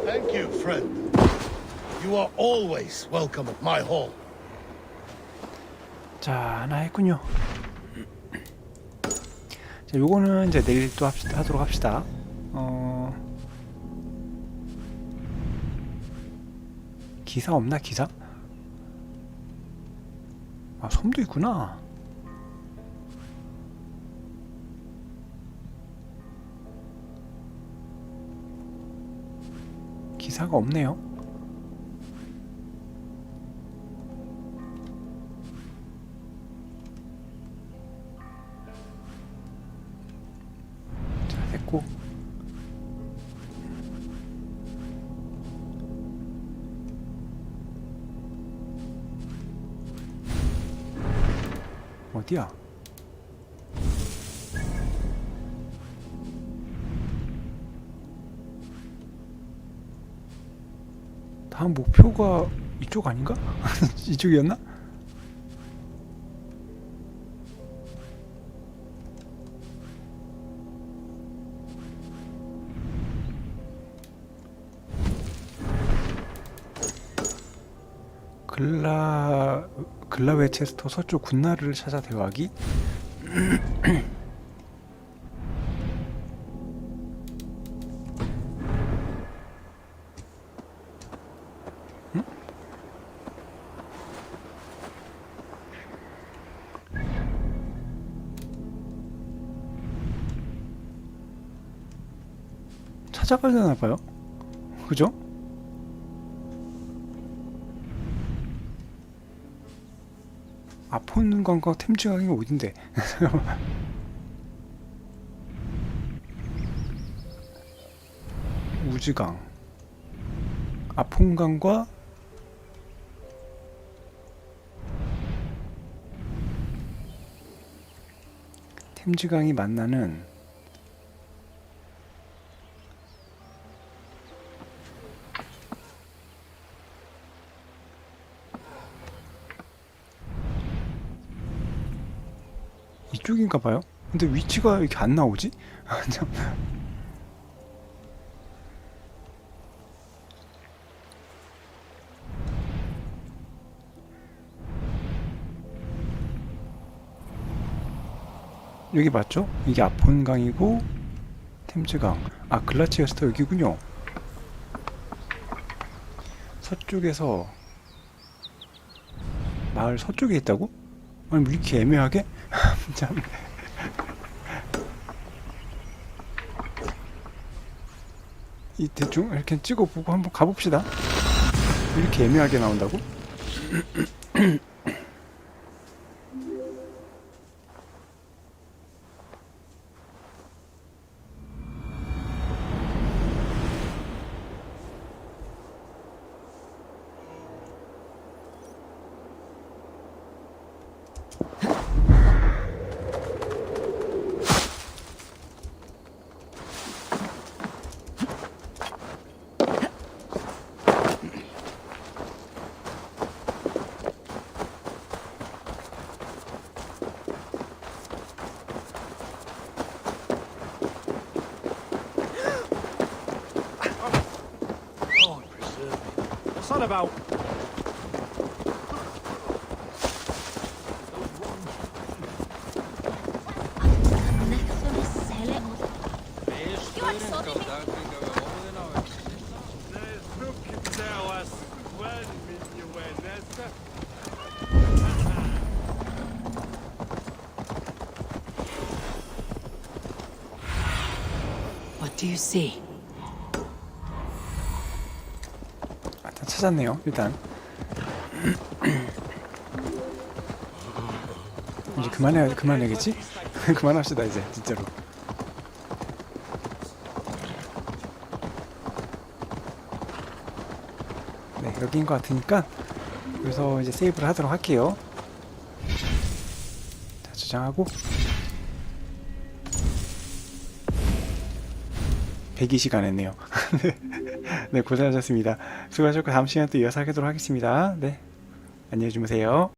Thank you, friend. You are always welcome at my hall. 자, 하나 했군요. 자, 요거는 이제 내일 또 하도록 합시다. 기사 없나, 기사? 아, 섬도 있구나. 기사가 없네요. 자, 됐고. 어디야? 다음 목표가 이쪽 아닌가? 이쪽이었나? 윈체스터 서쪽 군나르를 찾아 대화하기. 찾아가야 되나봐요. 그죠? 아폰강과 템즈강이 어딘데? 우즈강, 아폰강과 템즈강이 만나는 이쪽인가봐요. 근데 위치가 이렇게 안 나오지? 참. 여기 맞죠? 이게 아폰강이고 템즈강. 아, 글라치어스터 여기군요. 서쪽에서 마을 서쪽에 있다고? 아니 뭐 이렇게 애매하게? 참. 이 대충 이렇게 찍어보고 한번 가봅시다. 이렇게 애매하게 나온다고? about? What do you see? 다 찾았네요. 일단 이제 그만해야겠지? 그만합시다 이제 진짜로. 네, 여기인 것 같으니까 여기서 이제 세이브를 하도록 할게요. 자, 저장하고 102시간 했네요. 네, 고생하셨습니다. 수고하셨고 다음 시간에 또 이어서 하도록 하겠습니다. 네, 안녕히 주무세요.